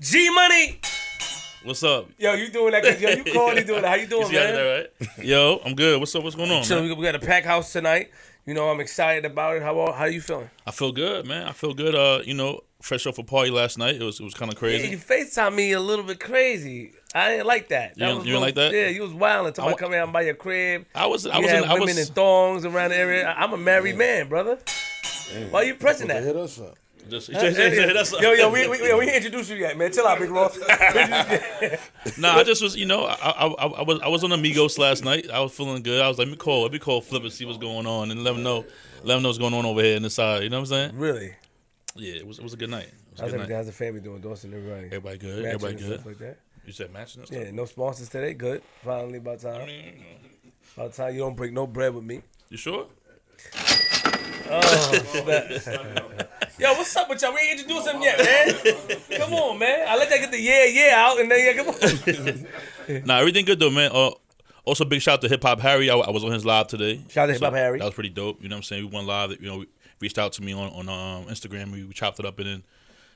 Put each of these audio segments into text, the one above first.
G-Money. What's up? Yo, you doing that? Yo, you corny doing that. How you doing, You man? that, right? Yo, I'm good. What's up? What's going on, man? We got a pack house tonight. You know, I'm excited about it. How you feeling? I feel good, man. I feel good. You know, fresh off a party last night. It was kind of crazy. Yeah, you FaceTime me a little bit crazy. I didn't like that. You didn't like that? Yeah, you was wilding. Talking about coming out by your crib. I was women in thongs around the area. I'm a married man, brother. Damn. Why you pressing that? Hit us up. Yo, we ain't introduced you yet, man. Chill out, Big Ross. Nah, I just was, you know, I was on Amigos last night. I was feeling good. I was like, let me call Flip and see what's going on and let him know what's going on over here in the side. You know what I'm saying? Really? Yeah, it was a good night. How's the family doing? Dawson, everybody? Everybody good. Matching Everybody and good. stuff like that? You said matching and stuff? Yeah, no sponsors today. Good. Finally, about time. About time you don't break no bread with me. You sure? Yo, what's up with y'all? We ain't introduced him yet, man. Come on, man. I let that get the yeah out, and then come on. Nah, everything good though, man. Also, big shout out to Hip Hop Harry. I was on his live today. Shout out to Hip Hop Harry. That was pretty dope. You know what I'm saying? We went live. You know, reached out to me on Instagram. We chopped it up and then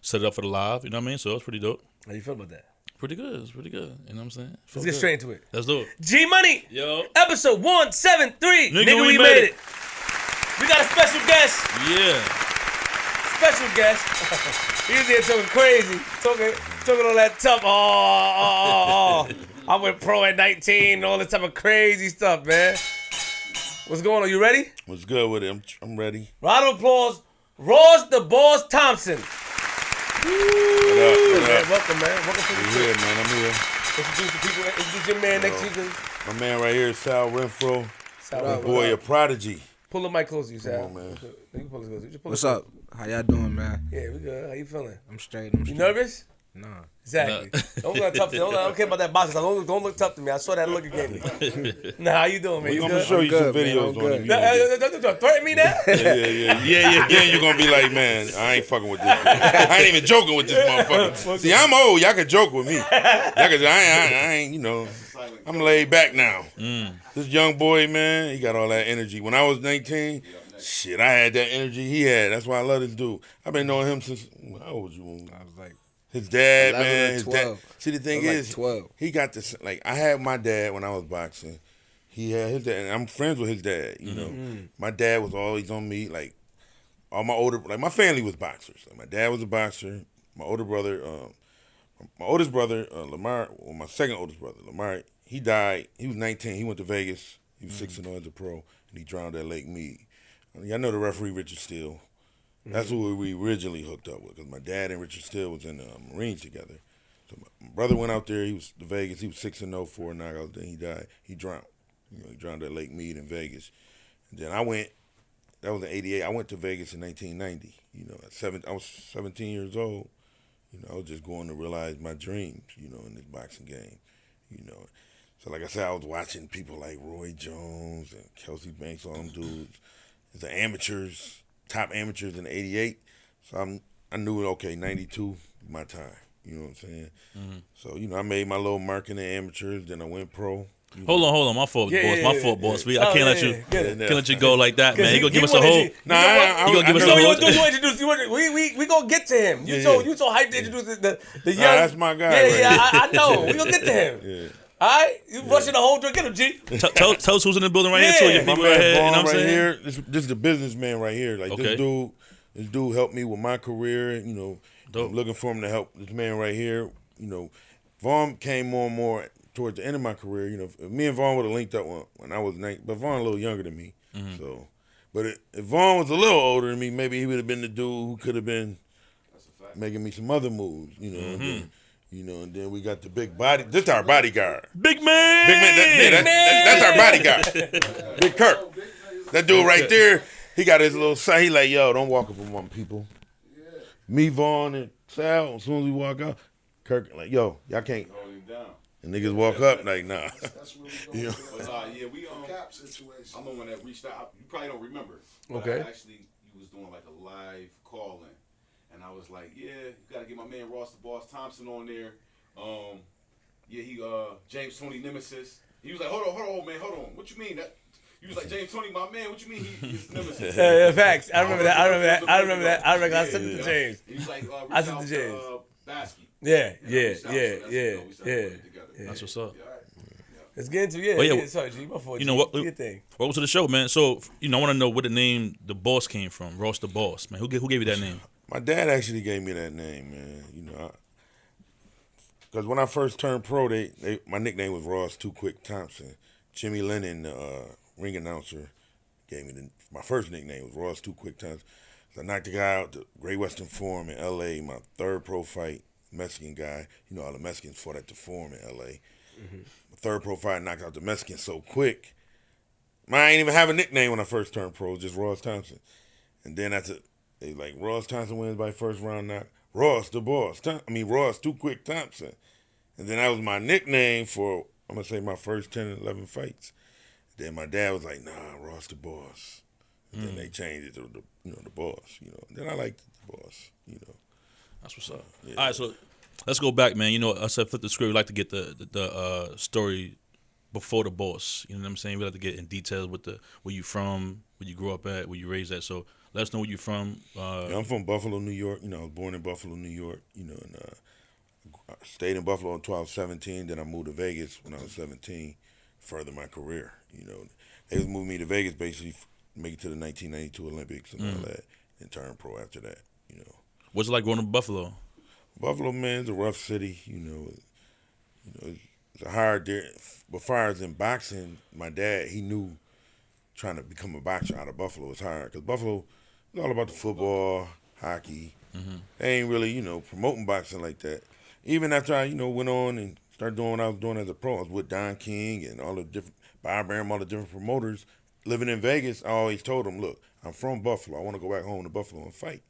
set it up for the live. You know what I mean? So it was pretty dope. How you feel about that? Pretty good. It's pretty good. You know what I'm saying? Let's get straight into it. Let's do it. G-Money. Yo. Episode 173. Nigga, we made it. We got a special guest. Yeah. Special guest. He's here talking crazy. Talking all that tough. I went pro at 19. All this type of crazy stuff, man. What's going on? You ready? What's good with it? I'm ready. Round of applause. Ross the Boss Thompson. What up? Welcome, man. Welcome to the Yeah, man. I'm here. Introduce the people. Introduce your man next to you. My man right here is Sal Renfro. Sal, My boy, a prodigy. Pull the mic closer, you Sal. Come on, man. You can pull it closer. Just pull What's it up? How y'all doing, man? Yeah, we good. How you feeling? I'm straight. You nervous? Nah. Exactly. Don't look tough to me. I don't care about that box. Don't look tough to me. I saw that look again. Nah, how you doing, man? We're You going to good? show you some good, man. videos I'm on him. good. Don't threaten me now? Yeah. Then you're going to be like, man, I ain't fucking with this guy. I ain't even joking with this motherfucker. See, I'm old. Y'all can joke with me. I ain't, you know, I'm laid back now. This young boy, man, he got all that energy. When I was 19, shit, I had that energy he had. That's why I love this dude. I've been knowing him since, how old was you? I was like His dad, 11 man. or His 12. dad. See, the thing I was like is, 12. he got this. Like, I had my dad when I was boxing. He had his dad, and I'm friends with his dad. You know, my dad was always on me. Like, all my my family was boxers. Like, my dad was a boxer. My older brother, my oldest brother, Lamar, well, my second oldest brother, Lamar, he died. He was 19. He went to Vegas. He was 6-0 as a pro, and he drowned at Lake Mead. Y'all know the referee, Richard Steele. That's who we originally hooked up with, because my dad and Richard Steele was in the Marines together. So my brother went out there. He was to Vegas. He was 6-0, 4 knockouts. Then he died. He drowned. You know, he drowned at Lake Mead in Vegas. And then I went. That was in '88. I went to Vegas in 1990. You know, I was 17 years old. You know, I was just going to realize my dreams. You know, in this boxing game. You know, so like I said, I was watching people like Roy Jones and Kelsey Banks, all them dudes. The amateurs. Top amateurs in '88, so I knew okay, '92 my time. You know what I'm saying? So you know, I made my little mark in the amateurs. Then I went pro. Hold on, my fault, boss. My fault, boss. I can't let you go like that, man. You gonna give us a whole. Nah, you gonna give us a whole. We gonna get to him. You so hyped to introduce the young. Nah, that's my guy. Yeah, I know. We gonna get to him. Yeah. All right, you rushing the whole drink. Get him, G. Tell us who's in the building right here. Too. Your My people man right here. You know Vaughn what I'm right saying? here. This is the businessman right here. Like Okay. this dude helped me with my career. You know, Dope. I'm looking for him to help this man right here. You know, Vaughn came more and more towards the end of my career. You know, if me and Vaughn would have linked up when I was 19, but Vaughn a little younger than me. So, but if Vaughn was a little older than me, maybe he would have been the dude who could have been making me some other moves. You know. And then, and then we got the big body. This is our bodyguard. Big man. That's our bodyguard. Big Kirk. That dude right there, he got his little sign. He like, yo, don't walk up on my people. Me, Vaughn, and Sal, as soon as we walk out, Kirk like, yo, y'all can't. Hold him down. And niggas walk up like, nah. That's what we going yeah, we cap situation. I'm the one that reached out. You probably don't remember. But Okay. Actually, you was doing like a live call-in. And I was like, yeah, you got to get my man Ross the Boss Thompson on there. Yeah, he James Toney nemesis. He was like, hold on, man, hold on. What you mean? That you was like, James Toney, my man. What you mean he's nemesis? Yeah, facts. I remember that. I remember that. I sent it to James. He was like, I sent it to James. Basky. Yeah. And we shot, so that's, we started putting it together. That's what's up. Yeah, all right. Let's get into it. Oh, yeah. Yeah. Sorry, G. My fault. You know G. what? Do your thing. Welcome to the show, man. So, I want to know where the name The Boss came from. Ross the Boss, man. Who gave you that name? My dad actually gave me that name, man. Because when I first turned pro, my nickname was Ross Too Quick Thompson. Jimmy Lennon, ring announcer, gave me my first nickname was Ross Too Quick Thompson. So I knocked the guy out, the Great Western Forum in L.A., my third pro fight, Mexican guy. All the Mexicans fought at the Forum in L.A. Mm-hmm. My third pro fight, knocked out the Mexican so quick. I ain't even have a nickname when I first turned pro, just Ross Thompson. And then they like, Ross Thompson wins by first round knock. Ross the Boss. Ross Too Quick Thompson. And then that was my nickname for, I'm going to say, my first 10 and 11 fights. Then my dad was like, nah, Ross the Boss. And then they changed it to the Boss, Then I liked the Boss, That's what's up. Yeah. All right, so let's go back, man. I said flip the script. We like to get the story before the Boss. You know what I'm saying? We like to get in details with where you from, where you grew up at, where you raised at. So let us know where you from. I'm from Buffalo, New York. I was born in Buffalo, New York. And I stayed in Buffalo until I was 17. Then I moved to Vegas when I was 17, further my career. They was moving me to Vegas basically make it to the 1992 Olympics and all that, and turn pro after that. What's it like going to Buffalo? Buffalo, man, is a rough city. It's hard there. But far as in boxing, my dad, he knew trying to become a boxer out of Buffalo was hard because Buffalo is all about the football, hockey. Mm-hmm. They ain't really, promoting boxing like that. Even after I, went on and started doing what I was doing as a pro, I was with Don King and all the different, Bob Arum, all the different promoters. Living in Vegas, I always told them, look, I'm from Buffalo. I want to go back home to Buffalo and fight.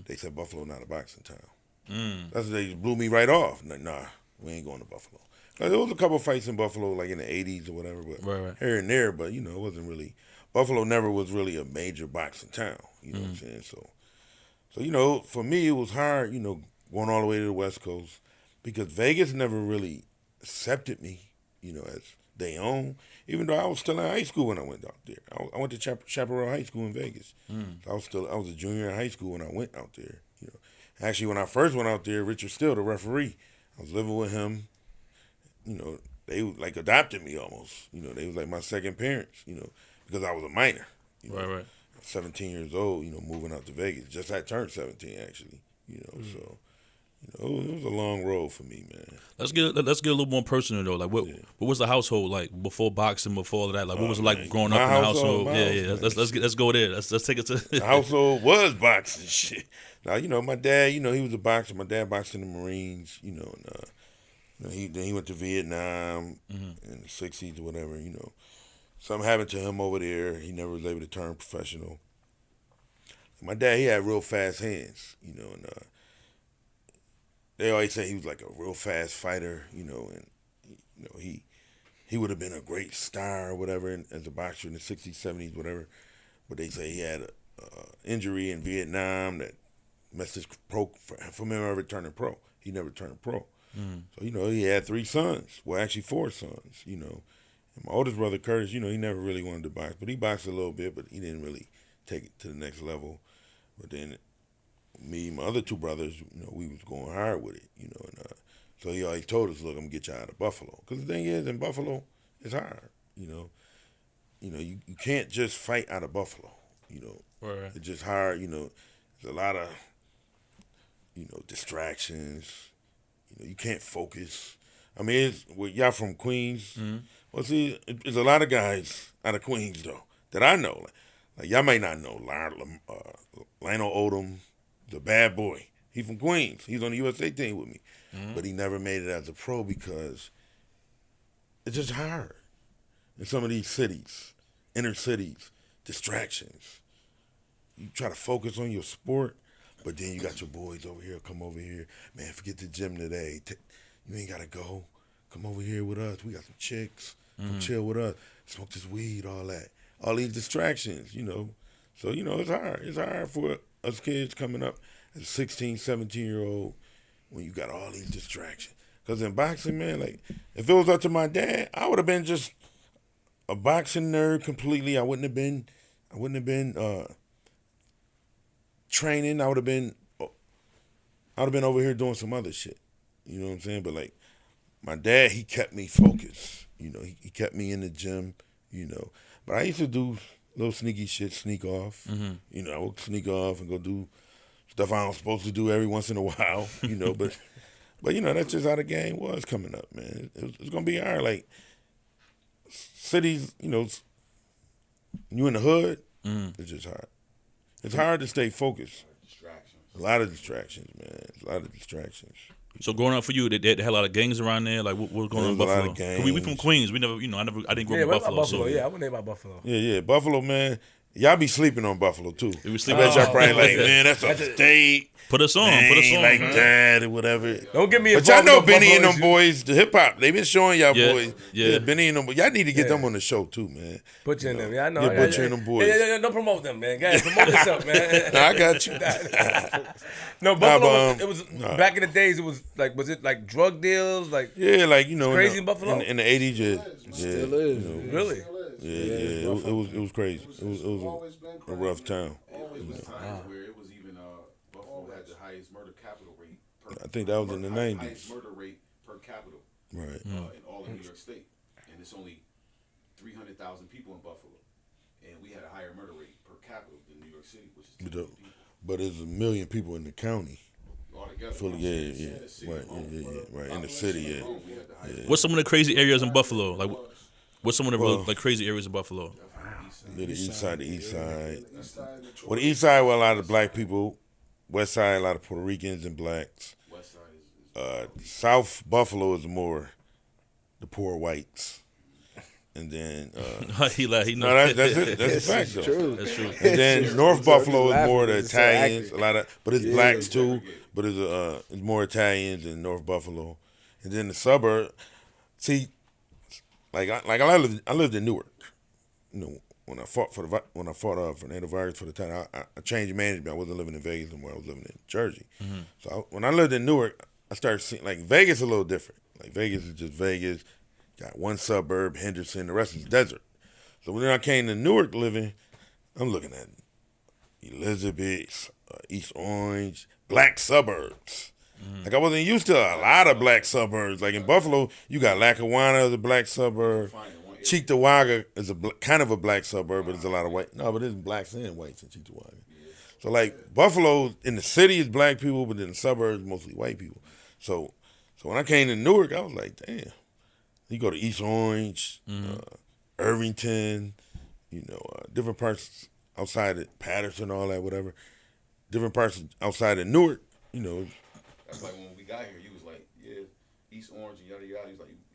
They said Buffalo not a boxing town. That's what they just blew me right off. Like, nah, we ain't going to Buffalo. Now, there was a couple fights in Buffalo, like in the 80s or whatever, but right. here and there, but, it wasn't really, Buffalo never was really a major boxing town, what I'm saying? So, for me, it was hard, going all the way to the West Coast because Vegas never really accepted me, as they own, even though I was still in high school when I went out there. I went to Chaparral High School in Vegas. So I was a junior in high school when I went out there. Actually, when I first went out there, Richard Steele, the referee, I was living with him. They like adopted me almost. They was like my second parents. Because I was a minor. Right. 17 years old. Moving out to Vegas. Just I turned 17 actually. So. It was a long road for me, man. Let's get a little more personal though. Like, what was the household like before boxing, before all of that? Like, what was it like growing up in the household? Yeah. Let's go there. Let's take it to the household was boxing shit. Now, my dad, he was a boxer. My dad boxed in the Marines, and he went to Vietnam in the 60s or whatever. Something happened to him over there. He never was able to turn professional. My dad, he had real fast hands, and they always say he was like a real fast fighter, and he would have been a great star or whatever as a boxer in the 60s, 70s, whatever. But they say he had an injury in Vietnam that messed his pro from him ever turning pro. He never turned pro. So, he had 3 sons. Well, actually 4 sons, And my oldest brother, Curtis, he never really wanted to box. But he boxed a little bit, but he didn't really take it to the next level. But then me and my other 2 brothers, we was going hard with it, and so he always told us, look, I'm going to get you out of Buffalo. Because the thing is, in Buffalo, it's hard, you can't just fight out of Buffalo, Right. It's just hard, there's a lot of, distractions, you can't focus. I mean, y'all from Queens. Well, see, there's a lot of guys out of Queens, though, that I know. Like y'all might not know Lionel Odom, the bad boy. He's from Queens. He's on the USA team with me. But he never made it as a pro because it's just hard. In some of these cities, inner cities, distractions. You try to focus on your sport, but then you got your boys over here, come over here. Man, forget the gym today. You ain't got to go. Come over here with us. We got some chicks. Come chill with us. Smoke this weed, all that. All these distractions, So, it's hard. It's hard for us kids coming up as a 16, 17-year-old when you got all these distractions. Because in boxing, man, like, if it was up to my dad, I would have been just a boxing nerd completely. I wouldn't have been training. I would have been over here doing some other shit. You know what I'm saying? But like my dad, he kept me focused. You know, he kept me in the gym. You know, but I used to do little sneaky shit, sneak off. You know, I would sneak off and go do stuff I was supposed to do every once in a while. You know, but you know that's just how the game was coming up, man. It's gonna be hard. Like cities, you know, you in the hood, it's just hard. It's hard to stay focused. A lot of distractions, man. A lot of distractions. So growing up for you, they had a lot of gangs around there. Like what was going on in Buffalo? A lot of gangs. We from Queens. We never, you know, I didn't grow up in Buffalo. So Yeah, I wouldn't name about Buffalo. Yeah, Buffalo, man. Y'all be sleeping on Buffalo too. We I sleeping bet y'all probably like, man, that's upstate. Put us on. Man, Put us on. like man. that or whatever. Don't get me But y'all know involved with Benny and Buffalo them boys, the hip hop. They been showing y'all Yeah, boys. yeah. Benny and them boys. Y'all need to get them on the show too, man. Butcher and them. Yeah, I know. Yeah, Butcher and them boys. Yeah, don't promote them, man. Guys, promote yourself, man. Nah, I got you. No, Buffalo. but, It was back in the days. It was like, was it like drug deals? Like Yeah, like you know, Crazy in Buffalo? in the 80s, yeah, Still is. you know, really? yeah. It was crazy. It was a rough town. Always was times where it was even Buffalo had the highest murder capital rate. I think that was in the 90s. Highest murder rate per capita Right. in all of New York State, and it's only 300,000 people in Buffalo, and we had a higher murder rate per capita than New York City, which is 2 million people But there's 1 million people in the county. altogether. Fully, right. In the city, yeah. We had the highest. What's some of the crazy areas in Buffalo? Like, what's some of the real, like crazy areas in Buffalo? Yeah, the east side. Well, the east side, well, a lot of black people. West side, a lot of Puerto Ricans and blacks. West side is South Buffalo is more the poor whites. And then, He no, knows. that's it. That's a fact, though. True. That's true. And then North Buffalo is more the It's so Italians, accurate. a lot of, but it's blacks too. But it's more Italians in North Buffalo, and then the suburb. See, I lived in Newark. You know, when I fought for Fernando Vargas for the title, I changed management. I wasn't living in Vegas anymore. I was living in Jersey. So when I lived in Newark, I started seeing like Vegas a little different. Like Vegas is just Vegas. Got one suburb, Henderson. The rest is desert. So when I came to Newark living, I'm looking at Elizabeth, East Orange, black suburbs. Like I wasn't used to a lot of black suburbs. Like in Buffalo, you got Lackawanna is a black suburb. Cheektowaga is kind of a black suburb, but there's a lot of white. No, but there's blacks and whites in Cheektowaga. So like Buffalo in the city is black people, but in the suburbs mostly white people. So when I came to Newark, I was like, damn. You go to East Orange, Irvington, you know, different parts outside of Patterson, all that, whatever. Different parts outside of Newark, you know. That's like when we got here, you was like, yeah, East Orange and yada yada. He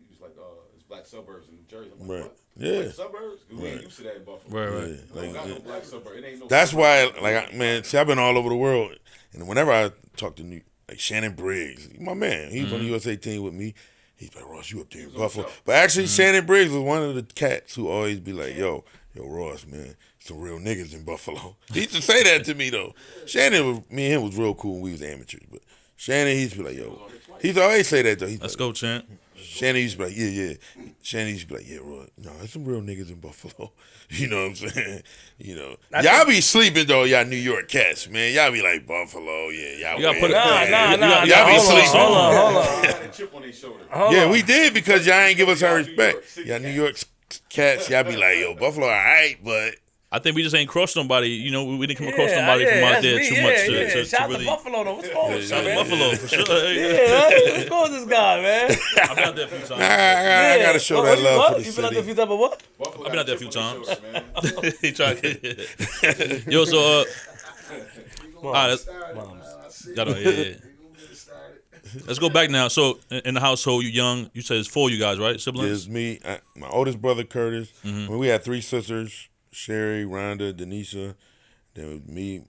was like, it's black suburbs in New Jersey. I'm like, Right. what? Yeah. Black suburbs? 'Cause we ain't used to that in Buffalo. Right. Yeah, We don't got no like, black suburb. It ain't no. that's why, like, man, see, I've been all over the world, and whenever I talk to like Shannon Briggs, my man, he's on the USA team with me. He's like, Ross, you up there in Buffalo. But actually, Shannon Briggs was one of the cats who always be like, yo, Ross, man, some real niggas in Buffalo. He used to say that to me, though. Shannon, me and him was real cool when we was amateurs. But Shannon, he used to be like, yo, he'd always say that, though. Let's go, champ. Shannon used to be like, yeah. Shannon used to be like, yeah, Roy, no, there's some real niggas in Buffalo. You know what I'm saying? You know, y'all be sleeping though, y'all New York cats, man. Y'all be like Buffalo, yeah. Y'all You gotta put it. Nah. Y'all be sleeping. Hold on. Had a chip on their shoulder. Yeah, we did because y'all ain't give us our respect. Y'all New York cats, y'all be like, yo, Buffalo, all right, but I think we just ain't crossed nobody. You know, we didn't come across somebody from out there too much to Shout out really. to Buffalo though. What's going on, Shout out to man? Buffalo for sure. Yeah, what's going on with this guy, man? I've been out there a few times. I gotta show that love for the You been out there a city. few times, but what? Buffalo I've been out there a got few chip on times. their shoulders, man. He tried to. Yo, so yeah. Let's go back now. So in the household, you young. You said it's 4 of you guys, right? Siblings. There's me, my oldest brother Curtis. We had 3 sisters: Sherry, Rhonda, Denisha. Then it was me,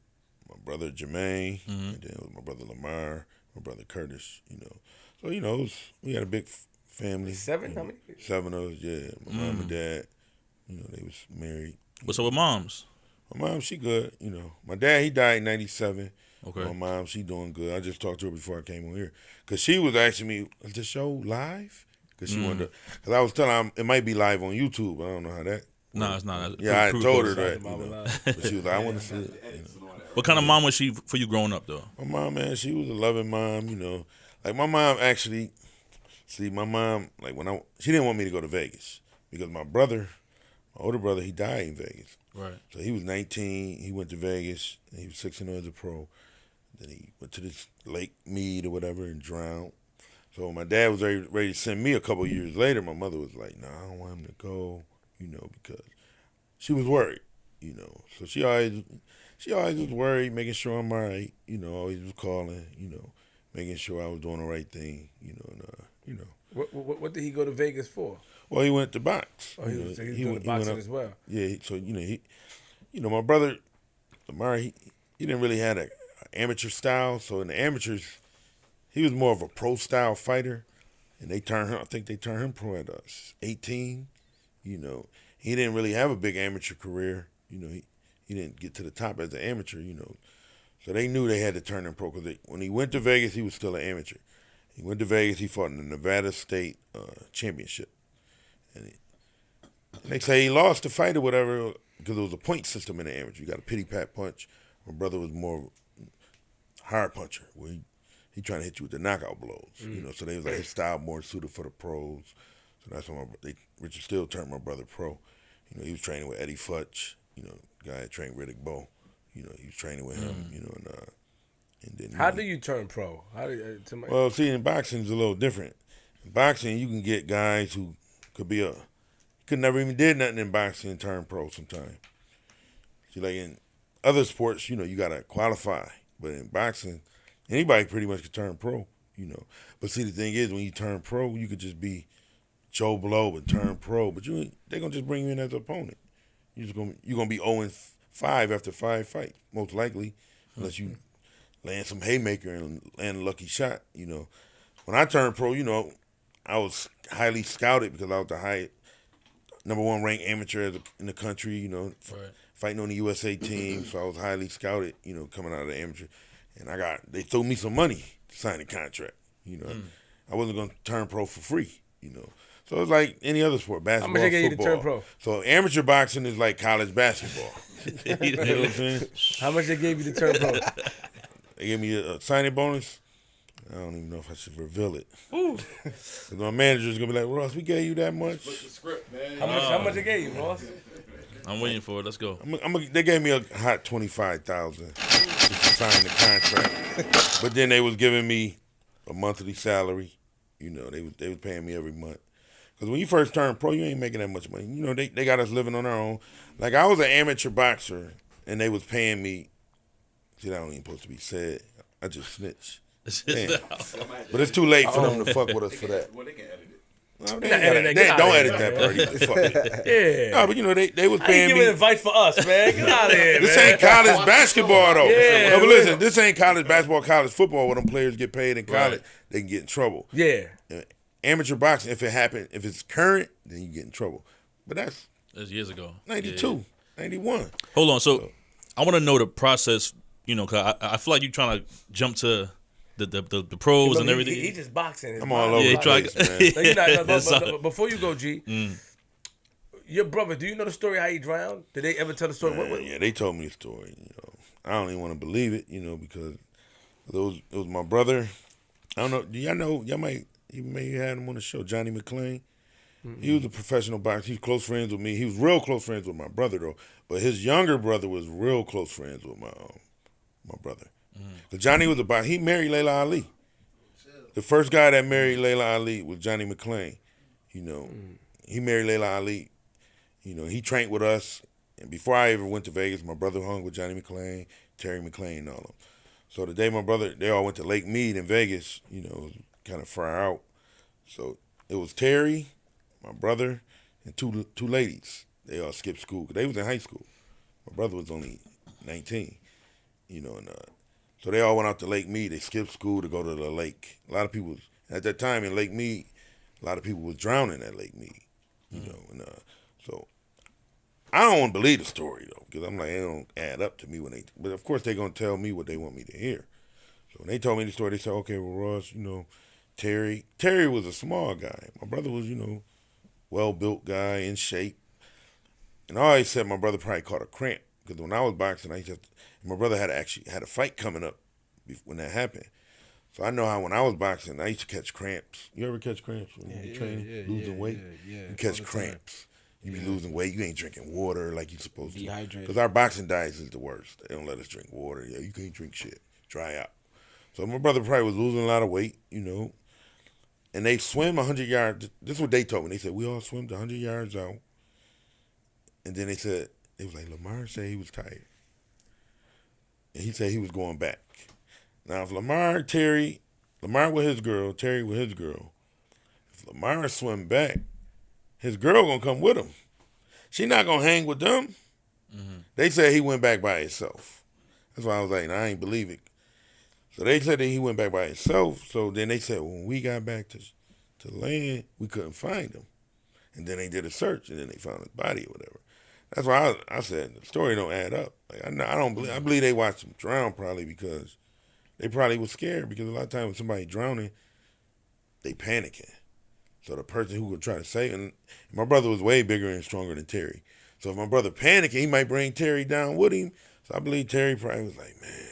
my brother Jermaine, and then it was my brother Lamar, my brother Curtis. You know, so you know we had a big family. 7? You know, How many? 7 of us. Yeah, my mom and dad. You know, they was married. What's up with moms? My mom, she good. You know, my dad, he died in '97. Okay. My mom, she doing good. I just talked to her before I came on here because she was asking me, "Is the show live?" Because she wanted to. Because I was telling her it might be live on YouTube, but I don't know how that. No, it's not. Yeah, I told her that. Mama You know, live. but she was like, "I want to see it." You know. What kind of mom was she for you growing up, though? My mom, man, she was a loving mom. You know, Like my mom actually, like she didn't want me to go to Vegas because my older brother, he died in Vegas. Right. So he was 19. He went to Vegas. And he was 6-0 as a pro. Then he went to this Lake Mead or whatever and drowned. So my dad was ready to send me a couple years later. My mother was like, "No, I don't want him to go," because she was worried, So she always was worried, making sure I'm all right, always was calling, making sure I was doing the right thing, What did he go to Vegas for? Well, he went to box. Oh, he was doing boxing as well. Yeah, so my brother, Amari, he didn't really have an amateur style. So in the amateurs, he was more of a pro style fighter, and I think they turned him pro at 18. He didn't really have a big amateur career. He didn't get to the top as an amateur. So they knew they had to turn him pro because when he went to Vegas, he was still an amateur. He went to Vegas. He fought in the Nevada State Championship. And they say he lost the fight or whatever because there was a point system in the amateur. You got a pity pat punch. My brother was more hard puncher, where he trying to hit you with the knockout blows. So they was like his style more suited for the pros. So that's why Richard Steele turned my brother pro. He was training with Eddie Futch. Guy that trained Riddick Bowe. He was training with him. And then how do you turn pro? Well, see, in boxing it's a little different. In boxing, you can get guys who could never even did nothing in boxing and turn pro sometime. See, like in other sports, you got to qualify. But in boxing, anybody pretty much could turn pro, But see, the thing is, when you turn pro, you could just be Joe Blow and turn pro. But they're going to just bring you in as an opponent. You're going to be 0-5 after 5 fights, most likely, unless you land some haymaker and land a lucky shot, When I turned pro, I was highly scouted because I was the highest, #1 ranked amateur in the country, fighting on the USA team. So I was highly scouted, coming out of the amateur. And they threw me some money to sign the contract, I wasn't going to turn pro for free, So it's like any other sport, basketball, how much they gave football. you to turn pro? So amateur boxing is like college basketball. You know what I'm saying? How much they gave you to turn pro? They gave me a signing bonus. I don't even know if I should reveal it. Because my manager's going to be like, "Ross, we gave you that much." Flip the script, man. How much they gave you, Ross? I'm waiting for it. Let's go. They gave me a hot $25,000 to sign the contract. But then they was giving me a monthly salary. They was paying me every month. Because when you first turn pro, you ain't making that much money. They got us living on our own. Like, I was an amateur boxer, and they was paying me. See, that ain't even supposed to be said. I just snitched. But it's too late for them to fuck with us for that. Well, they can edit it. No, don't edit that, Birdie. Fuck it. Yeah. No, but they was How you paying giving me. advice for us, man? Get out of here, This man. ain't college basketball though. Yeah, no, but listen, this ain't college basketball, college football where them players get paid in college. Right. They can get in trouble. Yeah. Amateur boxing, if it's current, then you get in trouble. But that's Years ago. 92, 91. Hold on. So I want to know the process, because I feel like you're trying to jump to the pros and everything. He just boxing. I'm all over the place, man. But before you go, G, your brother, do you know the story how he drowned? Did they ever tell the story? Yeah, they told me the story. I don't even want to believe it, because it was my brother. I don't know. Do y'all know? You may have had him on the show, Johnny McClain. He was a professional boxer. He was close friends with me. He was real close friends with my brother, though. But his younger brother was real close friends with my brother. Johnny was a boxer. He married Layla Ali. The first guy that married Layla Ali was Johnny McClain. He married Layla Ali. He trained with us. And before I ever went to Vegas, my brother hung with Johnny McClain, Terry McClain, and all of them. So the day they all went to Lake Mead in Vegas, it was kind of far out. So it was Terry, my brother, and two ladies. They all skipped school because they was in high school. My brother was only 19, and so they all went out to Lake Mead. They skipped school to go to the lake. A lot of people, at that time in Lake Mead, a lot of people was drowning at Lake Mead, so I don't want to believe the story, though, because I'm like, it don't add up to me but of course they're going to tell me what they want me to hear. So when they told me the story, they said, "Okay, well, Ross, Terry was a small guy. My brother was, well-built guy, in shape. And I always said my brother probably caught a cramp, because when I was boxing, my brother had a fight coming up when that happened. So I know how when I was boxing, I used to catch cramps. You ever catch cramps when you training, losing weight? Yeah, You catch all the cramps. time. You be losing weight. You ain't drinking water like you supposed to. Dehydrated. Because our boxing diets is the worst. They don't let us drink water. Yeah, you can't drink shit. Dry out. So my brother probably was losing a lot of weight, and they swim 100 yards. This is what they told me. They said, we all swim 100 yards out. And then they said, it was like, Lamar said he was tired. And he said he was going back. Now, if Lamar with his girl, Terry with his girl, if Lamar swim back, his girl going to come with him. She not going to hang with them. Mm-hmm. They said he went back by himself. That's why I was like, I ain't believe it. So they said that he went back by himself. So then they said when we got back to land, we couldn't find him. And then they did a search, and then they found his body or whatever. That's why I said the story don't add up. Like I believe they watched him drown probably because they probably was scared because a lot of times when somebody drowning, they panicking. So the person who would try to save him, my brother was way bigger and stronger than Terry. So if my brother panicking, he might bring Terry down with him. So I believe Terry probably was like, man,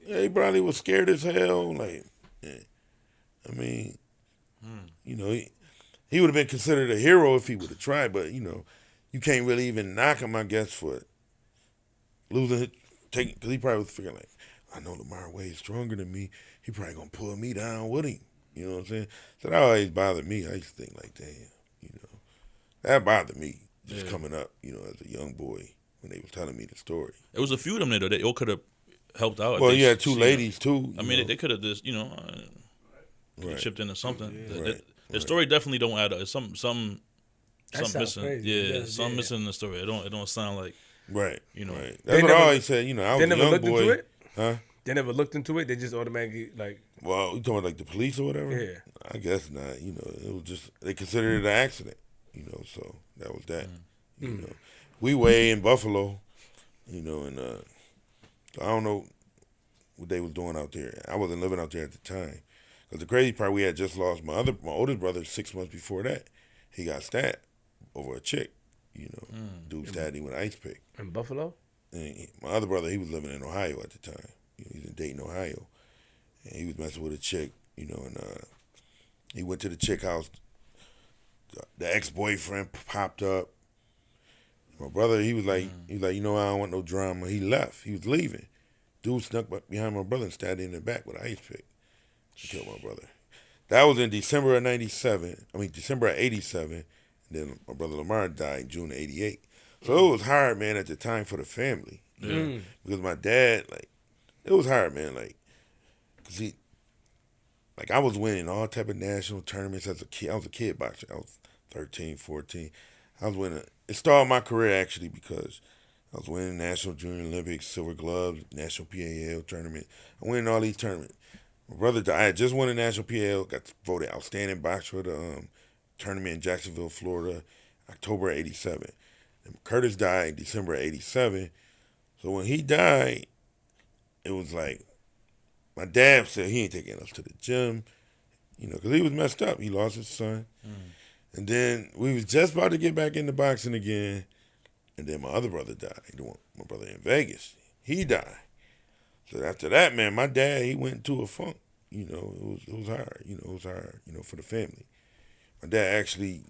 yeah, he probably was scared as hell. Like, yeah. I mean, he would have been considered a hero if he would have tried. But you can't really even knock him, I guess, for losing. Because he probably was figuring like, I know Lamar way stronger than me. He probably gonna pull me down with him. You know what I'm saying? So that always bothered me. I used to think like, damn, that bothered me just coming up, as a young boy when they was telling me the story. It was a few of them there though. They all could have helped out. Well, you had two ladies too. I mean, they could have just, right. chipped in or something. Yeah. The story definitely don't add up. It's some missing. Crazy. Yeah, some missing in the story. It don't sound like. Right. Right. That's They what never- I always said. I was They a never young looked boy. into it? Huh? They never looked into it. They just automatically, like, Well, you talking about like the police or whatever? Yeah. I guess not. It was just they considered it an accident. So that was that. We way in Buffalo, and I don't know what they was doing out there. I wasn't living out there at the time. Because the crazy part, we had just lost my oldest brother 6 months before that. He got stabbed over a chick. Dude stabbed him with an ice pick. in Buffalo? And my other brother, he was living in Ohio at the time. He was in Dayton, Ohio. And he was messing with a chick, and he went to the chick house. The ex-boyfriend popped up. My brother, he was like, I don't want no drama. He left. He was leaving. Dude snuck behind my brother and stabbed him in the back with an ice pick. He killed my brother. That was in December of December of 87. And then my brother Lamar died in June of 88. So it was hard, man, at the time for the family. Because my dad, it was hard, man, because I was winning all type of national tournaments as a kid. I was a kid boxer. I was 13, 14. I was winning. It started my career, actually, because I was winning National Junior Olympics, Silver Gloves, National PAL tournament. I winning all these tournaments. My brother died. I had just won a National PAL, got voted outstanding boxer for the tournament in Jacksonville, Florida, October of 87. And Curtis died in December of 87. So when he died, it was like, my dad said he ain't taking us to the gym, because he was messed up. He lost his son. And then we was just about to get back into boxing again. And then my other brother died. My brother in Vegas. He died. So after that, man, my dad, he went into a funk. It was hard. It was hard, for the family. My dad actually,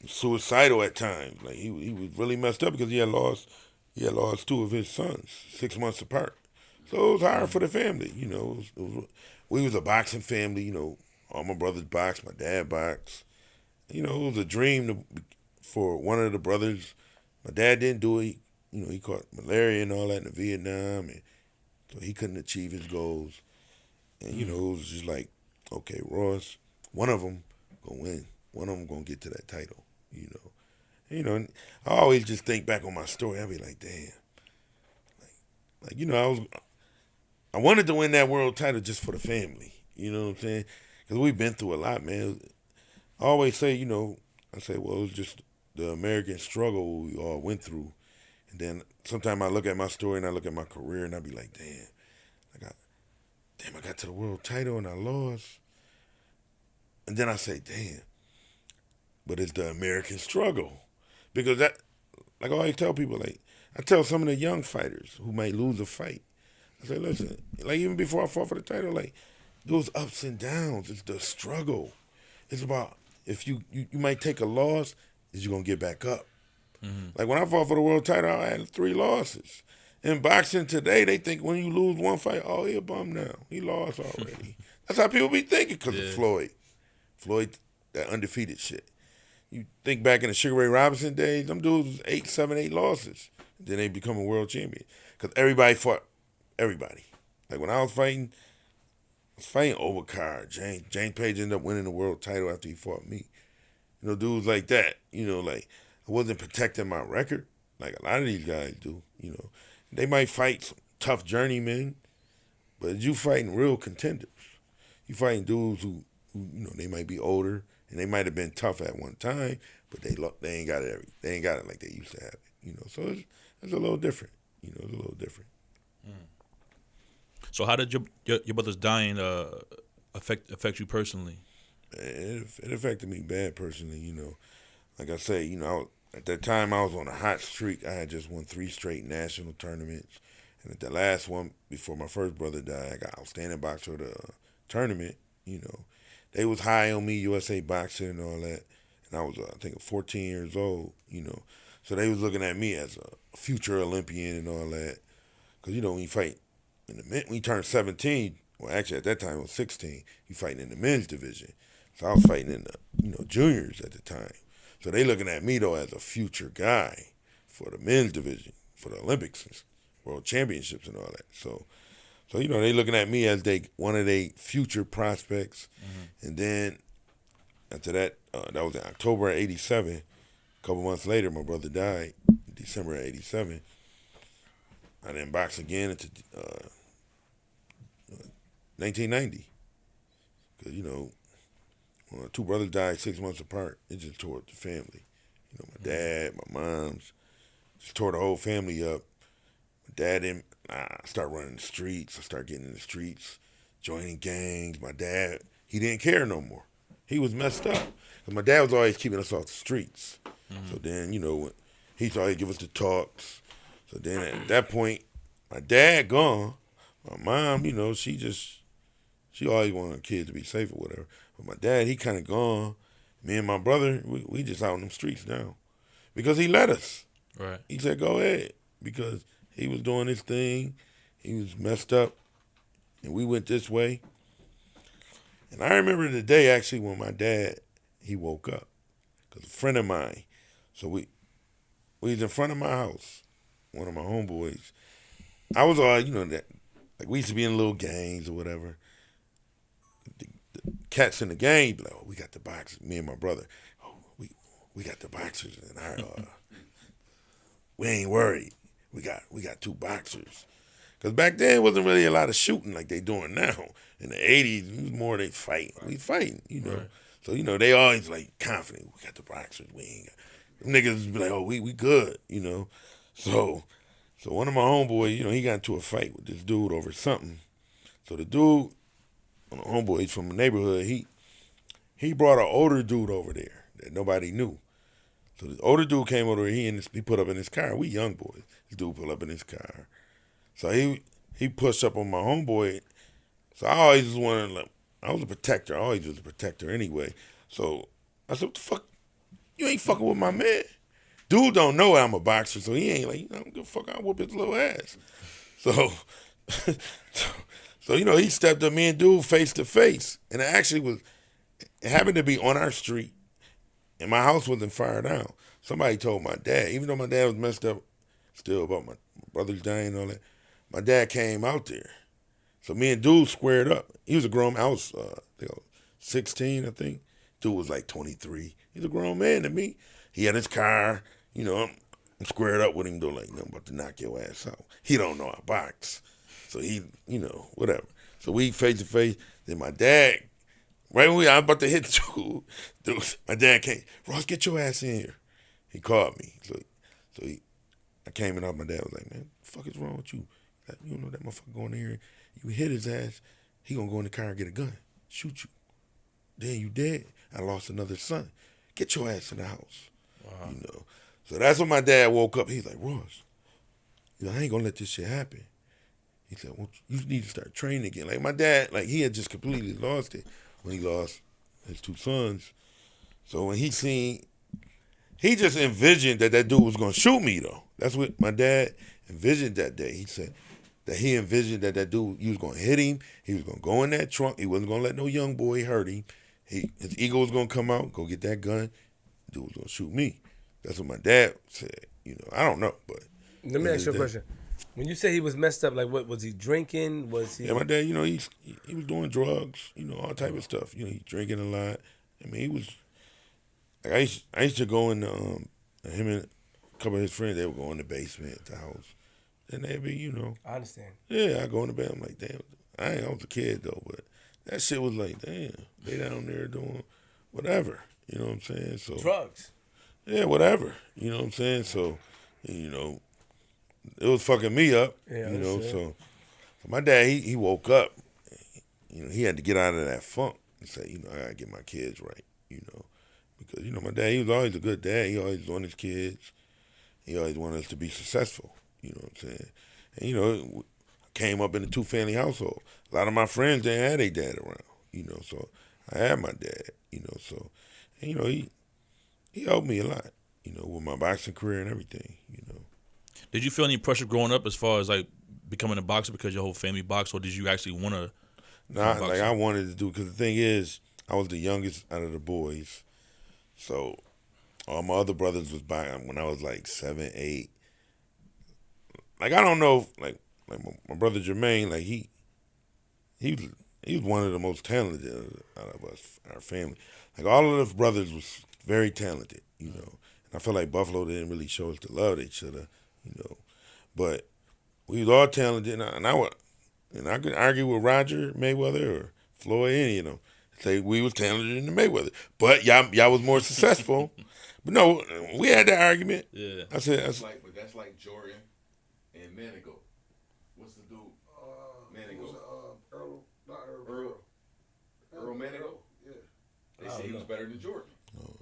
suicidal at times. Like he was really messed up because he had lost two of his sons 6 months apart. So it was hard for the family. We was a boxing family. All my brothers boxed. My dad boxed. It was a dream for one of the brothers. My dad didn't do it. He caught malaria and all that in Vietnam, and so he couldn't achieve his goals. And it was just like, okay, Ross, one of them gonna win. One of them gonna get to that title. And I always just think back on my story. I be like, damn, I wanted to win that world title just for the family. You know what I'm saying? Because we've been through a lot, man. I always say, I say, well, it was just the American struggle we all went through. And then sometimes I look at my story and I look at my career and I be like, I got to the world title and I lost. And then I say, damn, but it's the American struggle. Because that, like I always tell people, I tell some of the young fighters who might lose a fight, I say, listen, like even before I fought for the title, like those ups and downs, it's the struggle. It's about if you might take a loss, is you gonna get back up. Like when I fought for the world title, I had 3 losses. In boxing today, they think when you lose one fight, oh, he a bum now. He lost already. That's how people be thinking because of Floyd. Floyd, that undefeated shit. You think back in the Sugar Ray Robinson days, them dudes was 8, 7, 8 losses. Then they become a world champion. Because everybody fought everybody. Like when I was fighting Overcard. James Page ended up winning the world title after he fought me. You know, dudes like that. You know, like I wasn't protecting my record like a lot of these guys do. You know, they might fight some tough journeymen, but you fighting real contenders. You fighting dudes who you know they might be older and they might have been tough at one time, but they ain't got it. They ain't got it like they used to have it. You know, so it's a little different. You know, it's a little different. So how did your brother's dying affect you personally? It affected me bad personally. You know, like I say, you know, at that time I was on a hot streak. I had just won 3 straight national tournaments, and at the last one before my first brother died, I got outstanding boxer of the tournament. You know, they was high on me, USA Boxing and all that, and I was I think 14 years old. You know, so they was looking at me as a future Olympian and all that, because you know when you fight. When you turn 17, well, actually at that time it was 16. You fighting in the men's division, so I was fighting in the juniors at the time. So they looking at me though as a future guy for the men's division, for the Olympics, and world championships, and all that. So you know they looking at me as one of their future prospects. And then after that, that was in October of '87. A couple months later, my brother died, December of '87. I didn't box again until 1990, because you know, when my 2 brothers died 6 months apart, it just tore the family. You know, my dad, my mom's, just tore the whole family up. My dad didn't. I started running the streets. I started getting in the streets, joining gangs. My dad, he didn't care no more. He was messed up. Cause my dad was always keeping us off the streets. So then, you know, he started give us the talks. So then at that point, my dad gone. My mom, you know, she always wanted her kids to be safe or whatever. But my dad, he kind of gone. Me and my brother, we just out in them streets now. Because he let us. Right. He said, go ahead. Because he was doing his thing. He was messed up. And we went this way. And I remember the day, actually, when my dad, he woke up. Because a friend of mine, so we was in front of my house. One of my homeboys. I was all, you know, that like we used to be in little gangs or whatever. The cats in the gang be like, oh, we got the boxers. Me and my brother, oh, we got the boxers, and we ain't worried. We got 2 boxers. Cause back then it wasn't really a lot of shooting like they doing now. In the '80s, it was more they fight. We fighting, you know. Right. So you know they always like confident. We got the boxers. We ain't got. Them niggas be like, oh, we good, you know. So one of my homeboys, you know, he got into a fight with this dude over something. So the dude, one of the homeboys from the neighborhood, he brought an older dude over there that nobody knew. So the older dude came over there, he put up in his car. We young boys. This dude put up in his car. So he pushed up on my homeboy. So I always was wanting, like, I was a protector. I always was a protector anyway. So I said, what the fuck? You ain't fucking with my man. Dude don't know I'm a boxer, so he ain't like, I don't give a fuck, I'll whoop his little ass. So you know, he stepped up, me and dude face to face. And it happened to be on our street, and my house wasn't fired out. Somebody told my dad, even though my dad was messed up still about my brothers dying and all that, my dad came out there. So me and dude squared up. He was a grown man. I was 16, I think. Dude was like 23. He's a grown man to me. He had his car. You know, I'm squared up with him, though, like, you know, I'm about to knock your ass out. He don't know I box. So he, you know, whatever. So we face to face. Then my dad, right when I was about to hit dude, my dad came, Ross, get your ass in here. He called me. So I came in, my dad was like, man, what the fuck is wrong with you? You don't know that motherfucker going in here. You hit his ass, he gonna go in the car and get a gun, shoot you. Then you dead. I lost another son. Get your ass in the house. Wow. You know. So that's when my dad woke up. He's like, Ross, He's like, I ain't gonna let this shit happen. He said, well, you need to start training again. Like my dad, like he had just completely lost it when he lost his 2 sons. So when he seen, he just envisioned that dude was gonna shoot me though. That's what my dad envisioned that day. He said that he envisioned that dude, he was gonna hit him. He was gonna go in that trunk. He wasn't gonna let no young boy hurt him. His ego was gonna come out, go get that gun. Dude was gonna shoot me. That's what my dad said. I don't know, but Let me ask you a question. When you say he was messed up, like what was he drinking? Was he? Yeah, my dad, he was doing drugs, all type of stuff. He drinking a lot. I mean, he was. Like I used to go in. Him and a couple of his friends, they would go in the basement, the house, and they'd be, I understand. Yeah, I go in the bed. I'm like, damn. I was a kid though, but that shit was like, damn, they down there doing whatever. You know what I'm saying? So drugs. Yeah, whatever. You know what I'm saying? So, it was fucking me up. Yeah, So my dad, he woke up. He had to get out of that funk and say, I gotta get my kids right. Because my dad, he was always a good dad. He always wanted his kids. He always wanted us to be successful. You know what I'm saying? And came up in a 2-family household. A lot of my friends didn't have their dad around. So I had my dad. So and, he helped me a lot. With my boxing career and everything. Did you feel any pressure growing up as far as like becoming a boxer because your whole family boxed, or did you actually want to? Nah, like I wanted to do, because the thing is, I was the youngest out of the boys, so all my other brothers was boxing when I was like 7, 8. Like I don't know, like my brother Jermaine, like he was one of the most talented out of us, our family. Like all of the brothers was very talented, And I feel like Buffalo didn't really show us the love they should have. But we was all talented, and I could argue with Roger Mayweather or Floyd, any of them, say we was talented in the Mayweather, but y'all was more successful. But no, we had that argument. Yeah, I said that's like Jordan and Manigo. What's the dude? Manigo. Earl Manigo. Yeah, they say he was better than Jordan.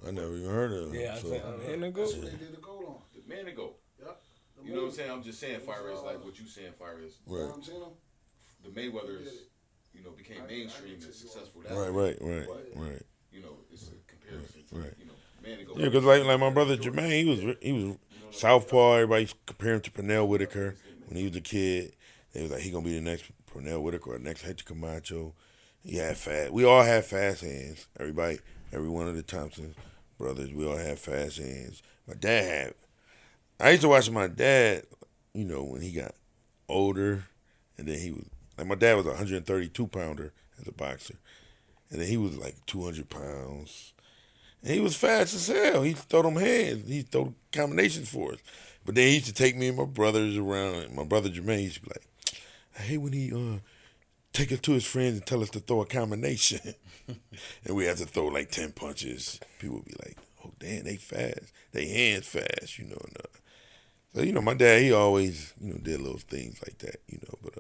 I never even heard of him. Yeah, I think Manigo. That's what they did the gold on. The Manigo. Yep. You know what I'm saying? I'm just saying, fire is like what you saying, fire is. Right. The Mayweathers, became mainstream and successful. Right. It's a comparison. Right. Manigo. Yeah, because like my brother Jermaine, he was southpaw. Everybody compared him to Pernell Whitaker when he was a kid. They was like, he gonna be the next Pernell Whitaker or the next Hector Camacho. He had fast. We all had fast hands. Everybody, every one of the Thompson brothers, we all had fast hands. My dad had. I used to watch my dad, when he got older, and then he was like, my dad was a 132 pounder as a boxer, and then he was like 200 pounds, and he was fast as hell. He throw them hands, he throw combinations for us. But then he used to take me and my brothers around. And my brother Jermaine used to be like, I hate when he take us to his friends and tell us to throw a combination, and we had to throw like 10 punches. People would be like, oh damn, they fast, they hands fast, And, so my dad, he always did little things like that, But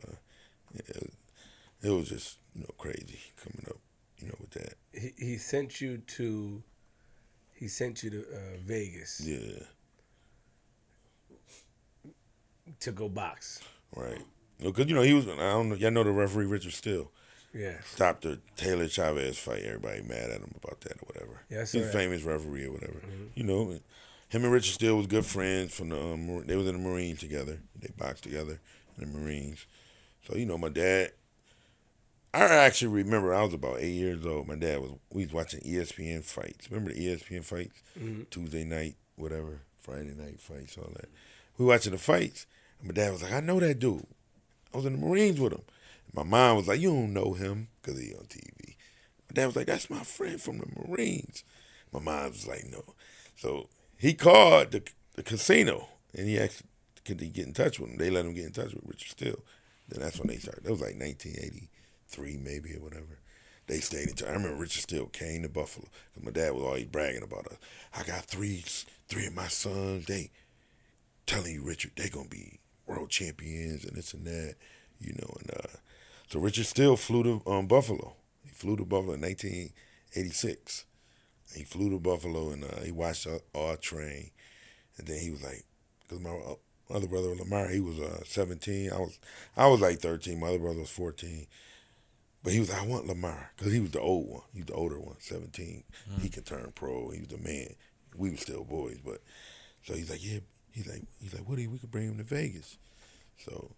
it was just crazy coming up, with that. He sent you to Vegas. Yeah. To go box. Right. Because he was. I don't know. Y'all know the referee Richard Steele. Yeah. Stopped the Taylor Chavez fight. Everybody mad at him about that or whatever. Yeah, he's a famous referee or whatever. Mm-hmm. Him and Richard Steele was good friends from the. They was in the Marines together. They boxed together in the Marines. So my dad. I actually remember I was about 8 years old. My dad we was watching ESPN fights. Remember the ESPN fights? Mm-hmm. Tuesday night, whatever, Friday night fights, all that. We watching the fights, and my dad was like, I know that dude. I was in the Marines with him. And my mom was like, you don't know him because he on TV. My dad was like, that's my friend from the Marines. My mom was like, no. So he called the casino, and he asked, could he get in touch with him? They let him get in touch with Richard Steele. Then that's when they started. That was like 1983 maybe or whatever. They stayed in touch. I remember Richard Steele came to Buffalo because my dad was always bragging about us. I got three of my sons. They telling you, Richard, they gonna be world champions and this and that, And so Richard Steele flew to Buffalo. He flew to Buffalo in 1986. He flew to Buffalo and he watched our train, and then he was like, because my other brother Lamar, he was 17. I was like 13. My other brother was 14. But he was like, I want Lamar because he was the old one. He was the older one, 17. He can turn pro. He was the man. We were still boys, but so he's like, yeah. He's like, Woody, we could bring him to Vegas. So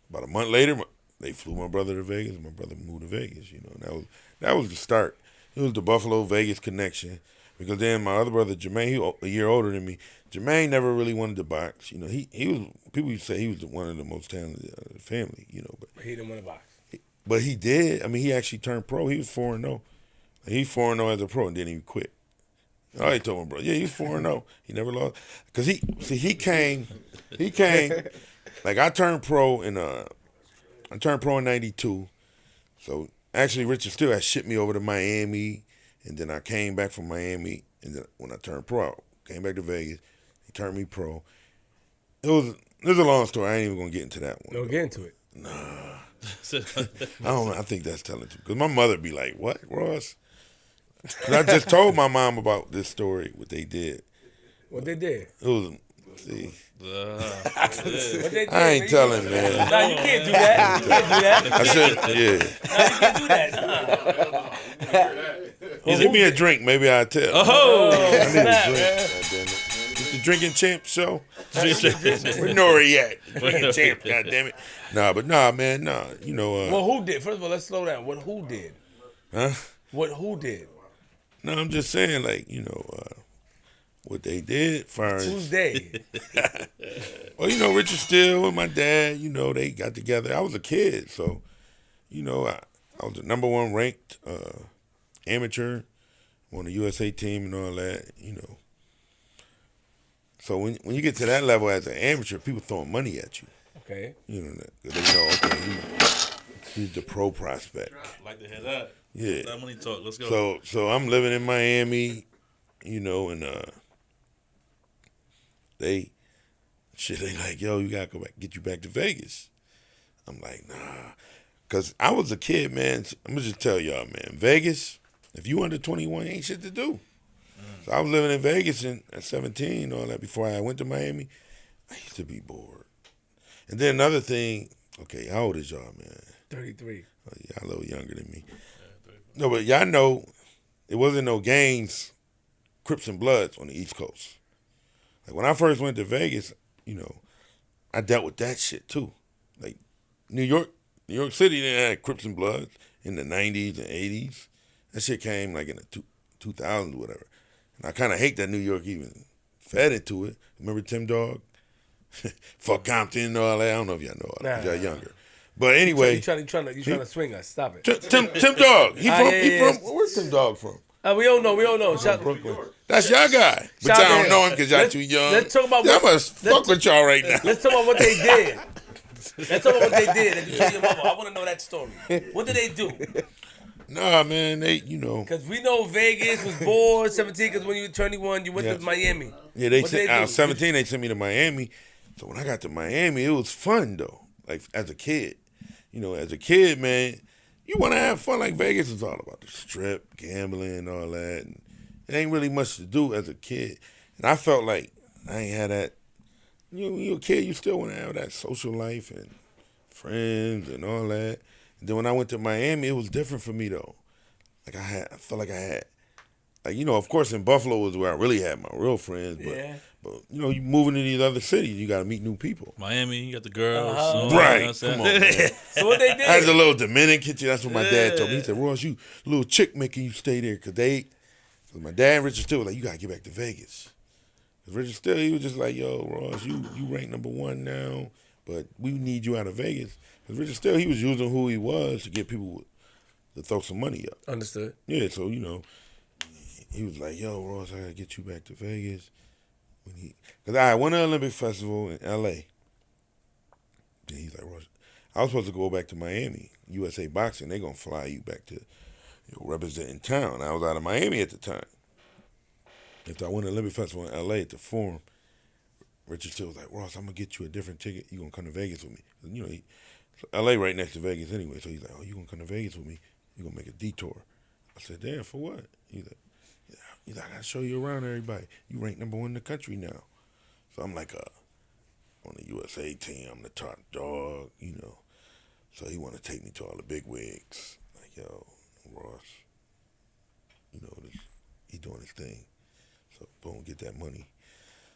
about a month later, they flew my brother to Vegas. And my brother moved to Vegas. You know, and that was the start. It was the Buffalo Vegas connection. Because then my other brother Jermaine, he a year older than me. Jermaine never really wanted to box. You know, he was, people used to say he was one of the most talented of the family. You know, but he didn't want to box. But he did. I mean, he actually turned pro. He was 4-0. He's 4-0 as a pro, and then he quit. I already told him, bro. Yeah, he was 4-0. He never lost. Because he came, like I turned pro in 92. So actually Richard Steele had shipped me over to Miami, and then I came back from Miami, and then when I turned pro, I came back to Vegas. He turned me pro. It was a long story. I ain't even going to get into that one. Don't get into it. Nah. I don't know. I think that's telling too. Because my mother be like, what, Ross? Cause I just told my mom about this story, what they did. What they did? It was, see. What they did, I ain't telling, man. No, you can't do that. You can't do that. I said, yeah. No, you can't do that. Give me a drink, maybe I'll tell. Oh, I need a drink. Goddammit. It's the Drinking Champ show. Where Nori at? Drinking Champ, goddammit. Nah, man, nah. You know. Well, who did? First of all, let's slow down. Who did? Huh? Who did? No, I'm just saying, like, you know, what they did. Who's they? Well, you know, Richard Steele and my dad, you know, they got together. I was a kid, so, you know, I was the #1 ranked amateur on the USA team and all that, you know. So when you get to that level as an amateur, people throwing money at you. Okay. You know, they know, okay, he's the pro prospect. Like to hear that. Yeah. That money talk. Let's go. So I'm living in Miami, you know, and they like, yo, you gotta go back, get you back to Vegas. I'm like, nah, cause I was a kid, man. I'm gonna just tell y'all, man, Vegas, if you under 21, ain't shit to do. So I was living in Vegas at 17, all that. Before I went to Miami, I used to be bored. And then another thing, okay, how old is y'all, man? 33. Oh, y'all a little younger than me. No, but y'all know it wasn't no gangs, Crips and Bloods on the East Coast. Like when I first went to Vegas, you know, I dealt with that shit too. Like New York City, they had Crips and Bloods in the 90s and 80s. That shit came like in the 2000s or whatever. And I kind of hate that New York even fed into it. Remember Tim Dog? Fuck Compton and all that. I don't know if y'all know all that. Y'all younger. But anyway. You trying to swing us. Stop it. Tim Dog. He from where's Tim Dog from? We don't know. Shout Brooklyn. That's y'all guy. But y'all don't know him because y'all too young. Let's talk about y'all must fuck with y'all right now. Let's talk about what they did. Let's talk about what they did. And you tell your mama, I want to know that story. What did they do? Nah, man, they, you know. Because we know Vegas was born 17 because when you were 21, you went to Miami. Yeah, I was 17, they sent me to Miami. So when I got to Miami, it was fun, though. Like, as a kid. You know, as a kid, man, you want to have fun. Like, Vegas is all about the strip, gambling, and all that. And it ain't really much to do as a kid. And I felt like I ain't had that. You're a kid, you still want to have that social life and friends and all that. And then when I went to Miami, it was different for me, though. Like, I felt like I had, like, you know, of course, in Buffalo was where I really had my real friends. But you know, you moving to these other cities, you got to meet new people. Miami, you got the girls. Right. Come on, man. So what they did? I had a little Dominican kitchen. That's what my dad told me. He said, Ross, you little chick making you stay there. Because my dad and Richard Steele was like, you got to get back to Vegas. Because Richard Steele, he was just like, yo, Ross, you rank #1 now, but we need you out of Vegas. Because Richard Steele, he was using who he was to get people to throw some money up. Understood. Yeah, so, you know, he was like, yo, Ross, I got to get you back to Vegas. Because I went to the Olympic Festival in L.A. Then he's like, Ross, I was supposed to go back to Miami, USA Boxing. They're going to fly you back to representing town. I was out of Miami at the time. After I went to the Olympic Festival in L.A. at the Forum, Richard Steele was like, Ross, I'm going to get you a different ticket. You're going to come to Vegas with me. You know, L.A. right next to Vegas anyway. So he's like, oh, you're going to come to Vegas with me? You're going to make a detour. I said, damn, for what? He's like, I got to show you around everybody. You rank #1 in the country now. So I'm like, on the USA team. I'm the top dog, you know. So he want to take me to all the big wigs. Like, yo, Ross, you know, he doing his thing. So, boom, get that money.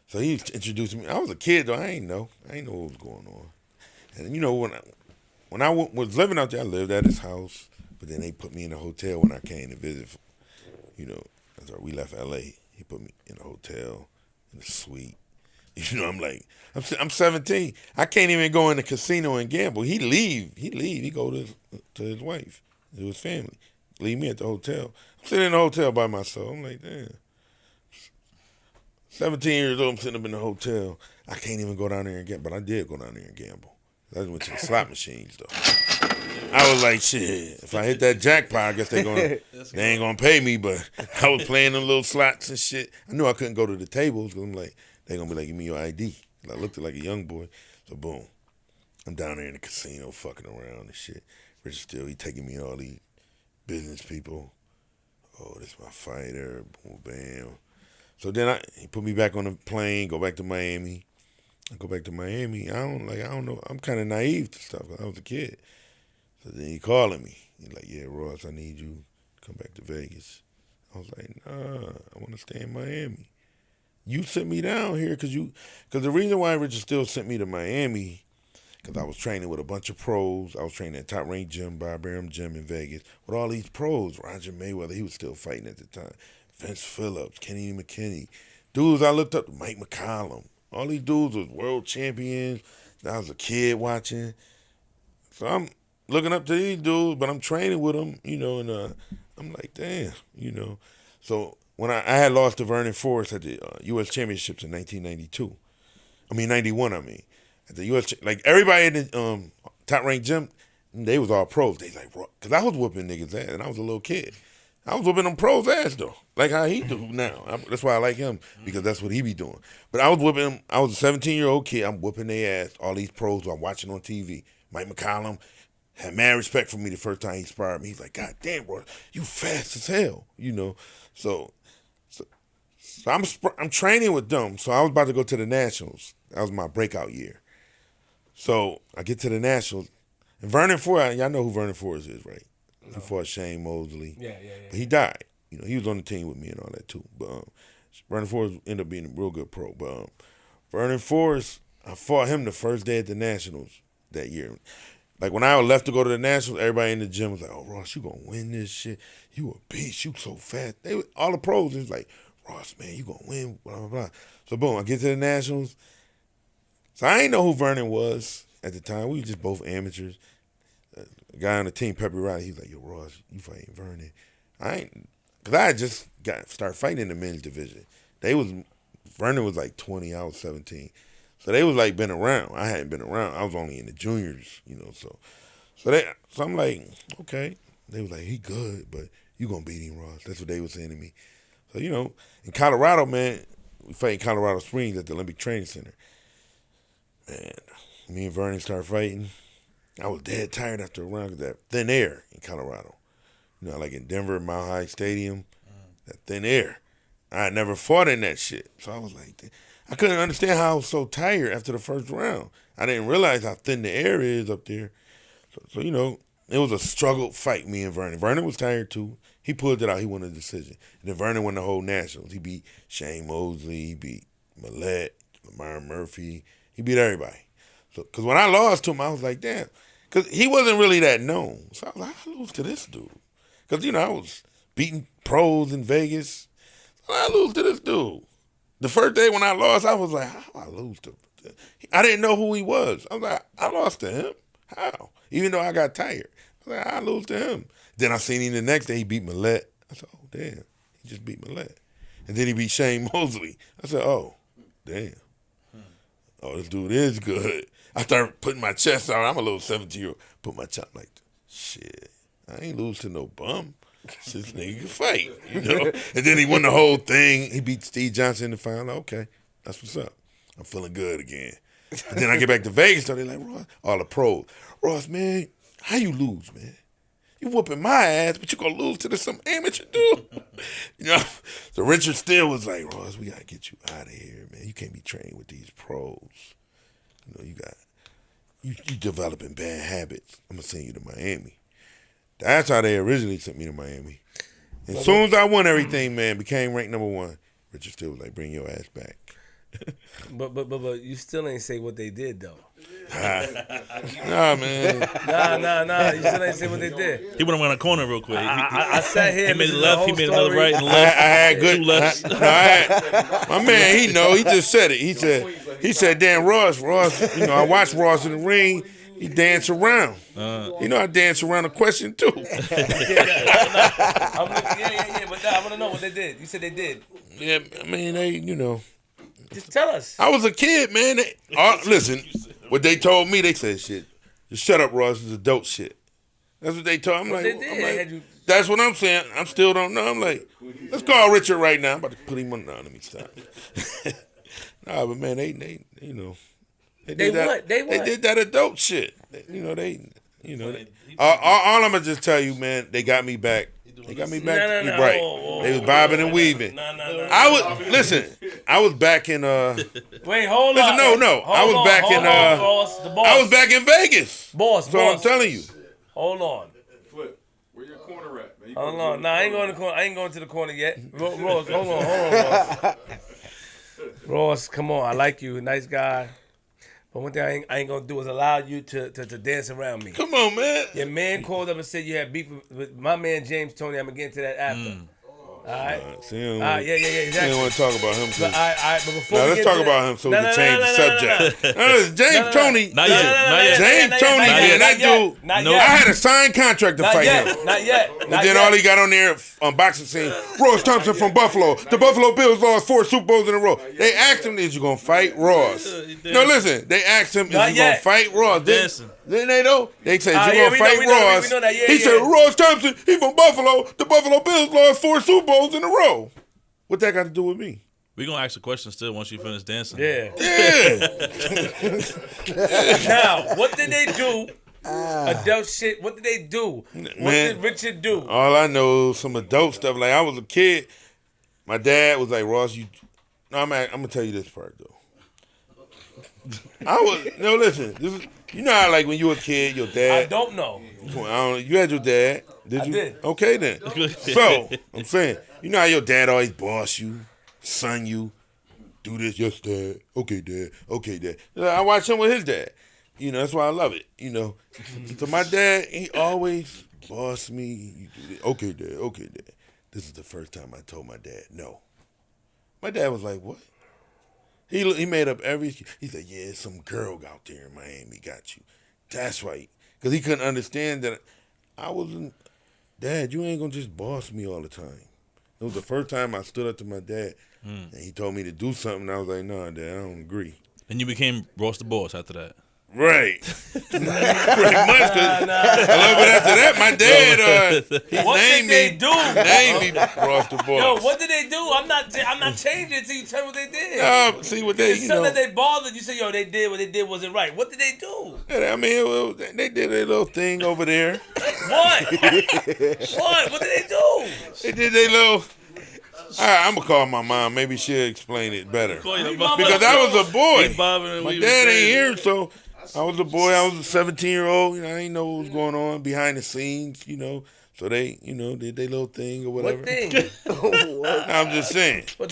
So he introduced me. I was a kid, though. I ain't know what was going on. And, you know, when I was living out there, I lived at his house. But then they put me in a hotel when I came to visit, you know. After we left L.A., he put me in a hotel, in a suite. You know, I'm like, I'm 17. I can't even go in the casino and gamble. He leave. He go to his wife, to his family. Leave me at the hotel. I'm sitting in the hotel by myself. I'm like, damn. 17 years old, I'm sitting up in the hotel. I can't even go down there and gamble. But I did go down there and gamble. I went to the slot machines, though. I was like, shit, if I hit that jackpot, I guess they ain't gonna pay me, but I was playing them little slots and shit. I knew I couldn't go to the tables because I'm like, they gonna be like, give me your ID. I looked like a young boy. So boom, I'm down there in the casino fucking around and shit. Richard Steele, he taking me to all these business people. Oh, this my fighter, boom, bam. So then he put me back on the plane, go back to Miami. I go back to Miami. I don't know. I'm kind of naive to stuff. I was a kid. So then he calling me. He's like, yeah, Ross, I need you to come back to Vegas. I was like, nah, I want to stay in Miami. You sent me down here because the reason why Richard Steele sent me to Miami, because I was training with a bunch of pros. I was training at Top Rank Gym, Barbarian Gym in Vegas, with all these pros. Roger Mayweather, he was still fighting at the time. Vince Phillips, Kenny McKinney. Dudes I looked up to, Mike McCollum. All these dudes was world champions. I was a kid watching. So I'm looking up to these dudes, but I'm training with them, you know, and I'm like, damn, you know. So when I had lost to Vernon Forrest at the U.S. Championships in 1992. 91, At the U.S. Like, everybody in the Top Rank Gym, they was all pros. They like, because I was whooping niggas' ass, and I was a little kid. I was whooping them pros' ass, though, like how he do now. That's why I like him, because that's what he be doing. But I was whooping him. I was a 17-year-old kid. I'm whooping their ass. All these pros I'm watching on TV. Mike McCollum had mad respect for me the first time he sparred me. He's like, God damn, bro, you fast as hell, you know. So I'm training with them. So I was about to go to the Nationals. That was my breakout year. So I get to the Nationals. And Vernon Forrest, y'all know who Vernon Forrest is, right? No. He fought Shane Mosley. Yeah. But he died. You know, he was on the team with me and all that too. But Vernon Forrest ended up being a real good pro. But Vernon Forrest, I fought him the first day at the Nationals that year. Like, when I left to go to the Nationals, everybody in the gym was like, oh, Ross, you gonna win this shit. You a beast. You so fast. All the pros was like, Ross, man, you gonna win, blah, blah, blah. So, boom, I get to the Nationals. So I ain't know who Vernon was at the time. We were just both amateurs. The guy on the team, Peppy Riley, he was like, yo, Ross, you fighting Vernon. Because I had just started fighting in the men's division. Vernon was like 20, I was 17. So they was like been around. I hadn't been around. I was only in the juniors, you know. So I'm like, okay. They was like, he good, but you gonna beat him, Ross. That's what they was saying to me. So, you know, in Colorado, man, we fight in Colorado Springs at the Olympic Training Center. And me and Vernon started fighting. I was dead tired after a round because that thin air in Colorado. You know, like in Denver, Mile High Stadium, that thin air. I had never fought in that shit. So I was like, I couldn't understand how I was so tired after the first round. I didn't realize how thin the air is up there. So you know, it was a struggled fight, me and Vernon. Vernon was tired too. He pulled it out. He won a decision. And then Vernon won the whole Nationals. He beat Shane Mosley. He beat Millette, Lamar Murphy. He beat everybody. So, because when I lost to him, I was like, damn. Because he wasn't really that known. So I was like, I lose to this dude. Because, you know, I was beating pros in Vegas. So I lose to this dude. The first day when I lost, I was like, how do I lose to him? I didn't know who he was. I was like, I lost to him? How? Even though I got tired. I was like, I lose to him. Then I seen him the next day, he beat Millette. I said, oh, damn. He just beat Millette. And then he beat Shane Mosley. I said, oh, damn. Oh, this dude is good. I started putting my chest out. I'm a little 17-year-old. Put my chest like, shit, I ain't lose to no bum. This nigga can fight, you know? And then he won the whole thing. He beat Steve Johnson in the final. Okay, that's what's up. I'm feeling good again. And then I get back to Vegas, so they like, Ross, all the pros. Ross, man, how you lose, man? You whooping my ass, but you gonna lose to some amateur dude. You know? So Richard Steele was like, Ross, we gotta get you out of here, man. You can't be training with these pros. you developing bad habits. I'm gonna send you to Miami. That's how they originally sent me to Miami. And as soon as I won everything, man, became ranked number 1. Richard Steele was like, bring your ass back. But you still ain't say what they did though. Nah, man. Nah. You still ain't say what they did. He went around the corner real quick. I sat here. He made a listened to left. the He whole made another story. right and I left. had good. Two lefts. My man, he know. He just said it. He said, damn, Ross, I watched Ross in the ring. He dance around. I dance around a question too. Yeah. But I want to know what they did. You said they did. Yeah, I mean, they, Just tell us. I was a kid, man. Listen, what they told me, they said, shit, just shut up, Ross. It's adult shit. That's what they told me. That's what I'm saying. I still don't know. I'm like, let's call Richard right now. I'm about to put him on. Let me stop. Nah, but man, they did that. They what? They did that adult shit. All I'm gonna just tell you, man, they got me back. They got me back. No. Right. They was bobbing and weaving. No. I was back in. Wait, hold on. No. I was back in. I was back in Vegas. Boss. That's what I'm telling you. Hold on. Flip, where your corner at, man? Hold on. Nah, I ain't going to the corner. I ain't going to the corner yet. Ross, hold on, Ross. Ross, come on. I like you. Nice guy. But one thing I ain't going to do is allow you to dance around me. Come on, man. Your man called up and said you had beef with my man James Toney. I'm going to get into that after. All right? Yeah, exactly. You don't want to talk about him, too. But before Now, let's talk about him so we can change the subject. James Toney. Not yet. James Toney, man, that dude. I had a signed contract to fight him. Not yet. And then all he got on there on boxing scene, Ross Thompson from Buffalo. The Buffalo Bills lost 4 Super Bowls in a row. They asked him, is you going to fight Ross? No, listen. They asked him, is you going to fight Ross? Didn't they, though? They said, you going to fight Ross. He said, Ross Thompson, he from Buffalo. The Buffalo Bills lost 4 Super Bowls in a row. What that got to do with me? We're going to ask a question still once you finish dancing. Yeah. Now, what did they do? Adult shit. What did they do? What did Richard do? All I know is some adult stuff. Like, I was a kid. My dad was like, Ross, I'm going to tell you this part, though. Listen. You know how, like, when you were a kid, your dad. I don't know. You had your dad. Did you? I did. Okay, then. So, I'm saying, you know how your dad always boss you, son you, do this, yes, dad. Okay, dad. Okay, dad. I watch him with his dad. That's why I love it. So my dad, he always bossed me. You do this. Okay, dad. Okay, dad. This is the first time I told my dad no. My dad was like, what? He made up he said, yeah, some girl out there in Miami got you. That's right. Because he couldn't understand that I wasn't, Dad, you ain't going to just boss me all the time. It was the first time I stood up to my dad, and he told me to do something, and I was like, nah, Dad, I don't agree. And you became Ross the Boss after that. Right. Pretty much, because a little bit after that, my dad, he named me Ross the Boss. Yo, what did they do? I'm not changing until you tell me what they did. See what they, it's something that they bothered. You say, yo, they did what they did wasn't right. What did they do? I mean, they did a little thing over there. What? What did they do? They did their little... All right, I'm going to call my mom. Maybe she'll explain it better. Because I was a boy. My dad ain't here, so... I was a boy. I was a 17-year-old. I didn't know what was going on behind the scenes. So they, did their little thing or whatever. What thing? I'm just saying. I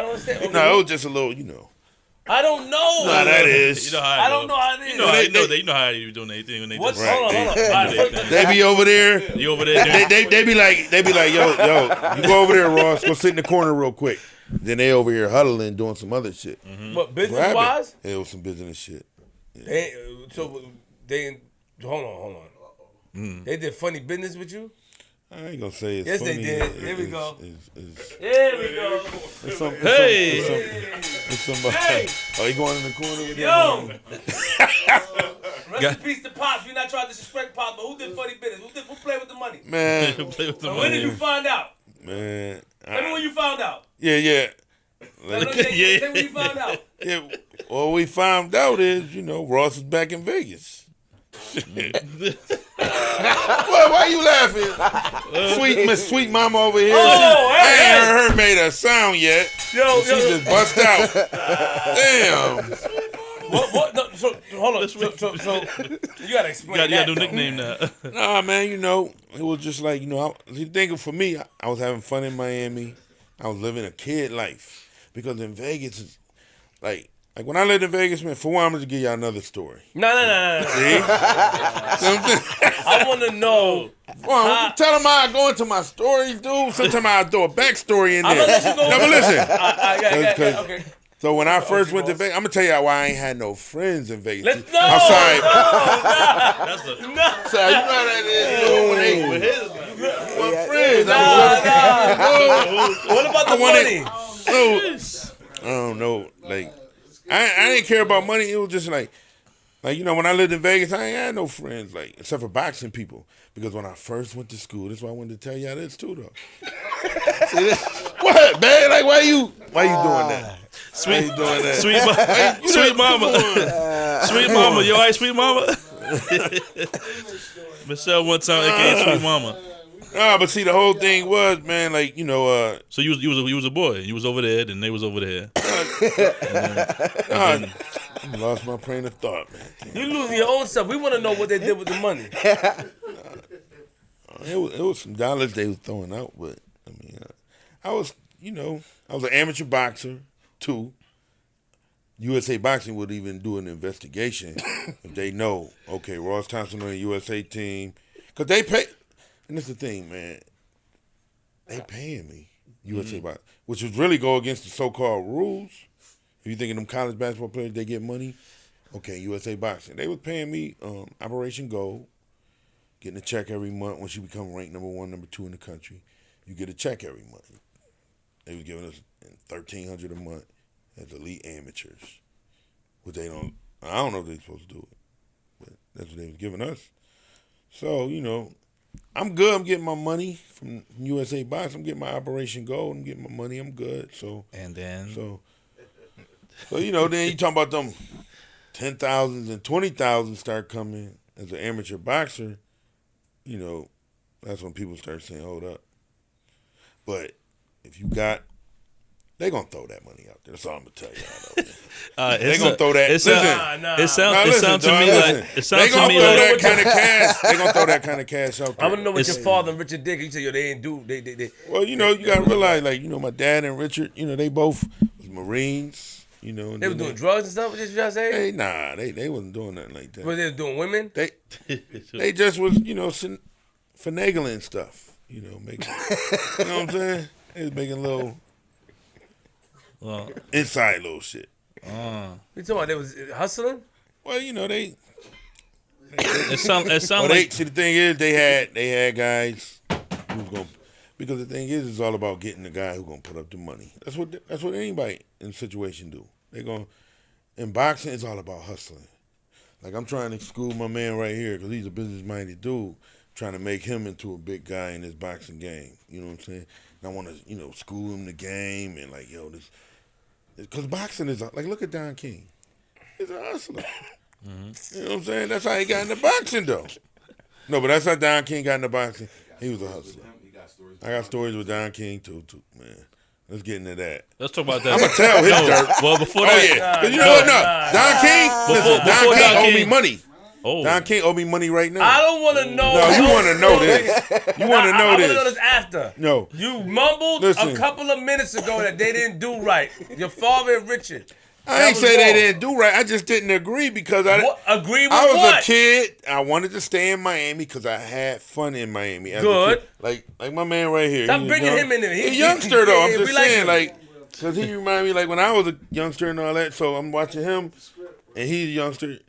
don't understand. Okay. No, it was just a little, I don't know. No, that is. You know how I don't know how it is. You know how you doing anything when they What? just Hold on. They be over there. You over there. They be like, yo, you go over there, Ross. Go sit in the corner real quick. Then they over here huddling, doing some other shit. What, business-wise? Yeah, it was some business shit. Hold on. They did funny business with you? I ain't gonna say it's yes, funny. Yes, they did. Here we go. Here we go. It's somebody. Hey. Oh, he going in the corner with yo. Rest in peace to Pops. We not trying to disrespect Pops, but who did funny business? Who played with the money? Man. When did you find out? Man. Tell me when you found out. Yeah. Tell me when you found out. Yeah. All we found out is, Ross is back in Vegas. Well, why you laughing? Sweet mama over here. I ain't heard her made a sound yet. She just bust out. Damn. What? No, so hold on. So you gotta explain You got that. a nickname now. Nah, man, it was just like, you think for me, I was having fun in Miami. I was living a kid life. Because in Vegas, it's like when I lived in Vegas, man, for one, I'm going to give y'all another story. No. See? I want to know. Well, tell them how I go into my stories, dude. Sometimes I throw a backstory in there. I'm gonna let you go. No, but listen. Yeah, okay. So when I first went to Vegas, I'm gonna tell you why I ain't had no friends in Vegas. I'm sorry. No. Sorry, you know how that is. With his friends. What about the money? I don't know. Like, I didn't care about money. It was just like when I lived in Vegas, I ain't had no friends, like, except for boxing people. Because when I first went to school, that's why I wanted to tell y'all this too, though. See this? What, man? Like, why you doing that? Sweet mama. You all right, sweet mama? Michelle one time, aka Sweet Mama. Nah, but see, the whole thing was, man, like, So you was a boy. You was over there, and they was over there. I lost my train of thought, man. You losing your own stuff. We want to know what they did with the money. It was some dollars they was throwing out, but I mean, I was an amateur boxer too. USA Boxing would even do an investigation if they know, okay, Ross Thompson on the USA team, because they pay. And that's the thing, man. They paying me, USA Boxing, which would really go against the so-called rules. If you think of them college basketball players, they get money. Okay, USA Boxing. They was paying me Operation Gold, getting a check every month. Once you become ranked number 1, number 2 in the country, you get a check every month. They was giving us $1,300 a month as elite amateurs, which I don't know if they're supposed to do it, but that's what they was giving us. So, I'm good. I'm getting my money from USA Boxing. I'm getting my Operation Gold. I'm getting my money. I'm good. So And then then you talking about them 10,000s and 20,000 start coming as an amateur boxer. That's when people start saying, "Hold up." But if you got, they gonna throw that money out there. That's all I'm gonna tell y'all. They gonna throw that. It sounds to me like they gonna throw that kind of cash. They gonna throw that kind of cash out there. I want to know what your father and Richard did. You said, they ain't do. They. Well, you gotta realize, like, my dad and Richard, they both was Marines. And they were doing drugs and stuff. What you trying to say? Hey, nah, they wasn't doing nothing like that. But they were doing women. They just was, finagling stuff. Making. You know what I'm saying? They was making little inside little shit. You talking about they was hustling? Well, they. It sound like. See, the thing is, they had guys who was gonna. Because the thing is, it's all about getting the guy who's gonna put up the money. That's what anybody in the situation do. In boxing, it's all about hustling. Like, I'm trying to school my man right here because he's a business-minded dude, trying to make him into a big guy in this boxing game. You know what I'm saying? And I want to, school him the game and because boxing is like, look at Don King. He's a hustler. Mm-hmm. You know what I'm saying? That's how he got into boxing, though. No, but that's how Don King got into boxing. He was a hustler. I got stories with Don King too, man. Let's get into that. Let's talk about that. I'm gonna tell his dirt. Well, before that, Don King owe me money. Oh. Don King owe me money right now. I don't want to know. No, you want to know this. You want to know this. I want to know this after. No. You mumbled a couple of minutes ago that they didn't do right. Your father and Richard. I ain't say they didn't do right. I just didn't agree because agree with I was what? a kid. I wanted to stay in Miami because I had fun in Miami. As Good. A kid. Like my man right here. Stop bringing him in there. He's a youngster though. I'm just saying, like because he remind me like when I was a youngster and all that. So I'm watching him, and he's a youngster.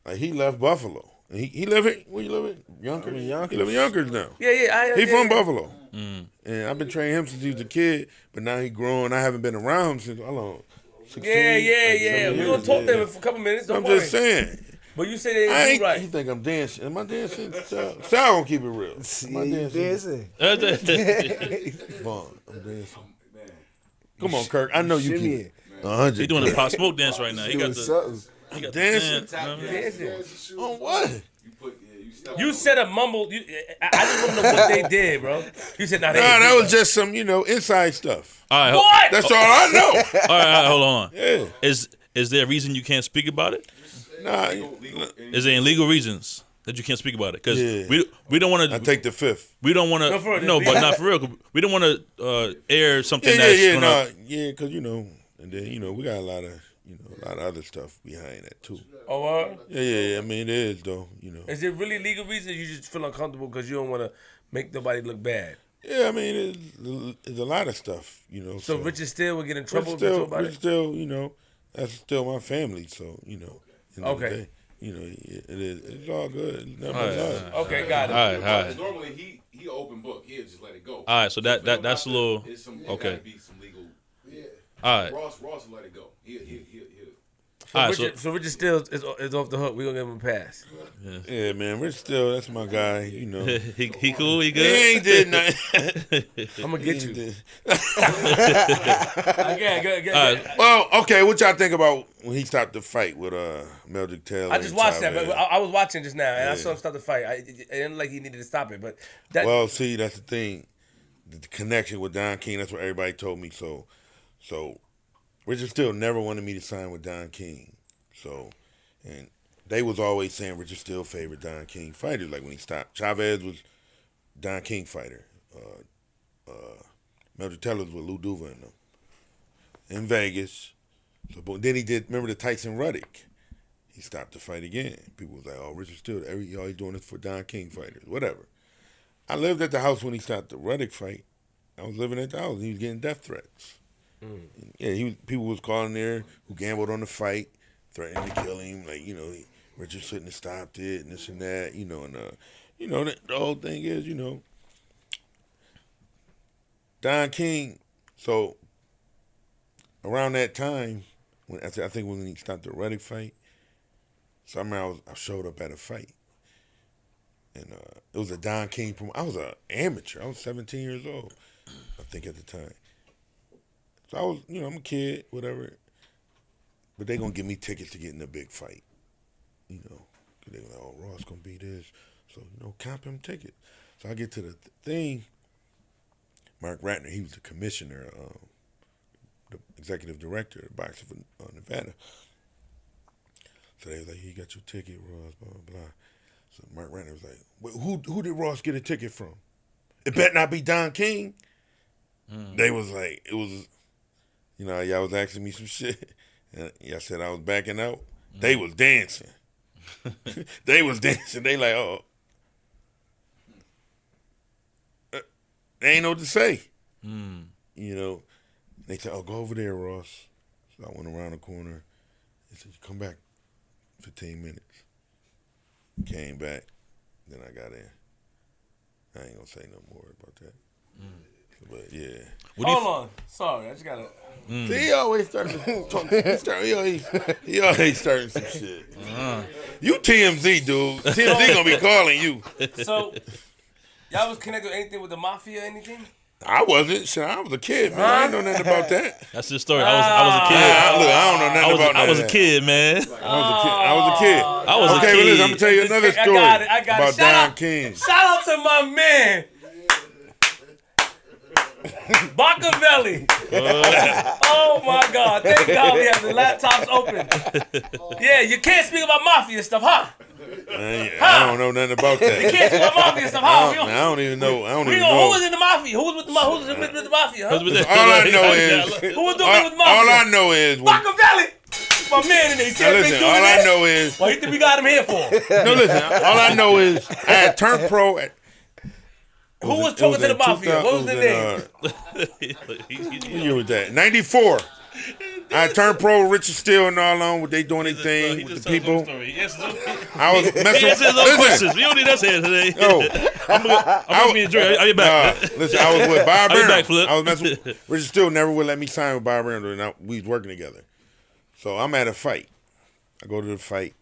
Like, he left Buffalo. And he live in, where you live in? Yonkers. He live in Yonkers now. Yeah. He from Buffalo. Mm. And I've been training him since he was a kid, but now he grown. I haven't been around him since, how long? 16, Yeah. We're going to talk to him for a couple minutes. Don't worry. Just saying. But you say they didn't do right. You think I'm dancing. Am I dancing? Sal gonna keep it real. Am I dancing? dancing. Come on, I'm dancing. Come on, Kirk. I know you can. 100. He doing a pop smoke dance right now. He got the dancing. Dancing. On what? You said a mumble. I just want to know what they did, bro. You said that was just some, inside stuff. All right, what? That's all I know. All right, hold on. Yeah. Is there a reason you can't speak about it? Nah, Is there any legal reasons that you can't speak about it? Because we don't want to. I take the fifth. We don't want No, for to. real, No, just but be- not for real. 'Cause we don't want to air something Yeah, that's yeah, gonna. because and then we got a lot of other stuff behind that too. Oh, Yeah. I mean, it is though. is it really legal reasons? You just feel uncomfortable because you don't want to make nobody look bad. Yeah, I mean, it's a lot of stuff. So Richard Steele would get in trouble Richard if you still, talk about Richard still, that's still my family. So end of the Okay. day, it is. It's all good. It's nothing All but right, love. Okay, got it. All right. Normally he open book. He'll just let it go. All right, so that's a little. It's some, Okay. Gotta be some legal. Yeah. All right. Ross will let it go. He'll. All right, So Richard Steele is off the hook. We're going to give him a pass. Yeah, man. Richard still, that's my guy. he cool. He He good. ain't did nothing. I'm going to get He you. did- Again, good. All right. Well, okay. What y'all think about when he stopped the fight with Meldrick Taylor? I just and watched that, Chavez? but I was watching just now, and I saw him start the fight. It didn't like he needed to stop it, but that Well, see, that's the thing. The connection with Don King, that's what everybody told me. So Richard Steele never wanted me to sign with Don King. So, and they was always saying Richard Steele favored Don King fighters. Like when he stopped, Chavez was Don King fighter. Meldrick Taylor was with Lou Duva in them. In Vegas. So, but then he did, remember the Tyson Ruddick? He stopped the fight again. People was like, oh, Richard Steele, all he's doing is for Don King fighters. Whatever. I lived at the house when he stopped the Ruddick fight. I was living at the house. He was getting death threats. Yeah, people was calling there who gambled on the fight, threatening to kill him. Like, Richard shouldn't have stopped it and this and that. The whole thing is, Don King. So around that time, I think when he stopped the Ruddick fight, somehow I showed up at a fight. And it was a Don King promo. I was an amateur. I was 17 years old, I think, at the time. So I was, I'm a kid, whatever. But they going to give me tickets to get in a big fight. Cause they were like, oh, Ross going to be this. So, comp him tickets. So I get to the thing. Mark Ratner, he was the commissioner, the executive director of boxing for Nevada. So they was like, you got your ticket, Ross, blah, blah, blah. So Mark Ratner was like, wait, who did Ross get a ticket from? It better not be Don King. They was like, it was, y'all was asking me some shit. And y'all said I was backing out. They was dancing. They was dancing. They like, oh. They ain't know what to say. They said, oh, go over there, Ross. So I went around the corner. They said, come back 15 minutes. Came back, then I got in. I ain't gonna say no more about that. But yeah. hold on. Sorry, I just gotta. See, he always starts to talk. He always starting some shit. You TMZ, dude. TMZ gonna be calling you. So, y'all was connected with anything with the mafia or anything? I wasn't. Shit, I was a kid, man. I ain't know nothing about that. That's the story. I was a kid. I don't know nothing about that. I was a kid, man. I was a kid. I was a Okay, kid. well, listen, I'm gonna tell you another story I got it. about Shout Don King. Shout out to my man. Bacavelli. Oh my God. Thank God we have the laptops open. Yeah, you can't speak about mafia stuff, huh? I don't know nothing about You that. can't speak about mafia stuff, huh? I don't even know. Who was in the mafia? Who was with the mafia? Huh? All I know is Who was doing it with mafia? all I know is when, Bacavelli. My man in there. He now can't listen. All I know is What you think we got him here for? no. Listen. All I know is I had turned pro at. Who was talking to the mafia? What was the name? What year was that? 94. I turned pro, Richard Steele and all on. What they doing their thing with the people. I was messing with. Listen, We don't need us here today. yo, I'm gonna be enjoying. Are you back? listen. I was with Bob I'll be Brown. back, Flip. I was messing with Richard Steele. Never would let me sign with Bob Brown. And we was working together. So I'm at a fight. I go to the fight.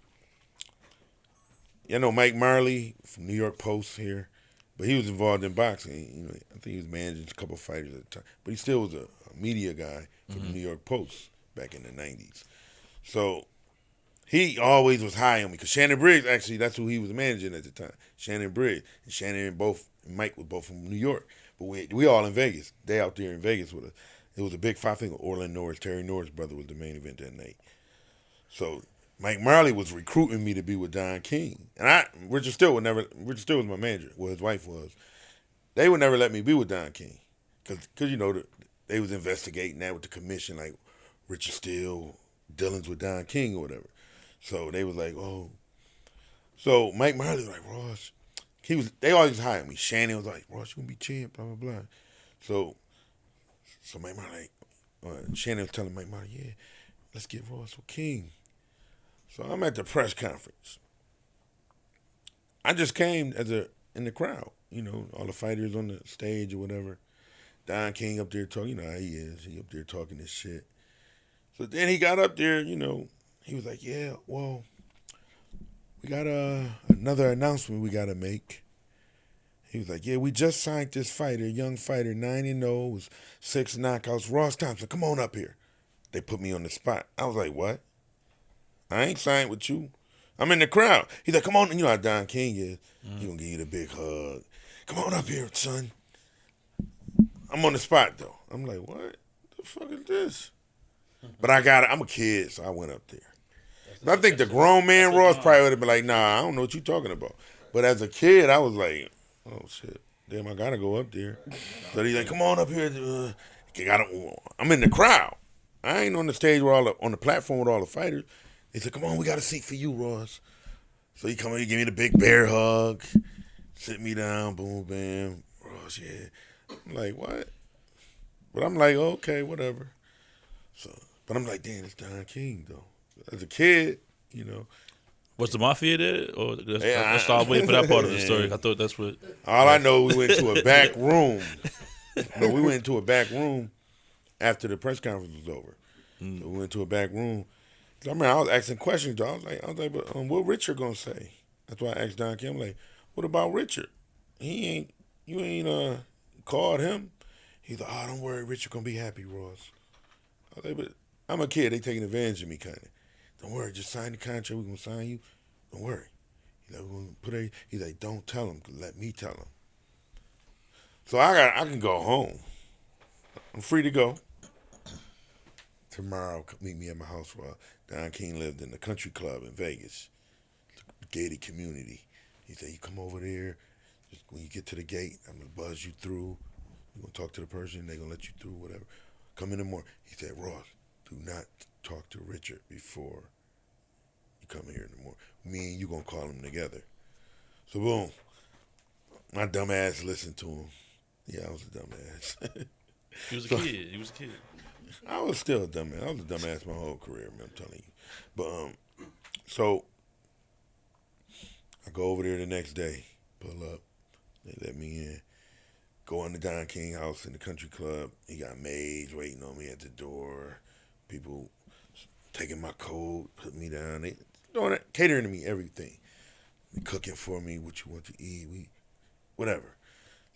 Mike Marley from New York Post here. But he was involved in boxing. I think he was managing a couple fighters at the time. But he still was a media guy for the New York Post back in the 90s. So he always was high on me. Because Shannon Briggs, actually, that's who he was managing at the time. Shannon Briggs. And Shannon and Mike was both from New York. But we all in Vegas. They out there in Vegas with us. It was a big fight. I think Orlando Norris, Terry Norris' brother, was the main event that night. So Mike Marley was recruiting me to be with Don King, and Richard Steele was my manager. Well, his wife was. They would never let me be with Don King, cause you know they was investigating that with the commission, like Richard Steele dealings with Don King or whatever. So they was like, oh. So Mike Marley was like, Ross, they always hired me. Shannon was like, Ross, you gonna be champ, blah blah blah. So Mike Marley, Shannon was telling Mike Marley, yeah, let's get Ross with King. So I'm at the press conference. I just came in the crowd, you know, all the fighters on the stage or whatever. Don King up there talking, you know how he is. He up there talking this shit. So then he got up there, you know, he was like, yeah, well, we got another announcement we got to make. He was like, yeah, we just signed this fighter, young fighter, 9-0, was 6 knockouts. Ross Thompson, come on up here. They put me on the spot. I was like, what? I ain't signed with you. I'm in the crowd. He's like, come on. You know how Don King is. He gonna give you the big hug. Come on up here, son. I'm on the spot, though. I'm like, what the fuck is this? But I'm a kid, so I went up there. But I think the grown man Ross probably would have been like, nah, I don't know what you're talking about. But as a kid, I was like, oh, shit. Damn, I got to go up there. So he's like, come on up here. I'm in the crowd. I ain't on the stage on the platform with all the fighters. He said, come on, we got a seat for you, Ross. So he come in, he give me the big bear hug, sit me down, boom, bam. Ross, yeah. I'm like, what? But I'm like, okay, whatever. But I'm like, damn, it's Don King, though. As a kid, you know. Was the Mafia there? Or let's start waiting for that part of the story. I thought that's what. All I know, we went to a back room. No, we went into a back room after the press conference was over. So we went to a back room. I remember I was asking questions, though. I was like, but what Richard gonna say? That's why I asked Don King. I'm like, what about Richard? You ain't called him? He's like, oh, don't worry, Richard gonna be happy, Ross. I was like, but I'm a kid. They taking advantage of me, kind of. Don't worry, just sign the contract. We're gonna sign you. Don't worry. He's like, we're gonna he's like, don't tell him. Let me tell him. So I can go home. I'm free to go. Tomorrow, meet me at my house. Don King lived in the country club in Vegas, gated community. He said, you come over there. Just when you get to the gate, I'm gonna buzz you through. You're gonna talk to the person. They're gonna let you through. Whatever. Come in the morning. He said, Ross, do not talk to Richard before you come here in the morning. Me and you gonna call him together. So boom, my dumb ass listened to him. Yeah, I was a dumb ass. He was a kid. He was a kid. I was still a dumb ass. I was a dumb ass my whole career, man, I'm telling you. But so I go over there the next day, pull up, they let me in. Go in the Don King house in the country club. He got maids waiting on me at the door. People taking my coat, putting me down. They doing it, catering to me everything. They cooking for me, what you want to eat, whatever.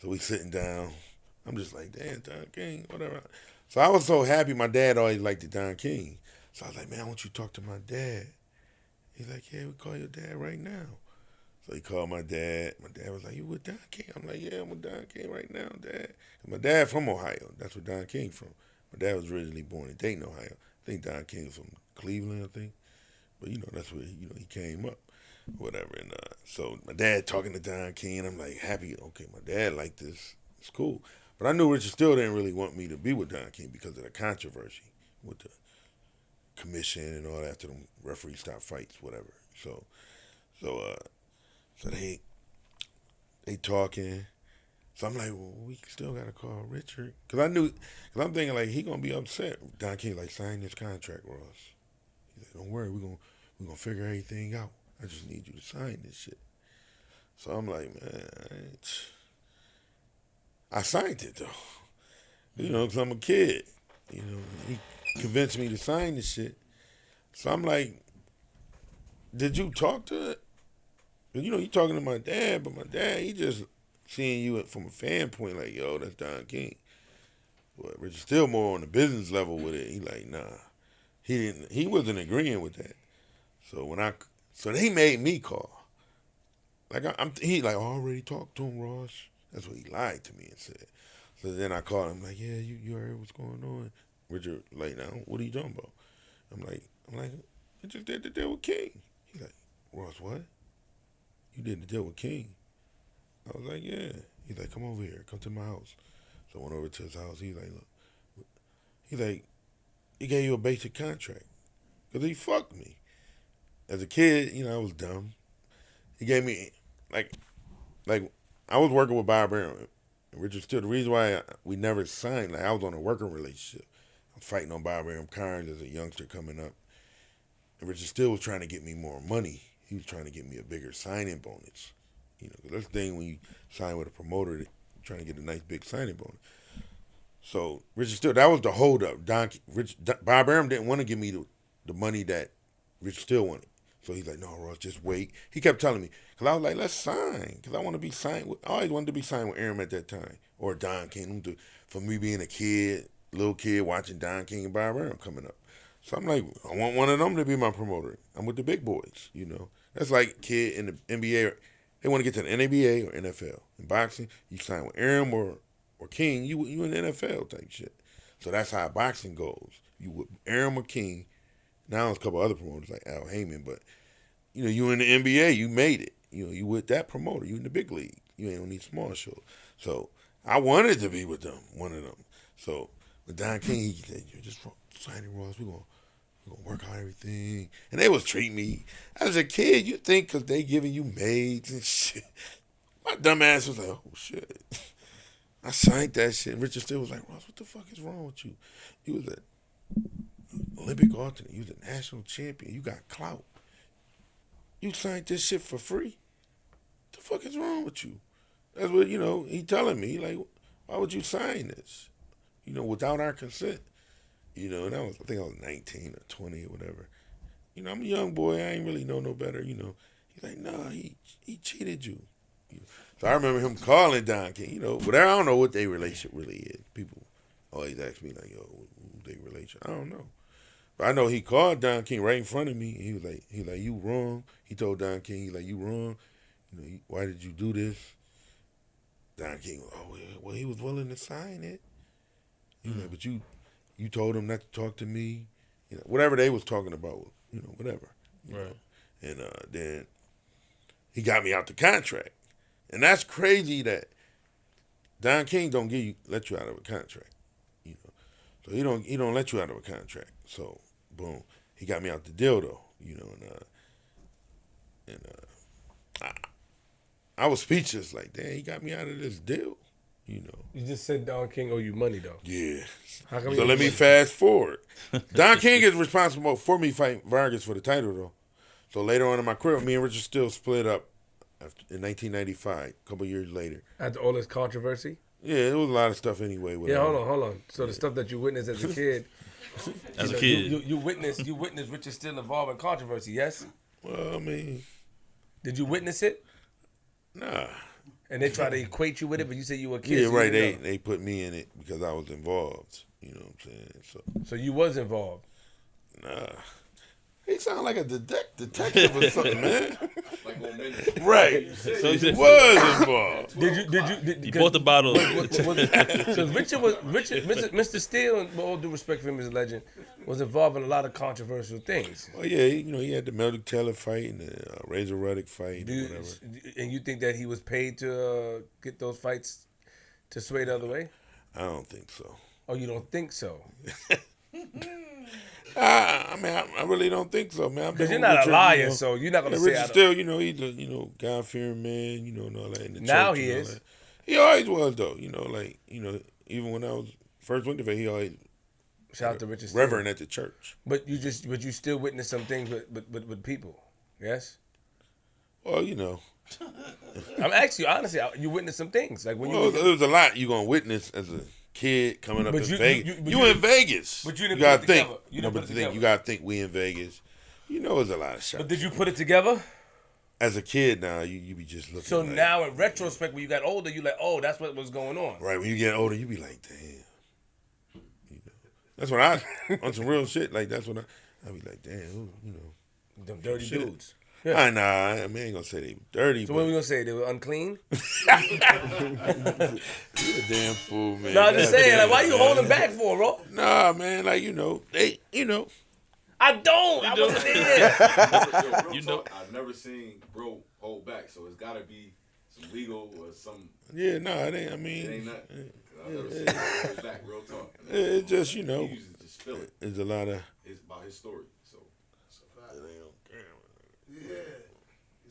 So we sitting down. I'm just like, damn, Don King, whatever. So I was so happy. My dad always liked the Don King. So I was like, man, I want you to talk to my dad. He's like, yeah, we call your dad right now. So he called my dad. My dad was like, you with Don King? I'm like, yeah, I'm with Don King right now, Dad. And my dad from Ohio. That's where Don King from. My dad was originally born in Dayton, Ohio. I think Don King was from Cleveland, I think. But, that's where, he came up, whatever. And so my dad talking to Don King, and I'm like, happy. Okay, my dad liked this. It's cool. But I knew Richard still didn't really want me to be with Don King because of the controversy with the commission and all that after them referees stopped fights, whatever. So they talking. So I'm like, well, we still got to call Richard. Because I'm thinking, like, he going to be upset. Don King, like, sign this contract, Ross. He's like, don't worry, we're gonna figure everything out. I just need you to sign this shit. So I'm like, man, I signed it, though. Because I'm a kid. He convinced me to sign this shit. So I'm like, did you talk to it? You talking to my dad, but my dad, he just seeing you from a fan point, like, yo, that's Don King. But Richard still more on the business level with it. He like, nah. He wasn't agreeing with that. So they made me call. Like, he like, I already talked to him, Ross. That's what he lied to me and said. So then I called him, like, yeah, you heard what's going on. Richard, like, now, what are you talking about? I'm like, I just did the deal with King. He's like, Ross, what? You did the deal with King? I was like, yeah. He's like, come over here. Come to my house. So I went over to his house. He's like, look. He's like, he gave you a basic contract. Because he fucked me. As a kid, I was dumb. He gave me, like I was working with Bob Aaron. Richard Steele, the reason why we never signed, like I was on a working relationship. I was fighting on Bob Aaron Carnes as a youngster coming up. And Richard Steele was trying to get me more money. He was trying to get me a bigger signing bonus. 'Cause that's the thing when you sign with a promoter, you're trying to get a nice big signing bonus. So Richard Steele, that was the holdup. Bob Aaron didn't want to give me the money that Richard Steele wanted. So he's like, no, Ross, just wait. He kept telling me, because I was like, let's sign. Because I want to be signed with, I always wanted to be signed with Aaron at that time. Or Don King. For me being a kid, little kid, watching Don King and Bob Aaron coming up. So I'm like, I want one of them to be my promoter. I'm with the big boys, That's like kid in the NBA. They want to get to the NBA or NFL. In boxing, you sign with Aaron or King, you in the NFL type shit. So that's how boxing goes. You with Aaron or King. Now there's a couple other promoters like Al Heyman, but you in the NBA, you made it. You with that promoter, you in the big league. You ain't on these small shows. So I wanted to be with them, one of them. So with Don King, he said, "You're just signing Ross. We're gonna work out everything." And they was treating me as a kid. You think because they giving you maids and shit. My dumb ass was like, "Oh shit." I signed that shit. And Richard Steele was like, "Ross, what the fuck is wrong with you? You was a Olympic alternate. You was a national champion. You got clout. You signed this shit for free? What the fuck is wrong with you?" That's what, he telling me. Like, why would you sign this? Without our consent. And I think I was 19 or 20 or whatever. I'm a young boy. I ain't really know no better, He's like, nah, he cheated you. So I remember him calling Don King, whatever. I don't know what their relationship really is. People always ask me, like, yo, who's their relationship? I don't know. But I know he called Don King right in front of me. And he was like, you wrong. He told Don King, he's like, you wrong. Why did you do this? Don King, well, he was willing to sign it. But you told him not to talk to me. Whatever they was talking about, whatever. Right. And then he got me out the contract. And that's crazy that Don King don't let you out of a contract. So he don't let you out of a contract. So boom, he got me out the deal though. I was speechless. Like, damn, he got me out of this deal. You just said Don King owe you money though. Yeah. How come So let me fast forward. Don King is responsible for me fighting Vargas for the title though. So later on in my career, me and Richard Steele split up in 1995, a couple years later. After all this controversy? Yeah, there was a lot of stuff anyway. Yeah, hold on. So the stuff that you witnessed as a kid. You witnessed Richard Steele involved in controversy, yes? Well, I mean. Did you witness it? Nah. And they try to equate you with it, but you say you were a kid. Yeah, so right. They put me in it because I was involved. You know what I'm saying? So you was involved? Nah. He sound like a detective or something, man. Like on minutes. Right. So he was involved. You bought the bottle. So Mr. Steele, with all due respect for him as a legend, was involved in a lot of controversial things. Oh yeah, he had the Meldick Taylor fight and the Razor Ruddock fight and whatever. And you think that he was paid to get those fights to sway the other way? I don't think so. Oh, you don't think so? I really don't think so, man. Because you're not a liar, so you're not gonna say. Richard Steele, he's a God-fearing man, and all that. In the now church he and is. All that. He always was, though. Even when I was first went to he always shout out to Richard Steele. Reverend at the church. But you still witness some things with people, yes? Well, I'm asking you honestly. You witnessed some things like when there was a lot you gonna witness as a kid coming up in Vegas. You in Vegas. But you didn't gotta put it think. together. You didn't put it together. You gotta think we in Vegas. There's a lot of shots. But did you put it together? As a kid now, you be just looking. So now in retrospect, when you got older, you like, oh, that's what was going on. Right, when you get older, you be like, damn. That's what I, on some real shit, like that's what I be like, damn, Them dirty shit. dudes. Yeah. I ain't gonna say they dirty. So what are we gonna say? They were unclean? You a damn fool, man. No, I'm just saying, like, why you holding back for, bro? Nah, man, like, they, I don't. I wasn't there. You know. I've never seen bro hold back, so it's gotta be some legal or some. Yeah, no, it ain't. I mean, It ain't nothing. I've never seen him hold back. Real talk. it's just He usually just feel it. it's a lot of. It's about his story. So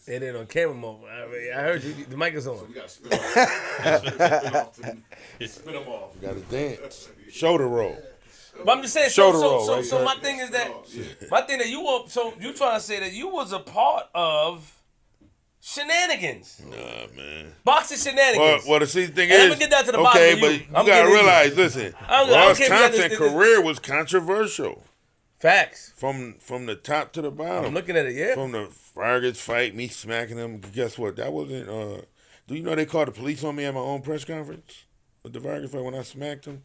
It ain't on camera, mother. I heard you. The mic is on. we gotta spin off. Spin them off. Got to dance. Shoulder roll. But I'm just saying. Shoulder roll, right So there. my thing is that my thing that you were. So you trying to say that you was a part of shenanigans, Nah, man. boxing shenanigans. Well, the see thing And is, I'ma get that to the bottom okay, of but you. you I'm gotta getting realize. Listen, I don't Ross care if you Thompson's understand- career was controversial Facts. from the top to the bottom. I'm looking at it. Yeah. From the Vargas fight, me smacking him. Guess what? That wasn't. Do you know they called the police on me at my own press conference with the Vargas fight when I smacked him?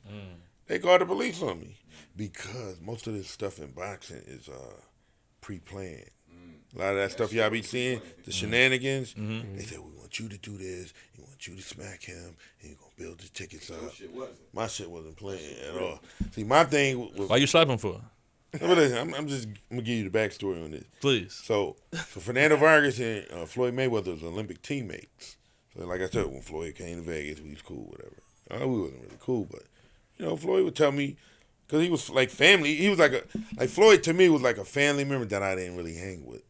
They called the police on me because most of this stuff in boxing is pre-planned. A lot of that stuff y'all be seeing, the shenanigans. They said we want you to do this. We want you to smack him. And you're gonna build the tickets up. Shit wasn't. My shit wasn't playing at all. See, my thing was. Why you slapping for? I'm gonna give you the backstory on this. Please. So Fernando Vargas and Floyd Mayweather was Olympic teammates. So like I said, when Floyd came to Vegas, we was cool, whatever. We wasn't really cool, but Floyd would tell me because he was like family. He was like Floyd to me was like a family member that I didn't really hang with.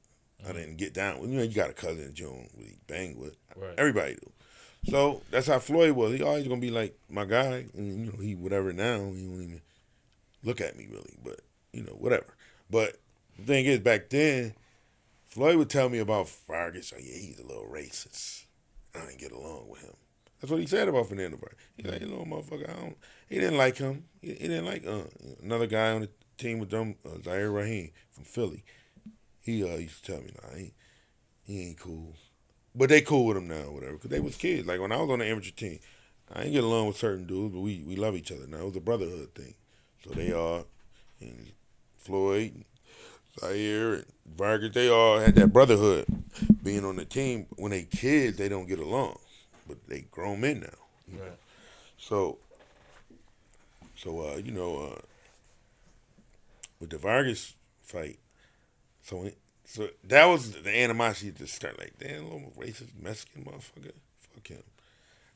I didn't get down with. You got a cousin that you don't really bang with. Right. Everybody do. So that's how Floyd was. He always gonna be like my guy, and he whatever now. He won't even look at me really, but. Whatever. But the thing is, back then, Floyd would tell me about Vargas. Oh, yeah, he's a little racist. I didn't get along with him. That's what he said about Fernando Vargas. He's like, motherfucker, he didn't like him. He didn't like another guy on the team with them, Zaire Rahim from Philly. He used to tell me, nah, he ain't cool. But they cool with him now, whatever, because they was kids. Like, when I was on the amateur team, I didn't get along with certain dudes, but we love each other now. It was a brotherhood thing. So they are... And Floyd, Zaire, and Vargas, they all had that brotherhood. Being on the team, when they kids, they don't get along. But they grown men now. Right. So with the Vargas fight, so that was the animosity to start. Like, damn, little racist Mexican motherfucker. Fuck him.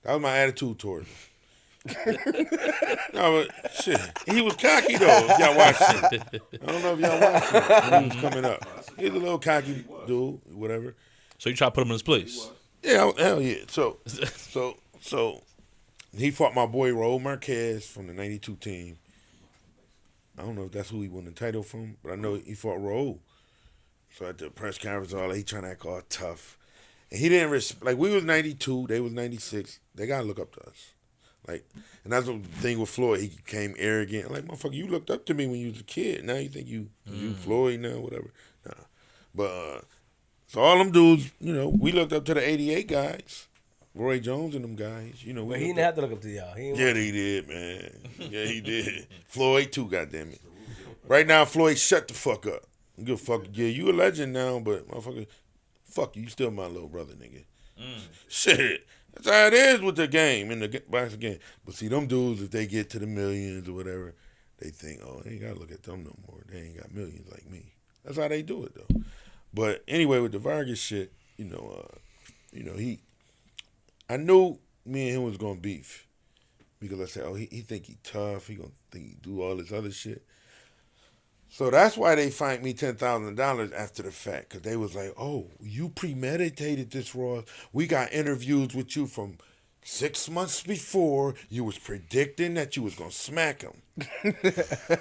That was my attitude towards him. No, but shit, he was cocky though. If y'all watched it, I don't know if y'all watched it when he was coming up. He was a little cocky dude, whatever. So you try to put him in his place? Yeah, hell yeah. So he fought my boy Raul Marquez from the '92 team. I don't know if that's who he won the title from, but I know he fought Raul. So at the press conference, he trying to act all tough, and he didn't like we was '92, they was '96. They gotta look up to us. Like, and that's the thing with Floyd. He became arrogant. Like, motherfucker, you looked up to me when you was a kid. Now you think you Floyd now, whatever. Nah. But, so all them dudes, we looked up to the 88 guys. Roy Jones and them guys. But he didn't have to look up to y'all. He did, man. Yeah, he did. Floyd, too, goddammit. Right now, Floyd, shut the fuck up. Give a fuck. Yeah, you a legend now, but, motherfucker, fuck you. You still my little brother, nigga. Shit. That's how it is with the game, in the boxing game. But see, them dudes, if they get to the millions or whatever, they think, oh, they ain't got to look at them no more. They ain't got millions like me. That's how they do it, though. But anyway, with the Vargas shit, I knew me and him was going to beef. Because I said, oh, he think he tough. He going to think he do all this other shit. So that's why they fined me $10,000 after the fact, because they was like, oh, you premeditated this, Ross. We got interviews with you from 6 months before. You was predicting that you was going to smack him.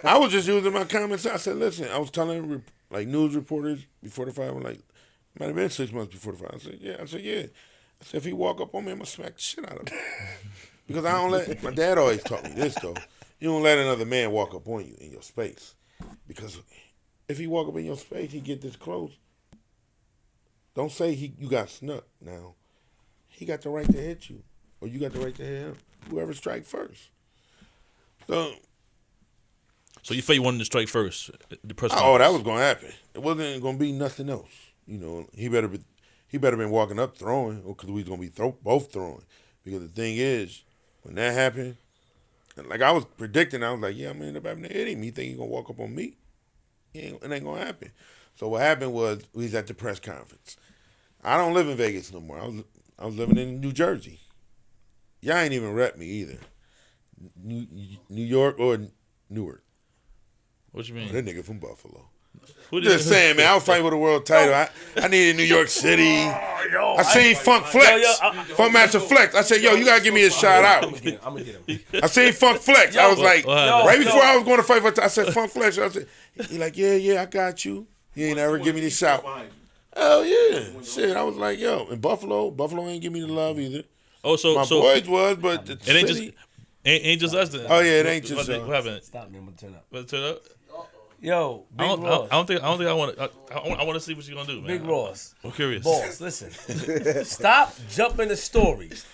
I was just using my common sense. I said, listen, I was telling news reporters before the fight, it might have been 6 months before the fight. I said, yeah. I said, if he walk up on me, I'm going to smack the shit out of him. Because I don't let, my dad always taught me this, though. You don't let another man walk up on you in your space. Because if he walk up in your space, he get this close. Don't say you got snuck now. He got the right to hit you. Or you got the right to hit him. Whoever strike first. So you felt you wanted to strike first? The press that conference. was going to happen. It wasn't going to be nothing else. He better been walking up throwing, because we was going to be both throwing. Because the thing is, when that happened, like I was predicting, I was like, yeah, I'm going to end up having to hit him. He think he going to walk up on me? it ain't gonna happen. So what happened was we was at the press conference. I don't live in Vegas no more. I was living in New Jersey. Y'all ain't even rep me either. New York or Newark. What you mean? Oh, that nigga from Buffalo. Who did Just saying, man. I was fighting for the world title. I needed New York City. I seen Funk Flex. Funk Master Flex. I said, yo, you got to give me a shout out. I'm going to get him. I seen Funk Flex. I was like, right before yo. I was going to fight for I said, Funk Flex. I said, he like, yeah, I got you. He ain't ever give me the shout. Hell yeah. Shit, I was like, yo, in Buffalo ain't give me the love either. Oh, so My boys was, but the it ain't city, just ain't just us. Then. Oh, yeah, it ain't just what happened. Stop me. I'm going to turn up. What turn up? Yo, Big I Ross. don't think I want to. I want to see what you're gonna do, man. Big Ross. I'm curious. Boss, listen. Stop jumping the stories.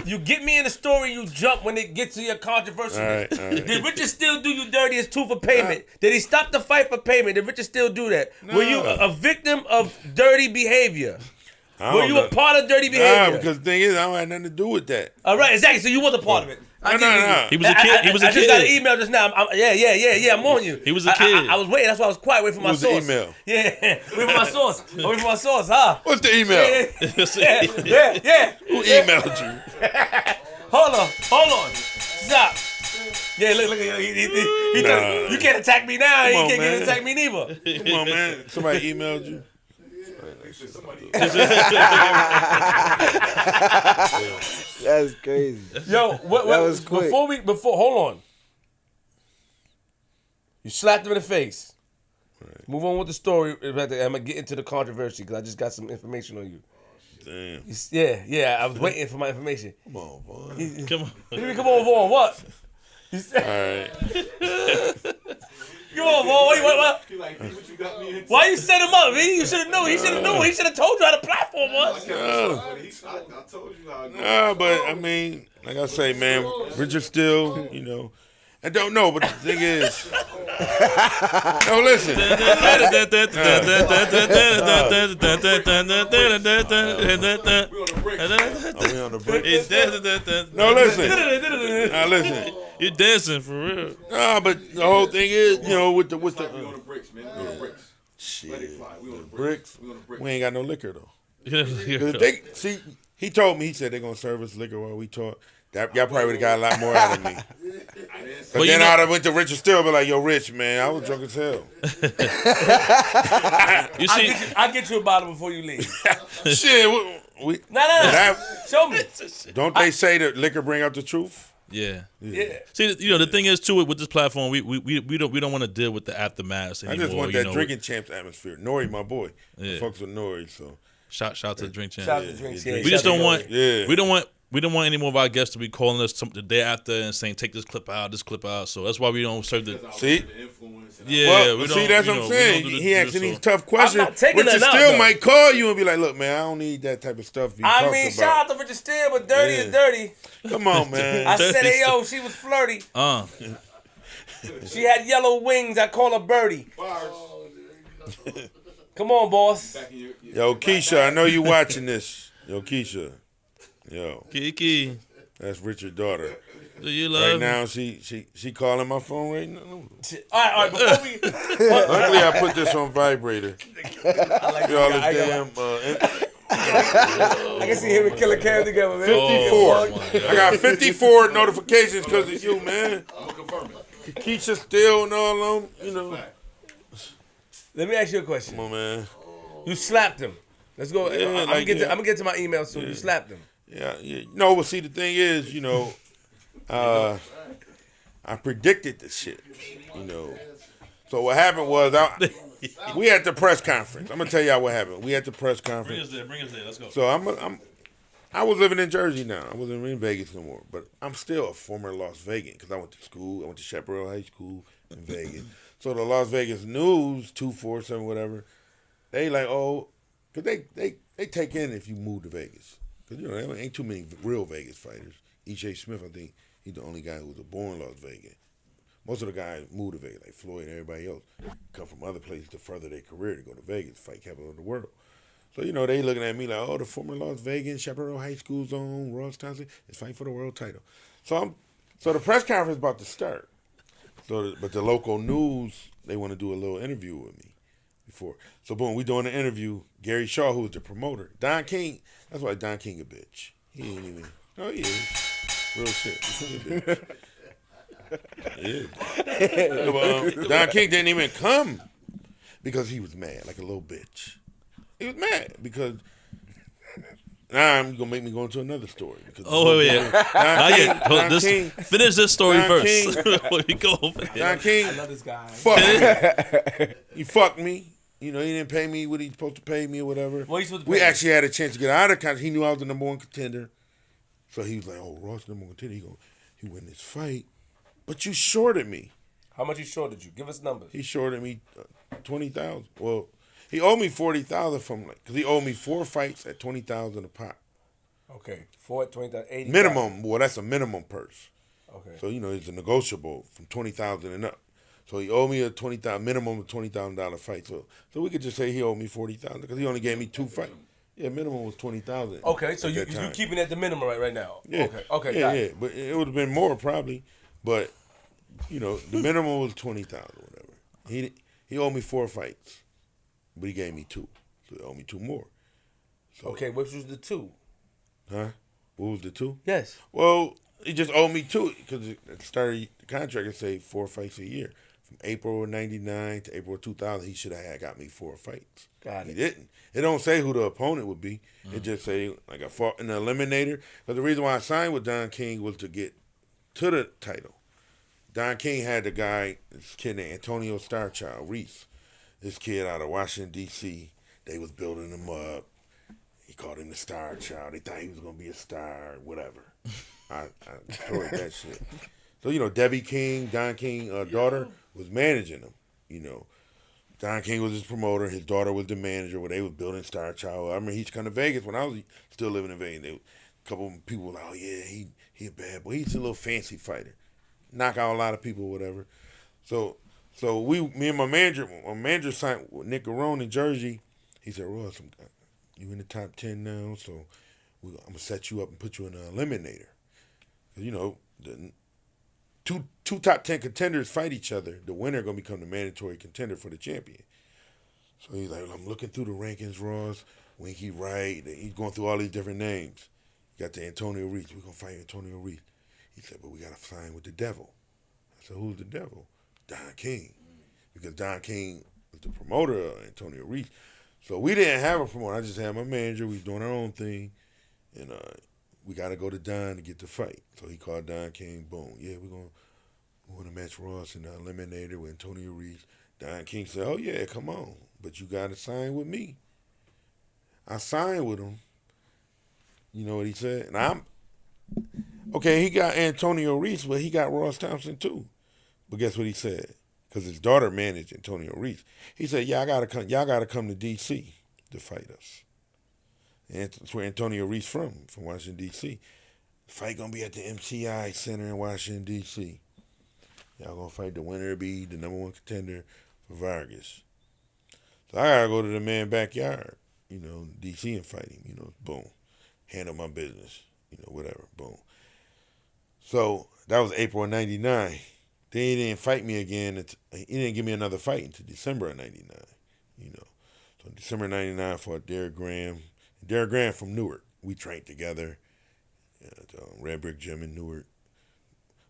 You get me in the story, you jump when it gets to your controversy. All right. Did Richard Steele do you dirty as two for payment? Did he stop the fight for payment? Did Richard Steele do that? No. Were you a victim of dirty behavior? Were you a part of dirty Nah, behavior? because the thing is, I don't have nothing to do with that. All right, exactly. So you was a part of it. No. He was a kid. He was a I just got an kid. email just now. Yeah. I'm on you. He was a kid. I was waiting. That's why I was quiet. Waiting for my What was the source. email? Yeah, waiting for my source. Waiting for my source, huh? What's the email? Yeah. Who emailed you? Hold on. Stop. Yeah, look at you. Nah. You can't attack me now. Come on, You can't man. attack me neither. Come on, man. Somebody emailed you? That's crazy. Yo, what was quick. Before hold on. You slapped him in the face. Right. Move on with the story. I'm gonna get into the controversy because I just got some information on you. Damn. Yeah. I was waiting for my information. Come on, boy. Come on. What do you mean, come on, Vaughn? What? All right. Come on, Vaughn. What? He like, what you got me into? Why you set him up, man? You should have known. He should have known. He should have told you how the platform was. I told you how. Nah, but I mean, like I say, man, Richard Steele, you know, I don't know, but the thing is, no, listen. We on the break. Are we on the break? No, listen. Now listen. You're dancing for real. Nah, but the whole thing is, you know, with the We on the bricks, man. We on the bricks. Let it shit, fly. We on the bricks. We on the bricks. We ain't got no liquor though. 'Cause Yeah. they see, he told me, he said they're gonna serve us liquor while we talk. That y'all probably would have got a lot more out of me. But you then know- I'd have went to Richard Steele, be like, yo, Rich, man, I was drunk as hell. You see, I'll get you a bottle before you leave. Shit, we No. that, Show me. don't they say that liquor bring out the truth? yeah. Yeah. See, you know, the thing is too with this platform, we don't want to deal with the aftermath I anymore. just want you that know. drinking champs atmosphere. Nori, my boy, Yeah. fucks with Nori, so Shout to the drink champ. Shout out to drinks. Yeah, Yeah, We just shout out don't to want. Yeah. We don't want any more of our guests to be calling us the day after and saying take this clip out. So that's why we don't serve the. see. Yeah, Well, we see, don't. that's you what know, I'm we saying. don't do He asking so. these tough questions. not taking Richard that out, Steele though. might call you and be like, "Look, man, I don't need that type of stuff." You I talked mean, about. shout out to Richard Steele, but dirty is dirty. Come on, man. I said, hey, yo, she was flirty. She had yellow wings. I call her Birdie. Come on, boss. Yo, Keisha, I know you watching this. Yo, Keisha. Yo, Kiki, that's Richard's daughter. do you Right love? now, she calling my phone right now. All right. Before we, Luckily, I put this on vibrator. I like Y'all this guy. is damn. I can see him and Killer Cam together, man. 54. Oh, my God. I got 54 notifications because of you, man. I'm gonna confirm it. Keisha Steele and all them, you know. Let me ask you a question. Come on, man. You slapped him. Let's go. Yeah, I'm like, gonna yeah. get to my email soon. You slapped him. Yeah. No, but see, the thing is, you know, I predicted this shit, you know. So what happened was, we at the press conference. I'm gonna tell y'all what happened. We at the press Bring conference. us there. Bring us there. Let's go. So I was living in Jersey now. I wasn't in Vegas no more, but I'm still a former Las Vegas because I went to school. I went to Chaparral High School in Vegas. So the Las Vegas News 247 whatever, they like because they take in if you move to Vegas because you know there ain't too many real Vegas fighters. E.J. Smith, I think he's the only guy who was born in Las Vegas. Most of the guys move to Vegas, like Floyd and everybody else, come from other places to further their career to go to Vegas, fight capital of the world. So, you know, they looking at me like, oh, the former Las Vegas, Chaparral High School zone, Ross Thompson is fighting for the world title. So the press conference about to start. But the local news, they want to do a little interview with me before. So boom, we doing the interview. Gary Shaw, who was the promoter, Don King. That's why Don King a bitch. He ain't even. Oh, he is. Real shit. He a bitch. Yeah. Don King didn't even come because he was mad, like a little bitch. He was mad because. Now I'm gonna make me go into another story. Oh yeah, finish this story Don first. King, We go over there. Don King, I love this guy. fuck me. He fucked me. You know, he didn't pay me what he's supposed to pay me or whatever. What he supposed to We pay you? actually had a chance to get out of the contract. He knew I was the number one contender, so he was like, "Oh, Ross number one contender. He win this fight, but you shorted me." How much he shorted you? Give us numbers. He shorted me $20,000. Well, he owed me $40,000 because he owed me 4 fights at $20,000 a pop. Okay, 4 20 80 Minimum. Well, that's a minimum purse. Okay. So it's a negotiable from $20,000 and up. So he owed me a minimum of $20,000 fight. So we could just say he owed me $40,000 because he only gave me 2 fights. Yeah, minimum was $20,000. Okay, so at you that time. keeping it at the minimum right now. Yeah. Okay, Yeah, got yeah. it. But it would have been more probably. But the minimum was $20,000, whatever. He owed me 4 fights, but he gave me 2, so he owed me 2 more. So, Okay, which was the 2? huh? What was the 2? Yes. Well, he just owed me 2 because at the start of the contract it say 4 fights a year. From April of '99 to April of 2000, he should have got me 4 fights. Got He it. didn't. It don't say who the opponent would be. It just say like I fought in the eliminator. But the reason why I signed with Don King was to get to the title. Don King had the guy, this kid named Antonio Starchild Reese. This kid out of Washington D.C. They was building him up. He called him the Star Child. They thought he was gonna be a star, whatever. I destroyed that shit. So Debbie King, Don King, daughter was managing him. Don King was his promoter. His daughter was the manager. Where they was building Star Child. I remember he's come to Vegas when I was still living in Vegas. A couple of people were like, "Oh yeah, he a bad boy. He's a little fancy fighter, knock out a lot of people, whatever." So me and my manager signed with Nick Garone in Jersey. He said, "Ross, you in the top 10 now, so I'm gonna set you up and put you in an eliminator." The two top 10 contenders fight each other. The winner gonna become the mandatory contender for the champion. So he's like, "I'm looking through the rankings, Ross. Winky Wright." He's going through all these different names. You got the Antonio Reese. We're gonna fight Antonio Reese. He said, "But we gotta sign with the devil." I said, "Who's the devil?" Don King. Because Don King was the promoter of Antonio Reese. So we didn't have a promoter. I just had my manager. We was doing our own thing. And we got to go to Don to get the fight. So he called Don King. Boom. Yeah, we're going to match Ross in the eliminator with Antonio Reese. Don King said, "Oh, yeah, come on. But you got to sign with me." I signed with him. You know what he said? And he got Antonio Reese, but he got Ross Thompson too. But guess what he said? Because his daughter managed Antonio Reese. He said, "Yeah, y'all gotta come to D.C. to fight us." And that's where Antonio Reese from Washington, D.C. The fight gonna be at the MCI Center in Washington, D.C. Y'all gonna fight the winner, be the number 1 contender for Vargas. So I gotta go to the man's backyard, D.C. and fight him, boom. Handle my business, whatever, boom. So that was April of '99. Then he didn't fight me again. He didn't give me another fight until December of '99. So in December of '99, I fought Derek Graham. Derek Graham from Newark. We trained together at the Red Brick Gym in Newark.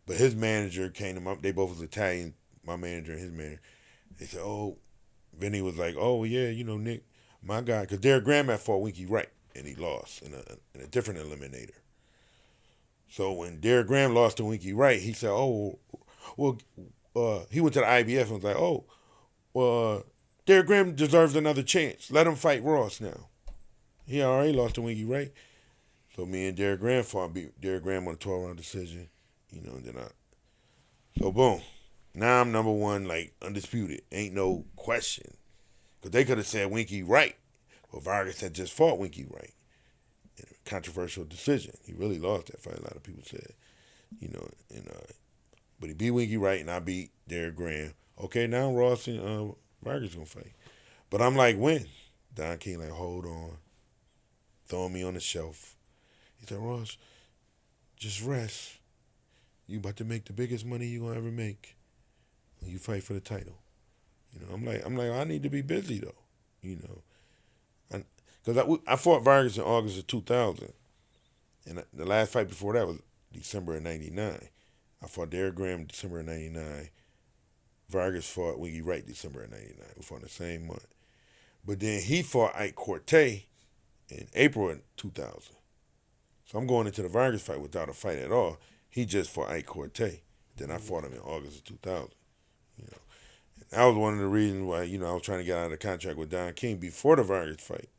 But his manager came to my. They both was Italian. My manager and his manager. They said, "Oh," Vinny was like, "Oh yeah, Nick, my guy," because Derek Graham had fought Winky Wright and he lost in a different eliminator. So when Derek Graham lost to Winky Wright, he said, "Oh, well," he went to the IBF and was like, "Oh, well, Derek Graham deserves another chance. Let him fight Ross now. He already lost to Winky Wright." So me and Derek Graham fought, beat Derek Graham on a 12-round decision, and then so boom. Now I'm number 1, like, undisputed. Ain't no question. Because they could have said Winky Wright. Well, Vargas had just fought Winky Wright in a controversial decision. He really lost that fight, a lot of people said. But he beat Winky Wright, and I beat Derek Graham. Okay, now Ross and Vargas going to fight. But I'm like, when? Don King like, hold on. Throwing me on the shelf. He said, "Ross, just rest. You about to make the biggest money you going to ever make. when you fight for the title. You know, I'm like, I need to be busy though. You know, because I fought Vargas in August of 2000, and the last fight before that was December of '99. I fought Derek Graham December of '99. Vargas fought Wiggy Wright December of '99. We fought in the same month. But then he fought Ike Corte in April of 2000. So I'm going into the Vargas fight without a fight at all. He just fought Ike Corte. Then I fought him in August of 2000. You know, and that was one of the reasons why, you know, I was trying to get out of the contract with Don King before the Vargas fight.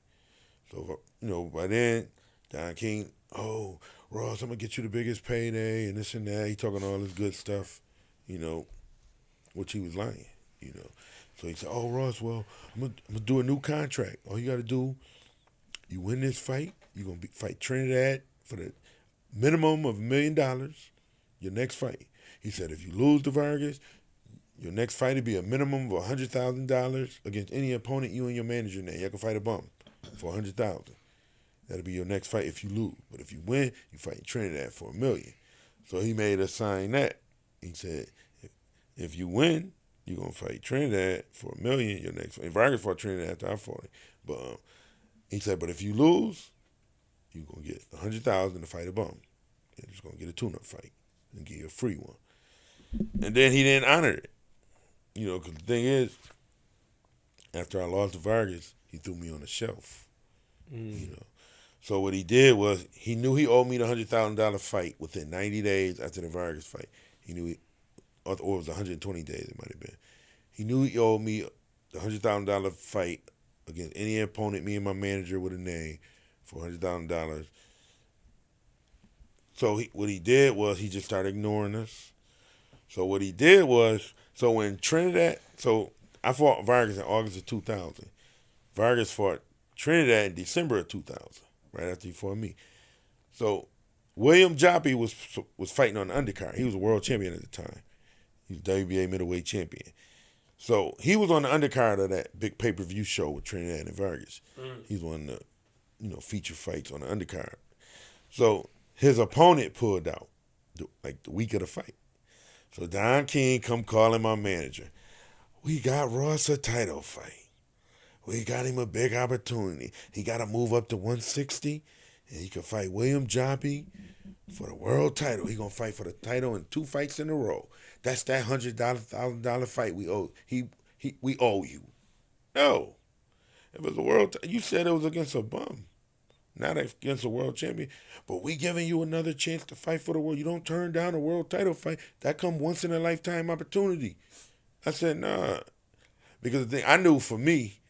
So, you know, by then, Don King, oh, Ross, I'm going to get you the biggest payday and this and that. He talking all this good stuff, you know, which he was lying, you know. So he said, oh, Ross, well, I'm going to do a new contract. All you got to do, you win this fight, you're going to fight Trinidad for the minimum of $1 million, your next fight. He said, if you lose to Vargas, your next fight will be a minimum of $100,000 against any opponent you and your manager name. You can fight a bum for $100,000. That'll be your next fight if you lose. But if you win, you fight Trinidad for $1 million. So he made us sign that. He said, if you win, you're going to fight Trinidad for $1 million your next fight. Vargas fought Trinidad after I fought him. But he said, but if you lose, you're going to get $100,000 to fight a bum. You're just going to get a tune-up fight and give you a free one. And then he didn't honor it. You know, because the thing is, after I lost to Vargas, he threw me on the shelf. You know. So what he did was, he knew he owed me the $100,000 fight within 90 days after the Vargas fight. He knew or it was 120 days, it might have been. He knew he owed me the $100,000 fight against any opponent me and my manager would have named for $100,000. So what he did was he just started ignoring us. So what he did was, so when Trinidad, so I fought Vargas in August of 2000. Vargas fought Trinidad in December of 2000, right after he fought me. So William Joppy was fighting on the undercard. He was a world champion at the time. He was WBA middleweight champion. So he was on the undercard of that big pay-per-view show with Trinidad and Vargas. He was one of the, feature fights on the undercard. So his opponent pulled out, the week of the fight. So Don King come calling my manager. We got Ross a title fight. We got him a big opportunity. He got to move up to 160, and he can fight William Joppy for the world title. He going to fight for the title in 2 fights in a row. That's that $100,000 fight we owe. We owe you. No. If it was a world you said it was against a bum, not against a world champion. But we giving you another chance to fight for the world. You don't turn down a world title fight. That come once in a lifetime opportunity. I said, nah. Because the thing, I knew for me,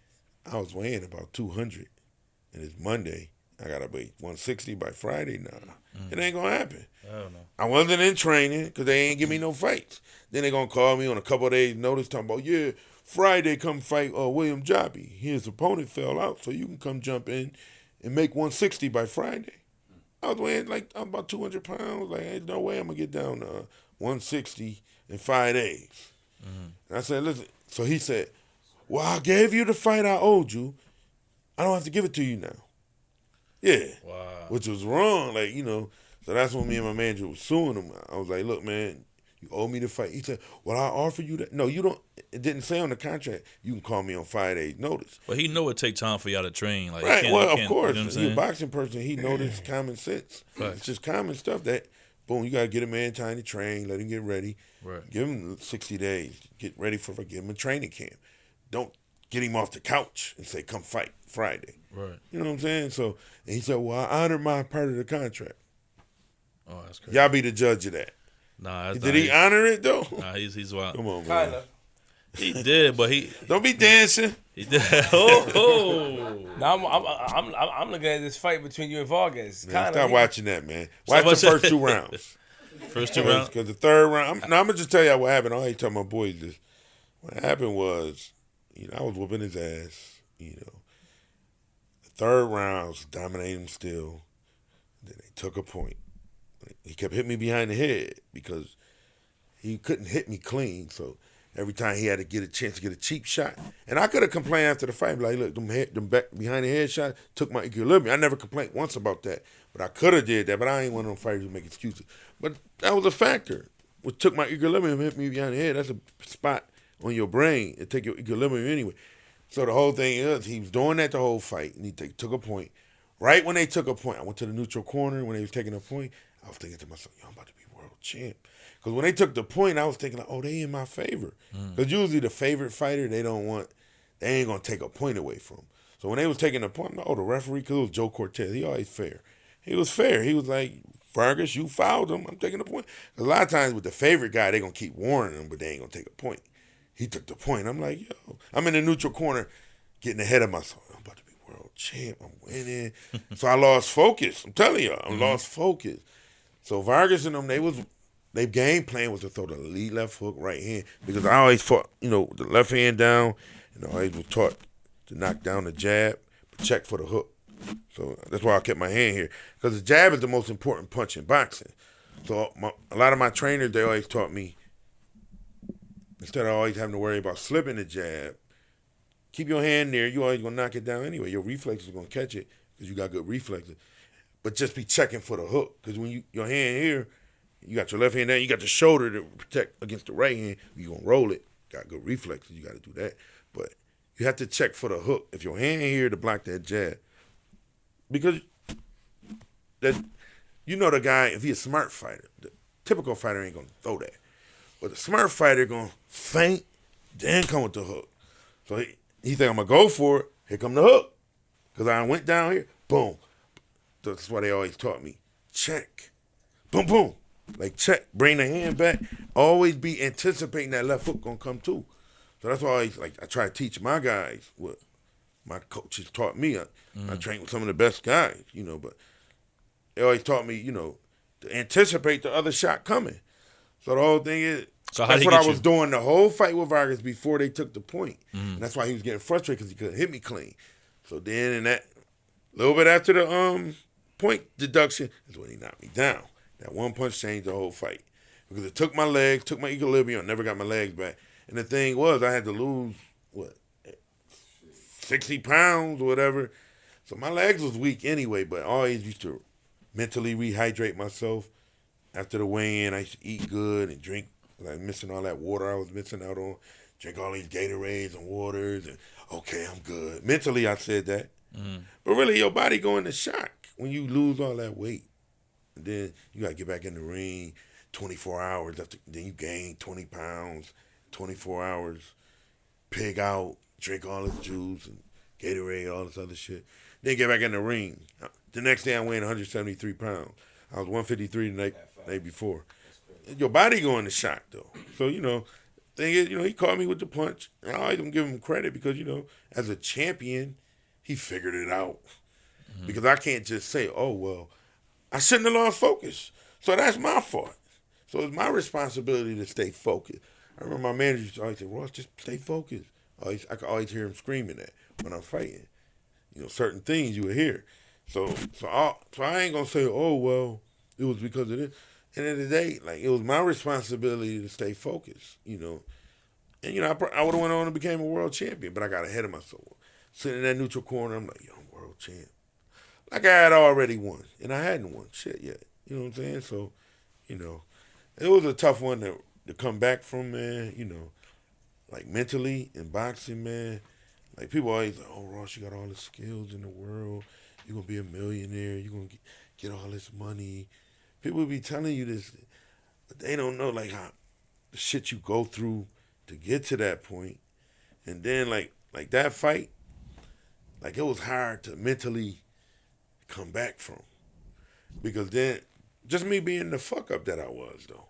I was weighing about 200. And it's Monday. I got to weigh 160 by Friday. Nah. It ain't going to happen. Hell no. I wasn't in training because they ain't give me no fights. Then they going to call me on a couple of days' notice talking about, yeah, Friday come fight William Joppy. His opponent fell out, so you can come jump in and make 160 by Friday. I was weighing about 200 pounds. Like, ain't no way I'm going to get down to 160 in 5 days. And I said, listen. So he said, well, I gave you the fight I owed you. I don't have to give it to you now. Yeah. Wow. Which was wrong. So that's when me and my manager was suing him. I was like, look, man, you owe me the fight. He said, well, I offer you that. No, you don't. It didn't say on the contract, you can call me on 5 days notice. But he know it take time for y'all to train. Like, right, well, of course. You know He's a boxing person. He knows this common sense. Right. It's just common stuff that, boom, you got to get a man time to train, let him get ready. Right. Give him 60 days. Get ready give him a training camp. Don't get him off the couch and say, come fight Friday. Right. You know what I'm saying? So, and he said, well, I honor my part of the contract. Oh, that's crazy. Y'all be the judge of that. Nah, did he honor it though? Nah, he's wild. Come on, man. Kinda. He did, but he don't be dancing. He did. Oh. Now I'm looking at this fight between you and Vargas. Man, stop watching that, man. Watch the first 2 rounds. First 2 rounds. Because the third round. I'm gonna just tell y'all what happened. I ain't telling my boys this. What happened was, I was whooping his ass. The third round, I was dominating him still. Then they took a point. He kept hitting me behind the head because he couldn't hit me clean. So every time he had to get a chance to get a cheap shot. And I could have complained after the fight, like, look, them back behind the head shot took my equilibrium. I never complained once about that. But I could have did that, but I ain't one of them fighters who make excuses. But that was a factor. what took my equilibrium hit me behind the head. That's a spot on your brain. It take your equilibrium anyway. So the whole thing is, he was doing that the whole fight, and they took a point. Right when they took a point, I went to the neutral corner when they was taking a point. I was thinking to myself, yo, I'm about to be world champ. Because when they took the point, I was thinking, like, oh, they in my favor. Because usually the favorite fighter, they ain't going to take a point away from them. So when they was taking the point, I'm like, oh, the referee, because it was Joe Cortez, he always fair. He was fair. He was like, Vargas, you fouled him. I'm taking the point. 'Cause a lot of times with the favorite guy, they going to keep warning him, but they ain't going to take a point. He took the point. I'm like, yo, I'm in the neutral corner getting ahead of myself. I'm about to be world champ. I'm winning. So I lost focus. I'm telling you, I lost focus. So Vargas and them, their game plan was to throw the lead left hook, right hand, because I always fought, the left hand down, and I always was taught to knock down the jab, but check for the hook. So that's why I kept my hand here, because the jab is the most important punch in boxing. So a lot of my trainers, they always taught me, instead of always having to worry about slipping the jab, keep your hand there. You always going to knock it down anyway. Your reflexes are going to catch it because you got good reflexes. But just be checking for the hook, because when your hand here, you got your left hand down, you got the shoulder to protect against the right hand. You're going to roll it. Got good reflexes. You got to do that. But you have to check for the hook. If your hand here to block that jab, because the guy, if he's a smart fighter, the typical fighter ain't going to throw that. But the smart fighter going to feint, then come with the hook. So he think I'm going to go for it. Here come the hook. Because I went down here, boom. That's why they always taught me, check. Boom, boom. Like, check. Bring the hand back. Always be anticipating that left hook going to come too. So that's why I try to teach my guys what my coaches taught me. I trained with some of the best guys, but they always taught me, to anticipate the other shot coming. So the whole thing is, that's what I was doing the whole fight with Vargas before they took the point. And that's why he was getting frustrated, because he couldn't hit me clean. So then in that little bit after the point deduction is when he knocked me down. That one punch changed the whole fight, because it took my legs, took my equilibrium, never got my legs back. And the thing was, I had to lose, 60 pounds or whatever. So my legs was weak anyway, but I always used to mentally rehydrate myself. After the weigh-in, I used to eat good and drink, like missing all that water I was missing out on. Drink all these Gatorades and waters, and okay, I'm good. Mentally, I said that. But really, your body go into shock when you lose all that weight. And then you got to get back in the ring 24 hours. Then you gain 20 pounds, 24 hours, pig out, drink all this juice and Gatorade, all this other shit. Then get back in the ring. The next day, I weighed 173 pounds. I was 153 the night before. Your body go into shock, though. So, thing is, he caught me with the punch. And I always don't give him credit because, as a champion, he figured it out. Because I can't just say, oh, well, I shouldn't have lost focus. So that's my fault. So it's my responsibility to stay focused. I remember my manager used to always say, Ross, just stay focused. I could always hear him screaming that when I'm fighting. Certain things you would hear. So I ain't going to say, oh, well, it was because of this. At the end of the day, it was my responsibility to stay focused, And, I would have went on and became a world champion, but I got ahead of myself. Sitting in that neutral corner, I'm like, yo, I'm world champ. Like I had already won, and I hadn't won shit yet. You know what I'm saying? So, it was a tough one to come back from, man, mentally in boxing, man. People always like, oh, Ross, you got all the skills in the world. You're going to be a millionaire. You're going to get all this money. People be telling you this, but they don't know, how the shit you go through to get to that point. And then, like that fight, it was hard to mentally come back from. Because then, just me being the fuck up that I was, though,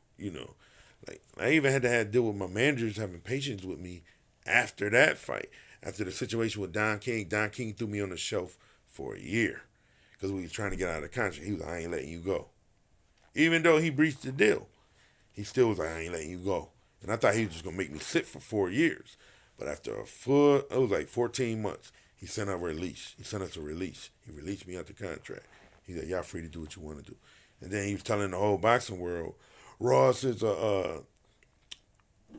I even had to deal with my managers having patience with me after that fight. After the situation with Don King threw me on the shelf for a year because we was trying to get out of the contract. He was like, I ain't letting you go. Even though he breached the deal, he still was like, I ain't letting you go. And I thought he was just going to make me sit for 4 years. But after it was 14 months, he sent out a release. He sent us a release. He released me out the contract. He said, y'all free to do what you want to do. And then he was telling the whole boxing world, Ross is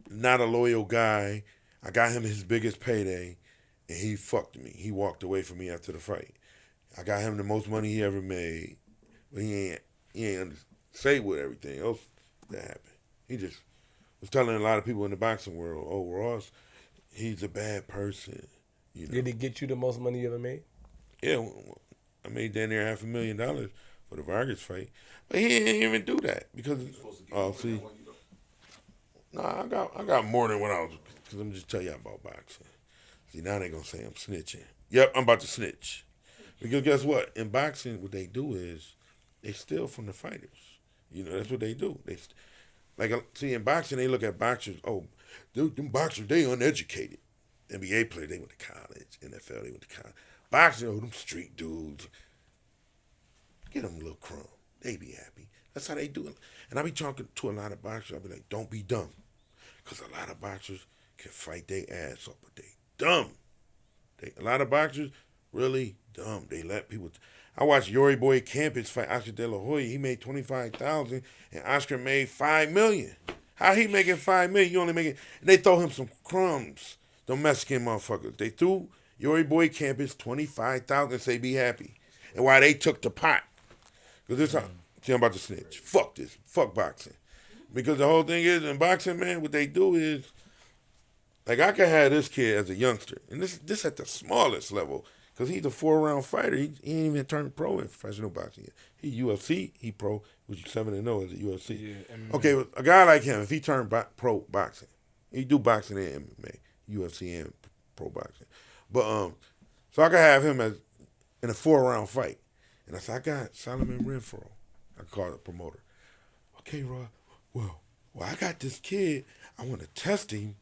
not a loyal guy. I got him his biggest payday, and he fucked me. He walked away from me after the fight. I got him the most money he ever made, but he ain't say with everything else that happened. He just was telling a lot of people in the boxing world, oh, Ross, he's a bad person. You know? Did he get you the most money you ever made? Yeah, I made down there $500,000 for the Vargas fight. But he didn't even do that because, see, no, I got more than what I was, because I'm just telling you about boxing. See, now they going to say I'm snitching. Yep, I'm about to snitch. Because guess what? In boxing, what they do is they steal from the fighters. You know, that's what they do. See, in boxing, they look at boxers, oh, them boxers, they uneducated. NBA players, they went to college. NFL, they went to college. Boxers, oh, them street dudes. Get them a little crumb. They be happy. That's how they do it. And I be talking to a lot of boxers. I be like, don't be dumb. Because a lot of boxers can fight their ass off, but they dumb. A lot of boxers really dumb. They let people. I watched Yuri Boy Campus fight Oscar De La Hoya. He made $25,000, and Oscar made $5 million. How he making $5 million? You only making. And they throw him some crumbs. Them Mexican motherfuckers. They threw Yuri Boy Campus $25,000 and say be happy. And why they took the pot? Because this how. See, I'm about to snitch. Fuck this. Fuck boxing. Because the whole thing is, in boxing, man, what they do is, like, I could have this kid as a youngster, and this at the smallest level, because he's a 4-round fighter. He ain't even turned pro in professional boxing yet. He UFC, he pro, was 7-0 as a UFC. Yeah, okay, a guy like him, if he turned pro boxing, he do boxing and MMA, UFC and pro boxing. But, so I could have him as in a 4-round fight. And I said, I got Solomon Renfro. I called the promoter. Okay, Rod, well, I got this kid. I want to test him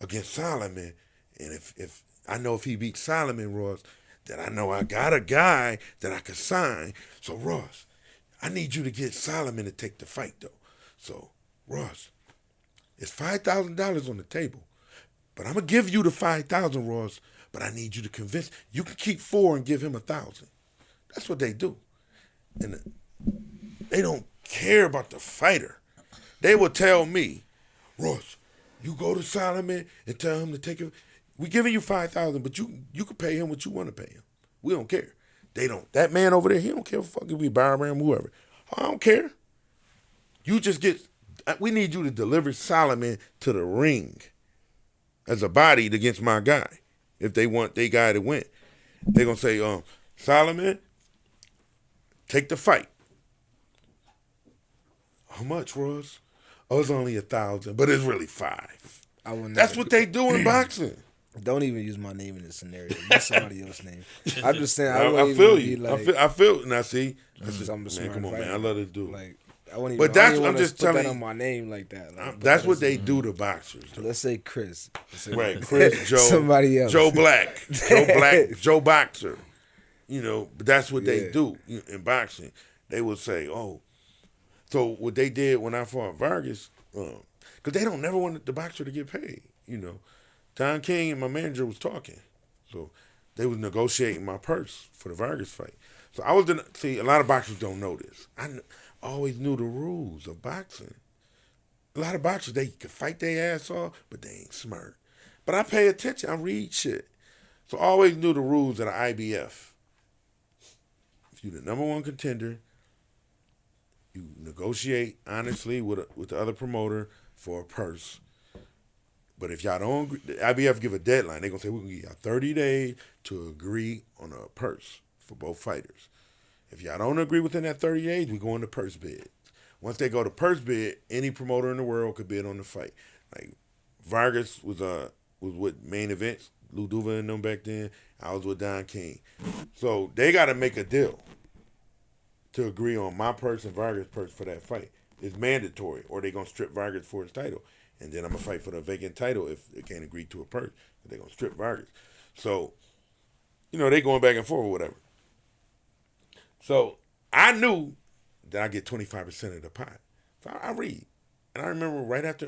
against Solomon. And if I know if he beats Solomon, Ross, then I know I got a guy that I can sign. So, Ross, I need you to get Solomon to take the fight, though. So, Ross, it's $5,000 on the table. But I'm going to give you the $5,000, Ross, but I need you to convince. You can keep 4 and give him $1,000. That's what they do. And they don't care about the fighter. They will tell me, Ross, you go to Solomon and tell him to take it. We're giving you $5,000, but you can pay him what you want to pay him. We don't care. They don't. That man over there, he don't care if we Byron him, whoever. I don't care. You just get. We need you to deliver Solomon to the ring as a body against my guy. If they want their guy to win, they're gonna say, Solomon, take the fight. How much, Ross? Oh, it's only $1,000, but it's really $5,000. That's what they do in boxing. Don't even use my name in this scenario. Use somebody else's name. I'm just saying. I feel you. I feel. And I see. I'm a smart come on, fighter. man. I love to do. Like, I wouldn't but even, that's I I'm just telling that you. on my name like that. Like, that's what they do to boxers. Though. Let's say Chris. Right, Chris, Joe, somebody else, Joe Black, Joe Boxer. You know, but that's what they do in boxing. They will say, "Oh." So what they did when I fought Vargas, because they don't never want the boxer to get paid. You know, Don King and my manager was talking, so they was negotiating my purse for the Vargas fight. So I was see, a lot of boxers don't know this. I always knew the rules of boxing. A lot of boxers, they can fight their ass off, but they ain't smart. But I pay attention. I read shit. So I always knew the rules of the IBF. If you're the number one contender, you negotiate honestly with the other promoter for a purse. But if y'all don't agree, the IBF give a deadline. They're going to say, we're going to give y'all 30 days to agree on a purse for both fighters. If y'all don't agree within that 30 days, we go into purse bid. Once they go to purse bid, any promoter in the world could bid on the fight. Like Vargas was with Main Events, Lou Duva and them back then. I was with Don King. So they got to make a deal to agree on my purse and Vargas' purse for that fight. It's mandatory, or they're going to strip Vargas for his title. And then I'm going to fight for the vacant title if they can't agree to a purse. They're going to strip Vargas. So, you know, they going back and forth or whatever. So I knew that I get 25% of the pot. So I read. And I remember right after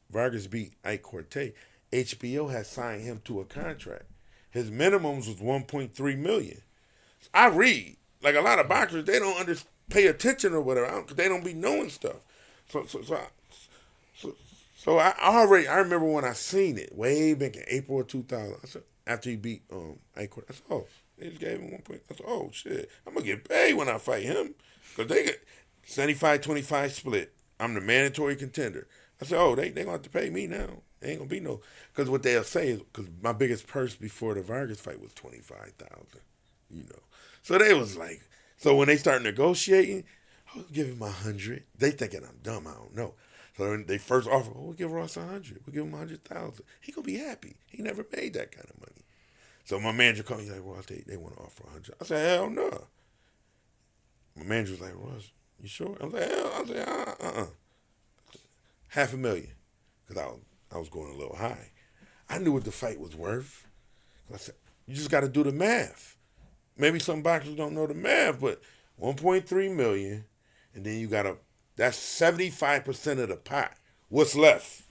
Vargas beat Ike Cortez, HBO had signed him to a contract. His minimums was $1.3 million. So I read. Like a lot of boxers, they don't pay attention or whatever, because they don't be knowing stuff. So I remember when I seen it way back in April of 2000. I said, after he beat Ike Cortez, I said, oh, they just gave him 1 point. I said, oh shit, I'm gonna get paid when I fight him, because they get 75-25 split. I'm the mandatory contender. I said, oh, they gonna have to pay me now. They ain't gonna be no, because what they'll say is, because my biggest purse before the Vargas fight was $25,000, you know. So they was like, so when they start negotiating, I'll give him 100. They thinking I'm dumb, I don't know. So when they first offer, oh, we'll give Ross 100. We'll give him 100,000. He gonna be happy. He never made that kind of money. So my manager called me, he's like, Ross, they want to offer 100. I said, hell no. My manager was like, Ross, you sure? I was like, hell, I was like, $500,000. Because I was going a little high. I knew what the fight was worth. I said, you just got to do the math. Maybe some boxers don't know the math, but 1.3 million, and then you got to, that's 75% of the pot. What's left?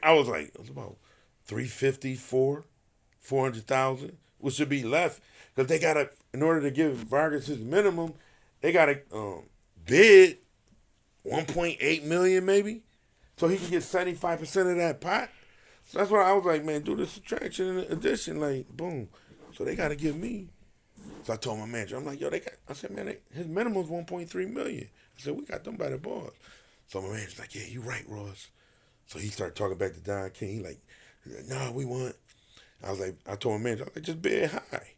I was like, it was about 350, 400,000. What should be left? Because they got to, in order to give Vargas his minimum, they got to bid 1.8 million maybe, so he can get 75% of that pot. So that's why I was like, man, do the subtraction and addition, like, boom. So they got to give me. So I told my manager, I'm like, yo, I said, man, his minimum's 1.3 million. I said, we got them by the balls. So my manager's like, yeah, you right, Ross. So he started talking back to Don King. He like, no, we want. I was like, I told my manager, I was like, just bid high.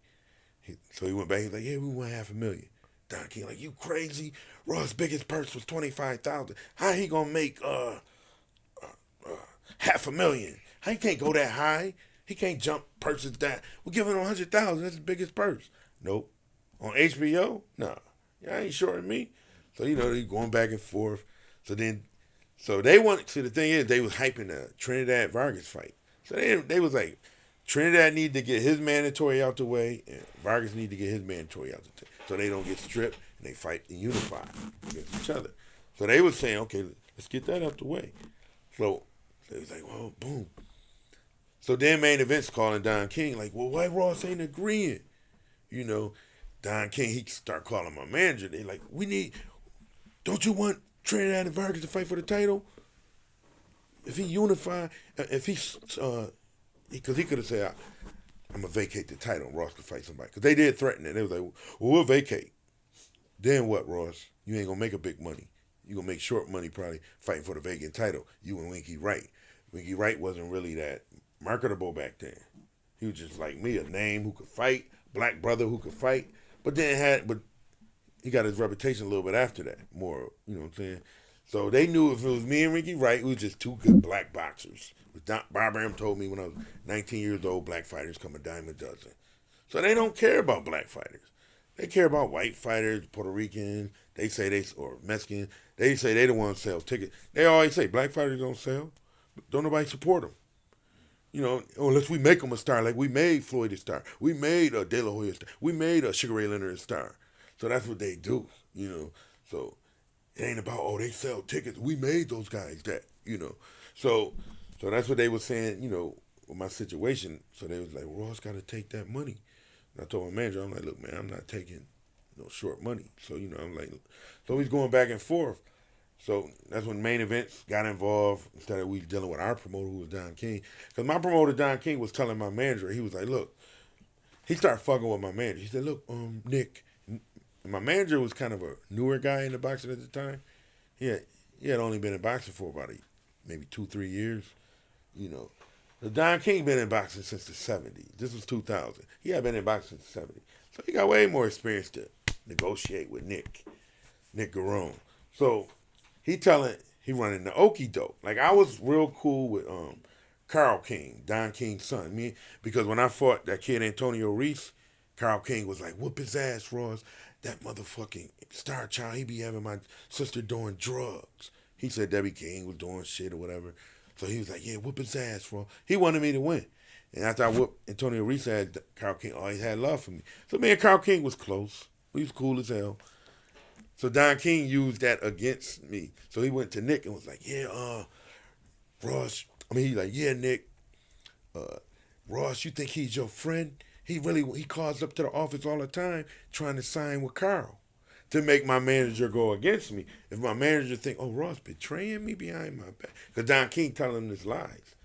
So he went back. He's like, yeah, we want $500,000. Don King like, you crazy? Ross' biggest purse was $25,000. How he gonna make $500,000? How he can't go that high? He can't jump purses that. We're giving him $100,000. That's his biggest purse. Nope. On HBO, nah. Y'all ain't shorting me. So they going back and forth. So they want. See, the thing is, they was hyping the Trinidad Vargas fight. So they was like, Trinidad need to get his mandatory out the way, and Vargas need to get his mandatory out the way, so they don't get stripped and they fight and unify against each other. So they was saying, okay, let's get that out the way. So they was like, well, boom. So then Main Event's calling Don King like, well, why Ross ain't agreeing? Don King, he start calling my manager. They like, don't you want Trinidad and Vargas to fight for the title? If he unify, because he could have said, I'm going to vacate the title and Ross could fight somebody. Because they did threaten it. They was like, well, we'll vacate. Then what, Ross? You ain't going to make a big money. You going to make short money probably fighting for the vacant title. You and Winky Wright. Winky Wright wasn't really that marketable back then. He was just like me, a name who could fight, black brother who could fight. But he got his reputation a little bit after that. More, you know what I'm saying? So they knew if it was me and Ricky Wright, we was just two good black boxers. Bob Arum told me when I was 19 years old, black fighters come a dime a dozen. So they don't care about black fighters. They care about white fighters, Puerto Rican. Or Mexican. They say they the ones sell tickets. They always say black fighters don't sell. Don't nobody support them. Unless we make them a star, like we made Floyd a star. We made De La Hoya a star. We made Sugar Ray Leonard a star. So that's what they do, So it ain't about, they sell tickets. We made those guys that, So that's what they were saying, with my situation. So they was like, Ross got to take that money. And I told my manager, I'm like, look, man, I'm not taking short money. So, I'm like, so he's going back and forth. So that's when Main Events got involved instead of we dealing with our promoter who was Don King. Because my promoter, Don King, was telling my manager, he was like, look, he started fucking with my manager. He said, look, Nick, and my manager was kind of a newer guy in the boxing at the time. He had only been in boxing for about maybe 2-3 years, The Don King been in boxing since the 70s. This was 2000. He had been in boxing since the 70s. So he got way more experience to negotiate with Nick Garone. So he running the okie doke. Like I was real cool with Carl King, Don King's son. Because when I fought that kid Antonio Reese, Carl King was like, whoop his ass, Ross. That motherfucking star child, he be having my sister doing drugs. He said Debbie King was doing shit or whatever. So he was like, yeah, whoop his ass, Ross. He wanted me to win. And after I whooped Antonio Reese, had Carl King always had love for me. So me and Carl King was close. We was cool as hell. So Don King used that against me. So he went to Nick and was like, yeah, Ross. He's like, yeah, Nick. Ross, you think he's your friend? He calls up to the office all the time trying to sign with Carl to make my manager go against me. If my manager think, oh, Ross betraying me behind my back. Because Don King telling him his lies.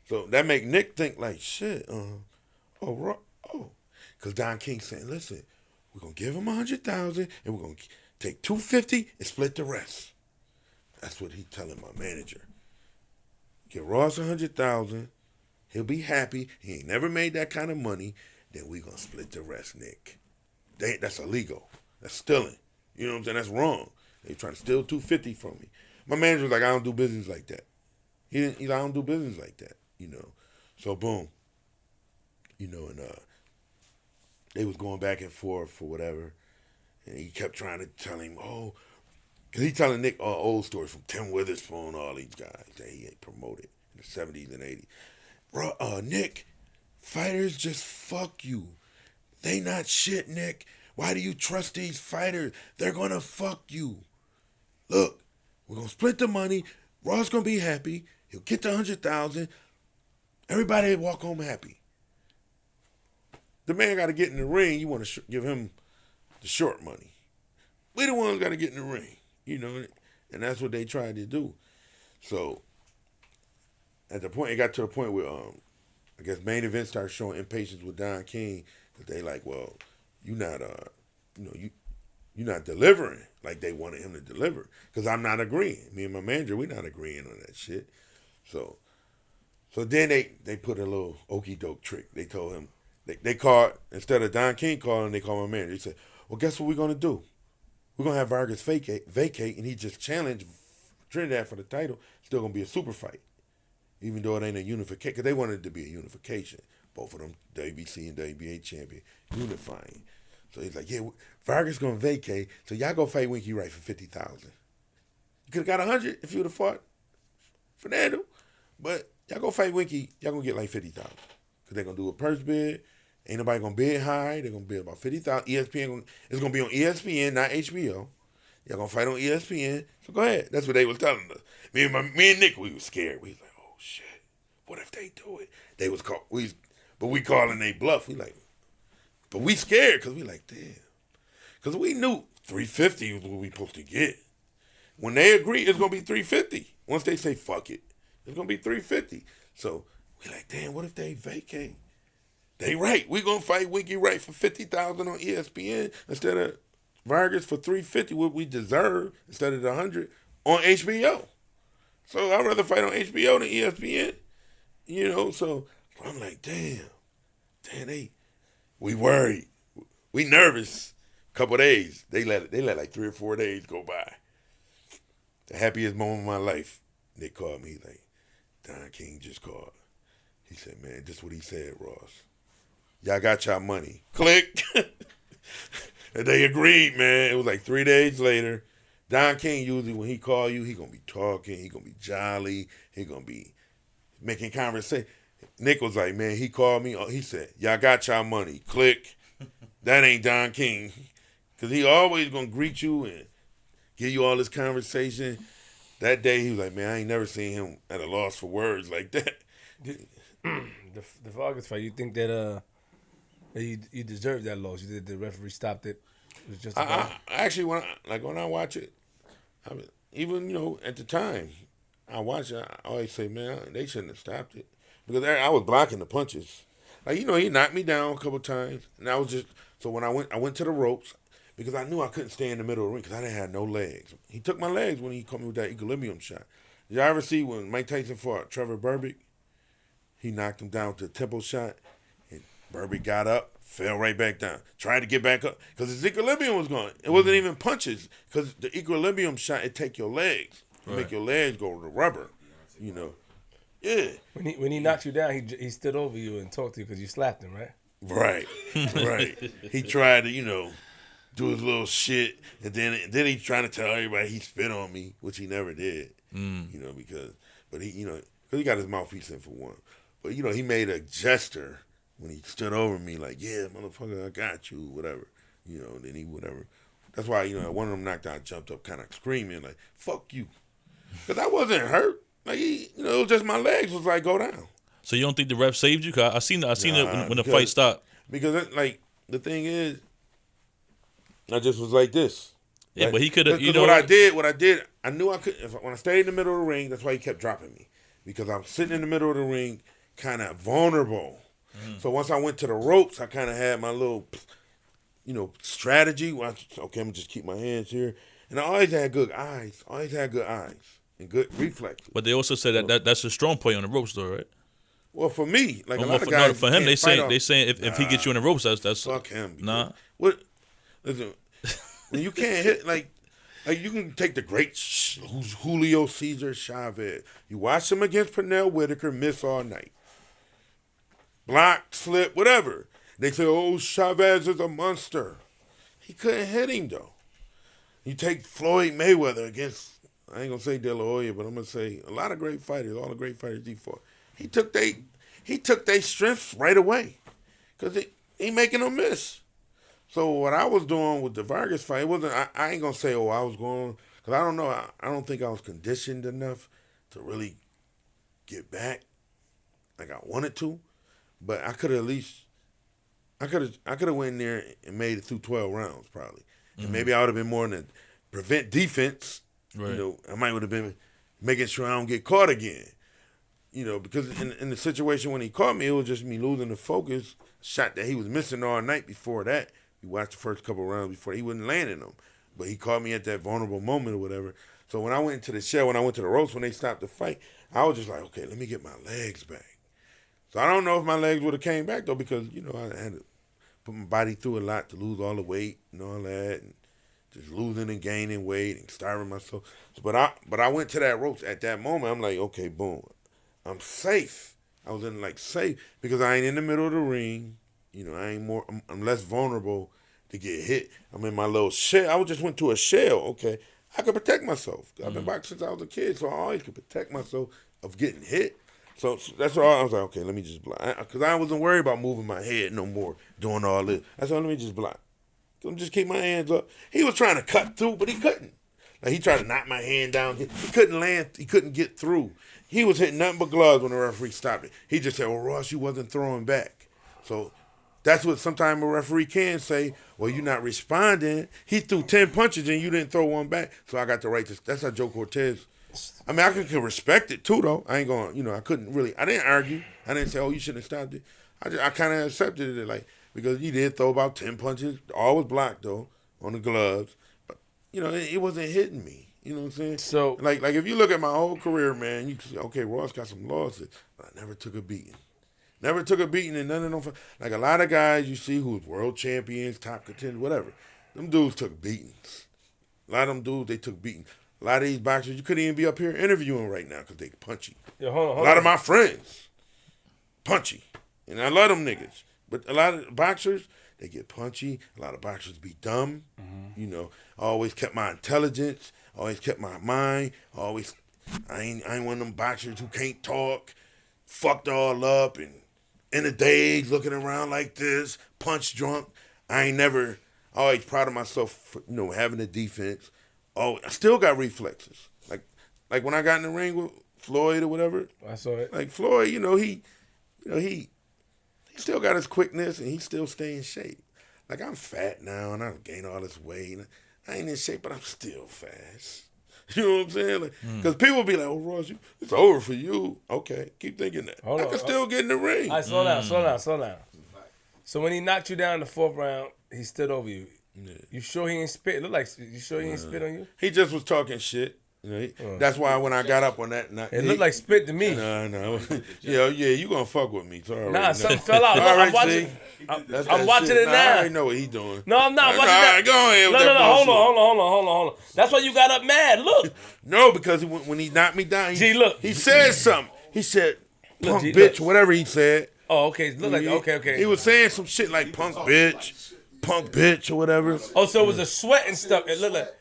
So that make Nick think like, shit, Because Don King saying, listen, we're going to give him $100,000 and we're going to take $250 and split the rest. That's what he telling my manager. Get Ross 100,000. He'll be happy. He ain't never made that kind of money. Then we gonna split the rest, Nick. That's illegal. That's stealing. You know what I'm saying? That's wrong. They trying to steal $250 from me. My manager was like, I don't do business like that. He's like, I don't do business like that. You know. So boom. You know, and they was going back and forth for whatever. And he kept trying to tell him, oh, because he telling Nick old stories from Tim Witherspoon, all these guys that he had promoted in the 70s and 80s. Nick, fighters just fuck you. They not shit, Nick. Why do you trust these fighters? They're going to fuck you. Look, we're going to split the money. Ross going to be happy. He'll get the 100,000. Everybody walk home happy. The man got to get in the ring. You want to give him the short money. We the ones got to get in the ring, you know, and that's what they tried to do. So at the point, it got to the point where I guess Main Event started showing impatience with Don King, that they like, well, you're not delivering like they wanted him to deliver, because I'm not agreeing. Me and my manager, we not agreeing on that shit. So then they put a little okie doke trick. They told him, they called, instead of Don King calling, they called my manager. He said, well, guess what we're going to do? We're going to have Vargas vacate, and he just challenged Trinidad for the title. Still going to be a super fight, even though it ain't a unification, because they wanted it to be a unification. Both of them, WBC and WBA champion, unifying. So he's like, yeah, Vargas going to vacate, so y'all go fight Winky Wright for $50,000. You could have got 100 if you would have fought Fernando, but y'all go fight Winky, y'all going to get like 50,000, because they're going to do a purse bid. Ain't nobody gonna bid high. They're gonna bid about 50,000. ESPN, it's gonna be on ESPN, not HBO. Y'all gonna fight on ESPN. So go ahead. That's what they was telling us. Me and Nick, we was scared. We was like, oh shit, what if they do it? They was but we calling they bluff. We like, but we scared because we like, damn, because we knew 350 was what we supposed to get. When they agree, it's gonna be 350. Once they say fuck it, it's gonna be 350. So we like, damn, what if they vacate? They right. We gonna fight Winky Wright for 50,000 on ESPN instead of Vargas for 350, what we deserve, instead of the 100 on HBO. So I'd rather fight on HBO than ESPN. You know, so I'm like, damn, we worried. We nervous. Couple days. They let like 3 or 4 days go by. The happiest moment of my life. They called me like, Don King just called. He said, man, this is what he said, Ross. Y'all got y'all money. Click. And they agreed, man. It was like 3 days later. Don King, usually when he call you, he going to be talking. He going to be jolly. He going to be making conversation. Nick was like, man, he called me. He said, y'all got y'all money. Click. That ain't Don King. Because he always going to greet you and give you all this conversation. That day, he was like, man, I ain't never seen him at a loss for words like that. The Vargas fight, you think that you deserved that loss? You did. The referee stopped it. It was just I actually, when I watch it, even at the time I watch it, I always say, man, they shouldn't have stopped it, because I was blocking the punches. Like, he knocked me down a couple times, and I was just, so when I went to the ropes, because I knew I couldn't stay in the middle of the ring because I didn't have no legs. He took my legs when he caught me with that equilibrium shot. Did y'all ever see when Mike Tyson fought Trevor Burbick? He knocked him down with the tempo shot, and Burbick got up, fell right back down, tried to get back up because his equilibrium was gone. It wasn't even punches, because the equilibrium shot, it take your legs, make your legs go to rubber, Yeah. When he knocked you down, he stood over you and talked to you because you slapped him, right? Right. He tried to, do his little shit, and then he trying to tell everybody he spit on me, which he never did. But he got his mouthpiece in for one. But he made a gesture when he stood over me, like, yeah, motherfucker, I got you, whatever. Then he whatever. That's why one of them knocked out, jumped up, kind of screaming like, "Fuck you," because I wasn't hurt. Like it was just my legs was like go down. So you don't think the ref saved you? Cause I seen it when the fight stopped. Because the thing is, I just was like this. Yeah, like, but he could have. What I did, I knew I could. When I stayed in the middle of the ring, that's why he kept dropping me, because I'm sitting in the middle of the ring, kind of vulnerable. So once I went to the ropes, I kind of had my little, strategy. Where I'm gonna just keep my hands here, And I always had good eyes. And good reflexes. But they also said that's a strong point on the ropes, though, right? Well, for me, like a Well, lot of guys, for him, they saying if he gets you in the ropes, that's fuck him. Nah. What? Listen, when you can't hit like you can take the great Julio Cesar Chavez. You watch him against Pernell Whitaker, miss all night. Block, slip, whatever. They say, oh, Chavez is a monster. He couldn't hit him, though. You take Floyd Mayweather against, I ain't going to say De La Hoya, but I'm going to say a lot of great fighters, all the great fighters he fought. He took they strengths right away because he making them miss. So what I was doing with the Vargas fight, it wasn't, I ain't going to say, oh, I was going, because I don't know, I don't think I was conditioned enough to really get back like I wanted to. But I could have at least, I could have went in there and made it through 12 rounds probably. And maybe I would have been more in the prevent defense. Right. You know, I might would have been making sure I don't get caught again. You know, because in the situation when he caught me, it was just me losing the focus. Shot that he was missing all night before that. We watched the first couple rounds before he wasn't landing them. But he caught me at that vulnerable moment or whatever. So when I went into the shell, when I went to the ropes, when they stopped the fight, I was just like, okay, let me get my legs back. So I don't know if my legs would have came back, though, because, you know, I had to put my body through a lot to lose all the weight and all that, and just losing and gaining weight and starving myself. But I went to that ropes at that moment. I'm like, okay, boom, I'm safe. I was in, like, safe because I ain't in the middle of the ring. You know, I'm less vulnerable to get hit. I'm in my little shell. I just went to a shell, okay. I could protect myself. I've been boxing since I was a kid, so I always could protect myself of getting hit. So that's all. I was like, okay, let me just block. Because I wasn't worried about moving my head no more, doing all this. I said, let me just block. So just keep my hands up. He was trying to cut through, but he couldn't. Like, he tried to knock my hand down. He couldn't land. He couldn't get through. He was hitting nothing but gloves when the referee stopped it. He just said, well, Ross, you wasn't throwing back. So that's what sometimes a referee can say, well, you're not responding. He threw 10 punches and you didn't throw one back. So I got the right to, that's how Joe Cortez. I mean, I could respect it too, though. I ain't going, you know, I didn't argue. I didn't say, oh, you shouldn't have stopped it. I kind of accepted it, like, because he did throw about 10 punches. All was blocked, though, on the gloves. But, you know, it wasn't hitting me. You know what I'm saying? So, like if you look at my whole career, man, you can say, okay, Ross got some losses, but I never took a beating. Never took a beating and none of them. Like a lot of guys you see who's world champions, top contenders, whatever, them dudes took beatings. A lot of them dudes, they took beatings. A lot of these boxers, you couldn't even be up here interviewing right now because they punchy. yeah, hold A lot of my friends, punchy. And I love them niggas. But a lot of boxers, they get punchy. A lot of boxers be dumb. You know, I always kept my intelligence. Always kept my mind. I ain't one of them boxers who can't talk. Fucked all up and in the days looking around like this, punch drunk. I always proud of myself for, you know, having a defense. Oh, I still got reflexes. Like when I got in the ring with Floyd or whatever. I saw it. Like Floyd, he still got his quickness and he still stay in shape. Like I'm fat now and I've gained all this weight. And I ain't in shape, but I'm still fast. You know what I'm saying? Because people be like, oh, Ross, it's over for you. Okay, keep thinking that. I can still get in the ring. All right, slow down. So when he knocked you down in the 4th round, he stood over you. Yeah. You sure he ain't spit? You sure he ain't spit on you? He just was talking shit. You know, that's why when I got up on that, it looked like spit to me. No. yeah, you gonna fuck with me. Sorry. Nah, something fell out. Look, I'm watching. I'm watching it now. I already know what he's doing. No, I'm not watching that. Go ahead with no, that hold on. That's why you got up mad. Look. No, because when he knocked me down, look. He said something. He said, punk G, bitch, whatever he said. Oh, okay. Look like okay. He was saying some shit like punk bitch or whatever. Oh, so it was a sweat and stuff. It looked like.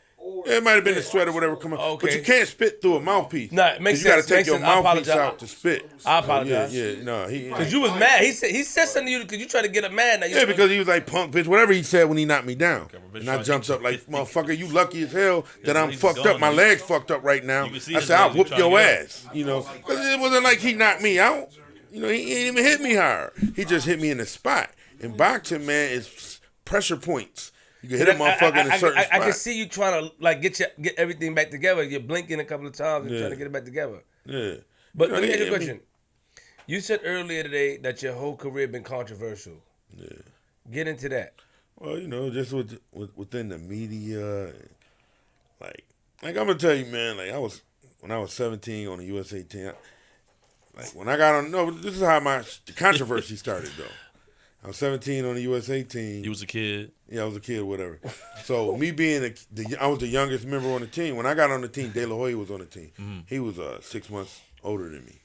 It might have been the sweat or whatever coming. Okay. But you can't spit through a mouthpiece. Nah, it makes sense. You got to take your sense. mouthpiece out to spit. I apologize. No. Because you was mad. He said something to you because you tried to get him mad. Now because he was like, punk bitch, whatever he said when he knocked me down. And I jumped up like, motherfucker, you lucky as hell that I'm fucked up. My leg's fucked up right now. I said, I'll whoop your ass. You know, because it wasn't like he knocked me out. You know, he ain't even hit me hard. He just hit me in the spot. In boxing, man, it's pressure points. You can hit a motherfucker in a certain spot. I can see you trying to like get everything back together. You're blinking a couple of times and trying to get it back together. Yeah. But let me ask you a question. You said earlier today that your whole career been controversial. Yeah. Get into that. Well, you know, just within the media, Like I'm gonna tell you, man. Like when I was 17 on the USA team. Like when I got on, no, this is how the controversy started though. I was 17 on the USA team. You was a kid. Yeah, I was a kid, whatever. So me being I was the youngest member on the team. When I got on the team, De La Hoya was on the team. Mm-hmm. He was 6 months older than me.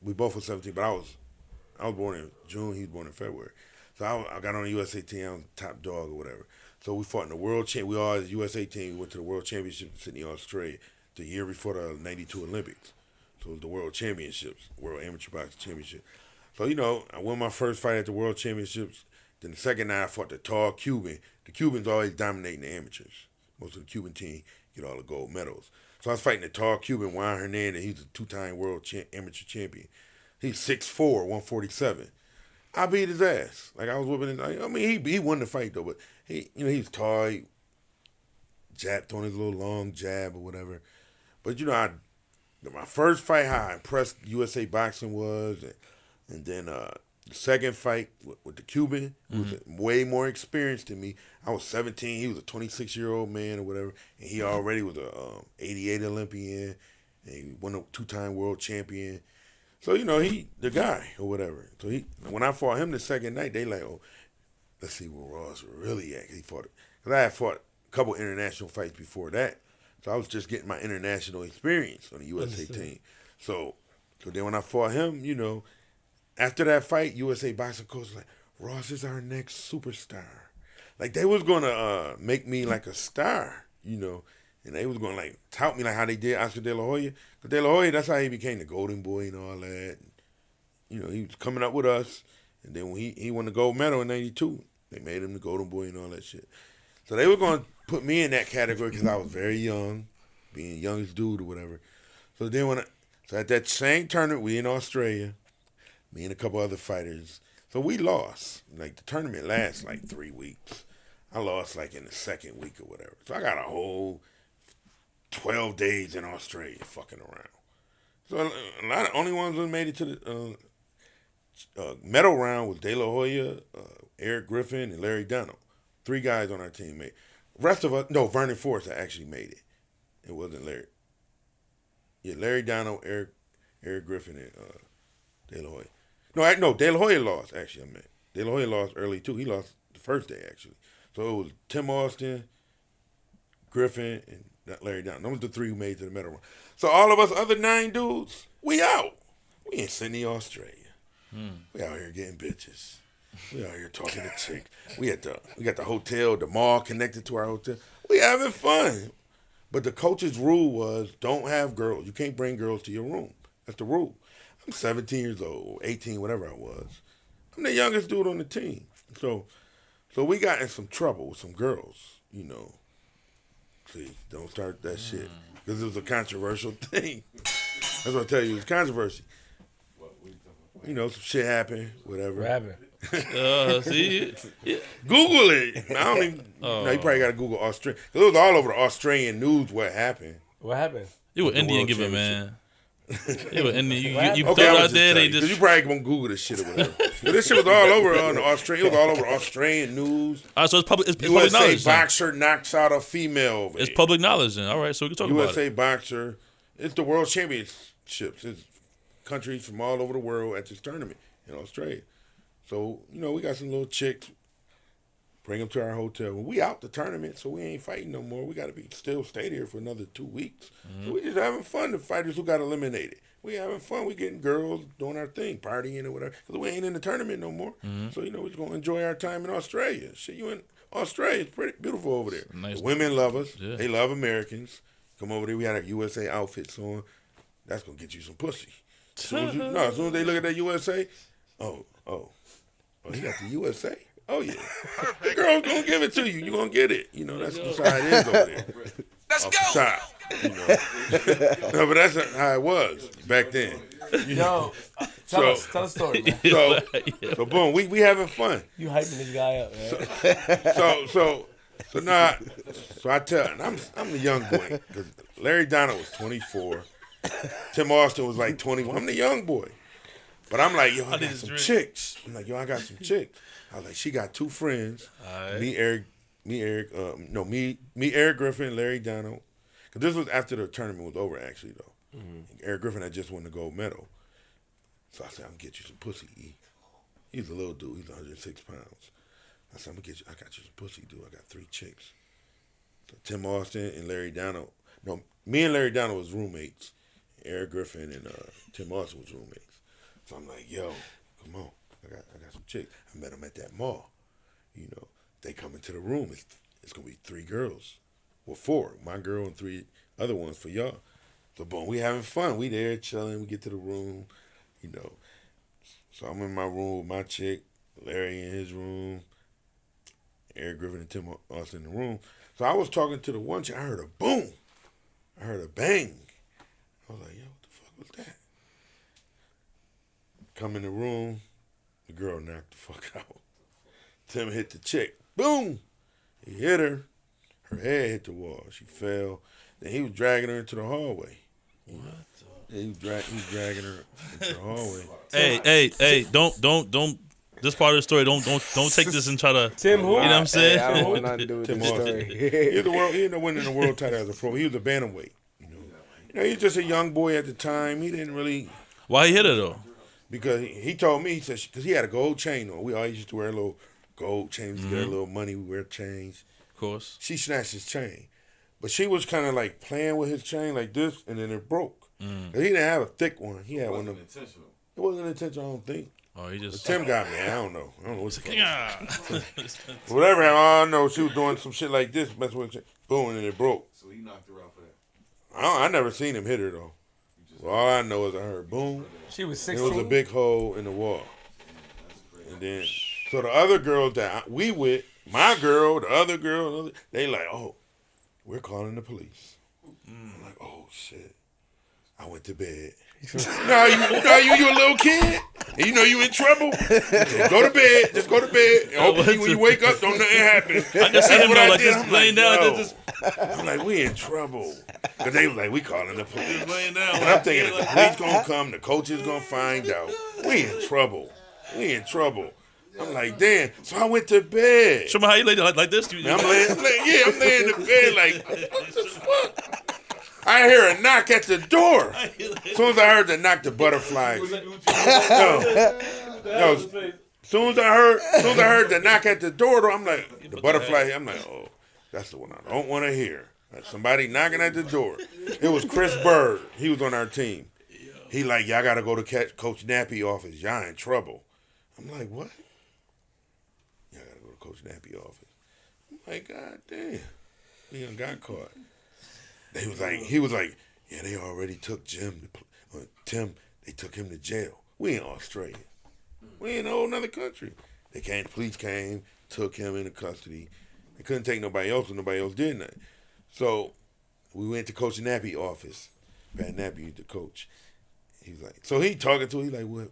We both were 17, but I was born in June. He was born in February. So I got on the USA team. I was top dog or whatever. So we fought in the world champ. We all as USA team. We went to the World Championship in Sydney, Australia, the year before the '92 Olympics. So it was the World Championships, World Amateur Boxing Championship. So, I won my first fight at the World Championships. Then the second night I fought the tall Cuban. The Cubans always dominating the amateurs. Most of the Cuban team get all the gold medals. So I was fighting the tall Cuban, Juan Hernandez. He's a two-time world amateur champion. He's 6'4", 147. I beat his ass. Like I was whooping him. I mean, he won the fight though, but he was tall. He jabbed on his little long jab or whatever. But my first fight, how impressed USA Boxing was, and then the second fight with the Cuban, who was way more experienced than me. I was 17. He was a 26-year-old man or whatever, and he already was a 88 Olympian, and he won a two-time world champion. So, he the guy or whatever. So when I fought him the second night, they like, oh, let's see where Ross really at. Because I had fought a couple international fights before that. So I was just getting my international experience on the USA team. So then when I fought him, after that fight, USA Boxing coach was like, Ross is our next superstar. Like they was gonna make me like a star, and they was gonna like tout me like how they did Oscar De La Hoya. Cause De La Hoya, that's how he became the Golden Boy and all that. And, he was coming up with us, and then when he won the gold medal in '92, they made him the Golden Boy and all that shit. So they were gonna put me in that category because I was very young, being the youngest dude or whatever. So then so at that same tournament, we in Australia, me and a couple other fighters. So we lost. Like the tournament lasts like 3 weeks. I lost like in the second week or whatever. So I got a whole 12 days in Australia fucking around. So a lot of only ones who made it to the medal round was De La Hoya, Eric Griffin, and Larry Donald. 3 guys on our team made. Rest of us, no, Vernon Forrest actually made it. It wasn't Larry. Yeah, Larry Donald, Eric Griffin, and De La Hoya. No, De La Hoya lost, actually, I meant. De La Hoya lost early, too. He lost the first day, actually. So it was Tim Austin, Griffin, and Larry Donald. Those were the 3 who made it to the medal round. So all of us other 9 dudes, we out. We in Sydney, Australia. We out here getting bitches. We out here talking to chicks. We got the hotel, the mall connected to our hotel. We having fun. But the coach's rule was don't have girls. You can't bring girls to your room. That's the rule. I'm 17 years old, 18, whatever I was. I'm the youngest dude on the team. So we got in some trouble with some girls, See, don't start that shit. Because it was a controversial thing. That's what I tell you, it was controversy. Some shit happened, whatever. What happened? See? Yeah. Google it. I don't even. You probably got to Google Australia. Because it was all over the Australian news what happened. What happened? You were Indian giver, man. You were Indian. You throw Okay, it out there, they because just. you probably won't Google this shit or whatever. But this shit was all over on the Australian. It was all over Australian news. All right, so it's public USA knowledge. Then. boxer knocks out a female. Over It's here. public knowledge, then. All right, so we can talk about it. USA boxer. It's the World Championships. It's countries from all over the world at this tournament in Australia. So, we got some little chicks, bring them to our hotel. Well, we out the tournament, so we ain't fighting no more. We got to still stay there for another 2 weeks. So we just having fun, the fighters who got eliminated. We having fun. We getting girls, doing our thing, partying or whatever. Because we ain't in the tournament no more. So, we're just going to enjoy our time in Australia. Shit, you in Australia. It's pretty beautiful over there. Nice. The women love us. Yeah. They love Americans. Come over there. We had our USA outfits on. That's going to get you some pussy. As soon as they look at that USA, oh, he got the USA? Oh, yeah. The girl's going to give it to you. You're going to get it. That's just how it is over there. Let's go. Top, No, but that's how it was back then. Yo, tell a story, man. So boom, we having fun. You hyping this guy up, man. So I tell, and I'm the young boy, because Larry Donald was 24. Tim Austin was like 21. I'm the young boy. But I'm like, I got some chicks. I'm like, I got some chicks. I was like, she got 2 friends. Right. Me, Eric Griffin, Larry Donald, Because this was after the tournament was over, actually, though. Eric Griffin had just won the gold medal. So I said, I'm going to get you some pussy, E. He's a little dude. He's 106 pounds. I said, I got you some pussy, dude. I got 3 chicks. So Tim Austin and Larry Downer. No, me and Larry Downer was roommates. Eric Griffin and Tim Austin was roommates. So I'm like, yo, come on. I got some chicks. I met them at that mall. You know, they come into the room. It's going to be 3 girls. Well, 4. My girl and 3 other ones for y'all. So, boom, we having fun. We there chilling. We get to the room, you know. So I'm in my room with my chick, Larry in his room, Eric Griffin and Tim Austin in the room. So I was talking to the one chick. I heard a boom. I heard a bang. I was like, yo, what the fuck was that? Come in the room. The girl knocked the fuck out. Tim hit the chick. Boom. He hit her. Her head hit the wall. She fell. Then he was dragging her into the hallway. What? Yeah, he was dragging her into the hallway. Hey, don't. This part of the story, don't take this and try to. Tim who? You know what I'm saying? Hey, I don't want nothing to do with Tim this Austin. story. He ended up winning the world title as a pro. He was a bantamweight. You know, he was just a young boy at the time. He didn't really. Why he hit her though? Because he told me, he said, because he had a gold chain on. We always used to wear a little gold chains to get a little money. We wear chains. Of course. She snatched his chain. But she was kind of like playing with his chain like this, and then it broke. He didn't have a thick one. He had one of them. Intentional. It wasn't intentional, I don't think. Oh, he just. But Tim got me. I don't know. What the fuck. Yeah. Whatever. All I know, she was doing some shit like this, messing with her chain. Boom, and it broke. So he knocked her out for that. I never seen him hit her, though. Well, all I know is I heard boom. She was There 16. was a big hole in the wall. And then, so the other girls that we with, my girl, the other girl, they like, oh, we're calling the police. I'm like, oh, shit. I went to bed. No, you a little kid, and you know you in trouble. So go to bed. Just go to bed. And hopefully when you wake up, don't nothing happen. I can see him though, like just laying down. yo. Just I'm like, we in trouble. Because they was like, we calling the police. laying down. And I'm thinking the police gonna come, the coach is gonna find out. We in trouble. I'm like, damn. So I went to bed. Show me how you lay down like this. I'm laying in the bed like, what the fuck? I hear a knock at the door. As soon as I heard the knock, the butterflies. As soon as I heard the knock at the door, though, I'm like, the butterfly. I'm like, oh, that's the one I don't want to hear. Like somebody knocking at the door. It was Chris Bird. He was on our team. He like, y'all got to go to Coach Nappy office. Y'all in trouble. I'm like, what? Y'all got to go to Coach Nappy office. I'm like, God damn. He done got caught. He was like, yeah, they already took Tim. They took him to jail. We in Australia. We in a whole nother country. The police came, took him into custody. They couldn't take nobody else, and nobody else did nothing. So we went to Coach Nappy's office. Pat Nappy, the coach. He was like, so he talking to. He like, what?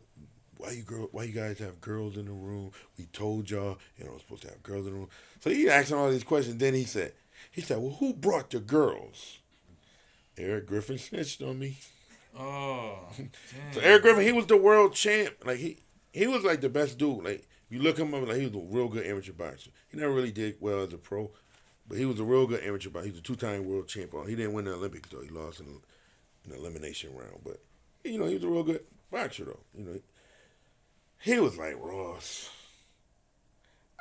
Why you guys have girls in the room? We told y'all you're not supposed to have girls in the room. So he asking all these questions. Then he said, well, who brought the girls? Eric Griffin snitched on me. Oh. So Eric Griffin, he was the world champ. Like he was like the best dude. Like you look him up, like he was a real good amateur boxer. He never really did well as a pro, but he was a real good amateur boxer. He was a 2-time world champion. He didn't win the Olympics though. He lost in the elimination round. But he was a real good boxer though. He was like, Ross.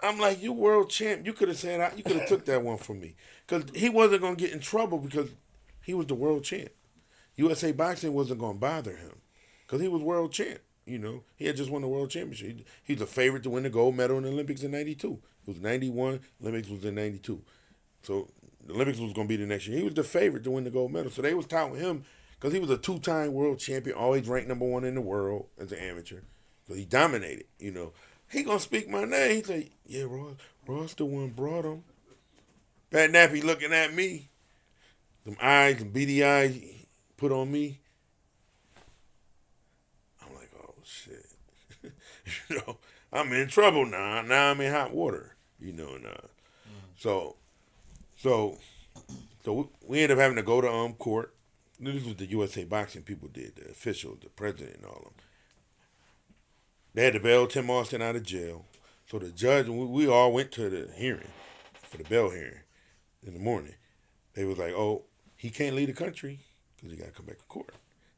I'm like, you world champ. You could have said you could have took that one from me, because he wasn't gonna get in trouble because he was the world champ. USA Boxing wasn't gonna bother him because he was world champ. He had just won the world championship. He's a favorite to win the gold medal in the Olympics in '92. It was '91. Olympics was in '92. So the Olympics was gonna be the next year. He was the favorite to win the gold medal. So they was touting him because he was a 2-time world champion, always ranked number 1 in the world as an amateur. So he dominated. He gonna speak my name. He say, yeah, Ross the one brought him. Pat Nappy looking at me. Them eyes, them beady eyes put on me. I'm like, oh shit. I'm in trouble now. Now I'm in hot water. So we ended up having to go to court. This was the USA Boxing people did, the officials, the president and all of them. They had to bail Tim Austin out of jail. So the judge, we all went to the hearing, for the bail hearing in the morning. They was like, oh, he can't leave the country because he got to come back to court.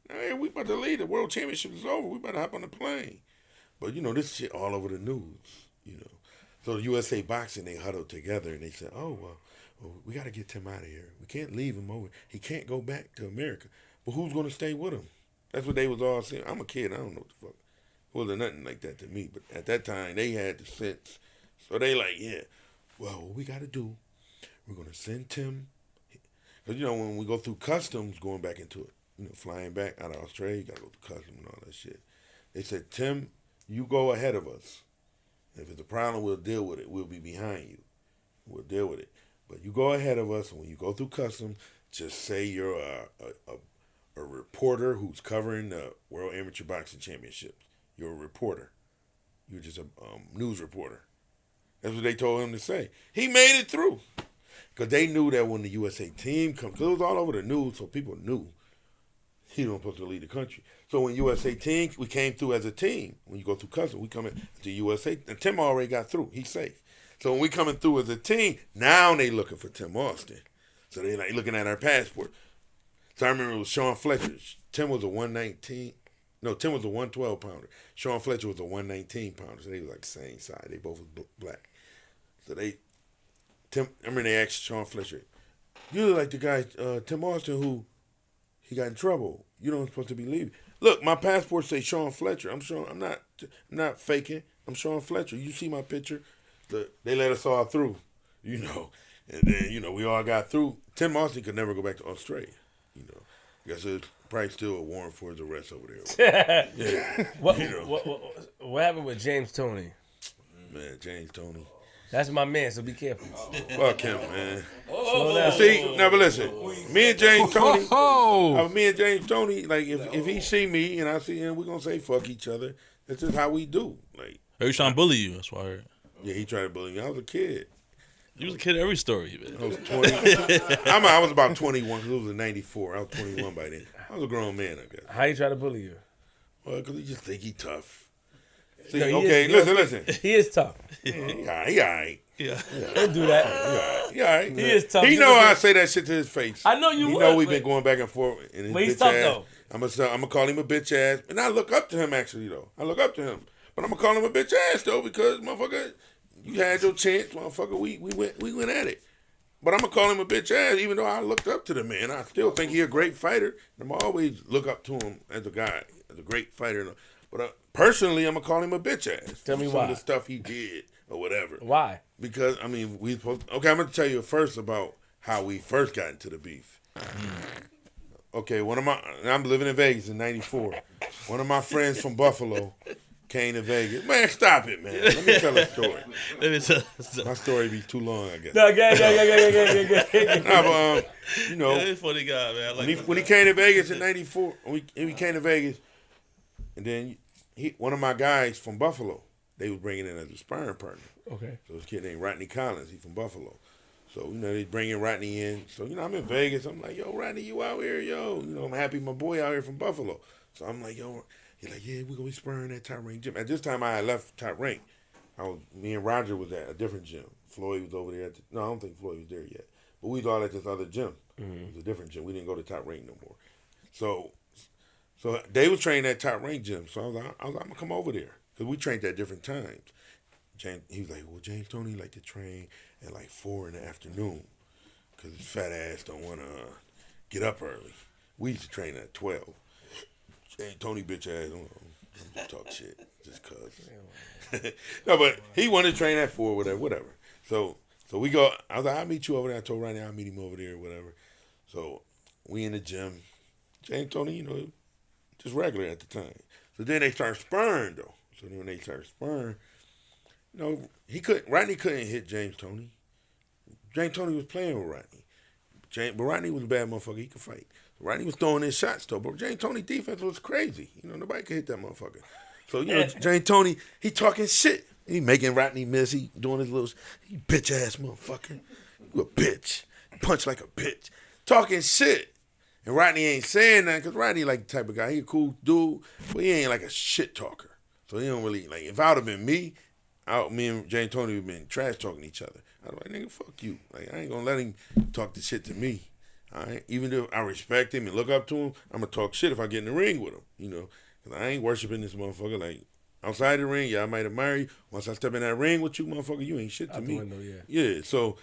Now, hey, we about to leave. The World Championship is over. We about to hop on the plane. But, this shit all over the news, So the USA Boxing, they huddled together and they said, oh, well we got to get Tim out of here. We can't leave him over. He can't go back to America. But who's going to stay with him? That's what they was all saying. I'm a kid. I don't know what the fuck. It wasn't nothing like that to me. But at that time, they had the sense. So they like, yeah, well, what we got to do, we're going to send Tim. Because, when we go through customs, going back into it, flying back out of Australia, you got to go through customs and all that shit. They said, Tim, you go ahead of us. If it's a problem, we'll deal with it. We'll be behind you. We'll deal with it. But you go ahead of us, and when you go through customs, just say you're a reporter who's covering the World Amateur Boxing Championships. You're a reporter. You're just a news reporter. That's what they told him to say. He made it through. Because they knew that when the USA team comes, because it was all over the news, so people knew he wasn't supposed to leave the country. So when USA team, we came through as a team. When you go through customs, we come in to USA. And Tim already got through. He's safe. So when we coming through as a team, now they looking for Tim Austin. So they like looking at our passport. So I remember it was Sean Fletcher. Tim was a 119. No, Tim was a 112 pounder. Sean Fletcher was a 119 pounder. So they was like the same size. They both was black. So I remember they asked Sean Fletcher, you look like the guy, Tim Austin, who he got in trouble. You don't supposed to be leaving. Look, my passport say Sean Fletcher. I'm not faking. I'm Sean Fletcher. You see my picture? They let us all through, And then, we all got through. Tim Austin could never go back to Australia, I guess it's probably still a warrant for his arrest over there. Yeah. What happened with James Toney? Man, James Toney. That's my man, so be careful. Fuck him, man. See, now but listen, me and James Toney, like if he see me and I see him, we gonna say fuck each other. That's just how we do. Like, he was trying to bully you. That's why I heard. Yeah, he tried to bully me. I was a kid. You was a kid every story, man. I was 20. I was about 21 because it was in '94. I was 21 by then. I was a grown man, I guess. How you try to bully you? Well, because he just think he tough. See, No, listen. He is tough. He all right. Yeah. Don't do that. He all right. He is tough. He know I say that shit to his face. I know you He would. know we've been going back and forth. And But he's tough, though. I'm gonna call him a bitch ass. And I look up to him, actually, though. I look up to him. But I'm gonna call him a bitch ass, though, because, motherfucker, you had your chance, motherfucker. We went at it. But I'm going to call him a bitch ass, even though I looked up to the man. I still think he a great fighter. And I'm always look up to him as a guy, as a great fighter. But personally, I'm going to call him a bitch ass. Tell me some why. of the stuff he did or whatever. Why? Because, okay, I'm going to tell you first about how we first got into the beef. Okay, I'm living in Vegas in '94. One of my friends from Buffalo came to Vegas. Man, stop it, man. Let me tell a story. My story be too long, I guess. No, No, but, He's a funny guy, man. when he came to Vegas in '94, he came to Vegas, and then one of my guys from Buffalo, they was bringing in as a sparring partner. Okay. So this kid named Rodney Collins, he from Buffalo. So, they bringing Rodney in. So, I'm in Vegas. I'm like, yo, Rodney, you out here, yo. I'm happy my boy out here from Buffalo. So I'm like, yo, he's like, yeah, we're going to be sparring at Top Rank Gym. At this time, I had left Top Rank. Me and Roger was at a different gym. Floyd was over there. No, I don't think Floyd was there yet. But we was all at this other gym. Mm-hmm. It was a different gym. We didn't go to Top Rank no more. So they was training at Top Rank Gym. So I was like, I'm going to come over there. Because we trained at different times. He was like, well, James Toney like to train at like 4 in the afternoon because his fat ass don't want to get up early. We used to train at 12. James Toney bitch ass don't talk shit just cause. No, but he wanted to train at 4, whatever. So we go. I was like, I'll meet you over there. I told Ronnie I'll meet him over there, whatever. So we in the gym. James Toney, just regular at the time. So then they start sparring though. So then when they start sparring, Rodney couldn't hit James Toney. James Toney was playing with Rodney. But Rodney was a bad motherfucker. He could fight. Rodney was throwing in shots though, but James Toney's defense was crazy. Nobody could hit that motherfucker. So, James Toney, he talking shit. He making Rodney miss. He doing his little, you bitch ass motherfucker. You a bitch. Punch like a bitch. Talking shit. And Rodney ain't saying that because Rodney like the type of guy. He a cool dude, but he ain't like a shit talker. So he don't really, if I would have been me and James Toney would have been trash talking each other. I'd be like, nigga, fuck you. I ain't gonna let him talk the shit to me. All right, even though I respect him and look up to him, I'm gonna talk shit if I get in the ring with him. You know, 'cause I ain't worshiping this motherfucker. Like outside the ring, yeah, I might admire you. Once I step in that ring with you, motherfucker, you ain't shit to Out the me. window, yeah. Yeah. So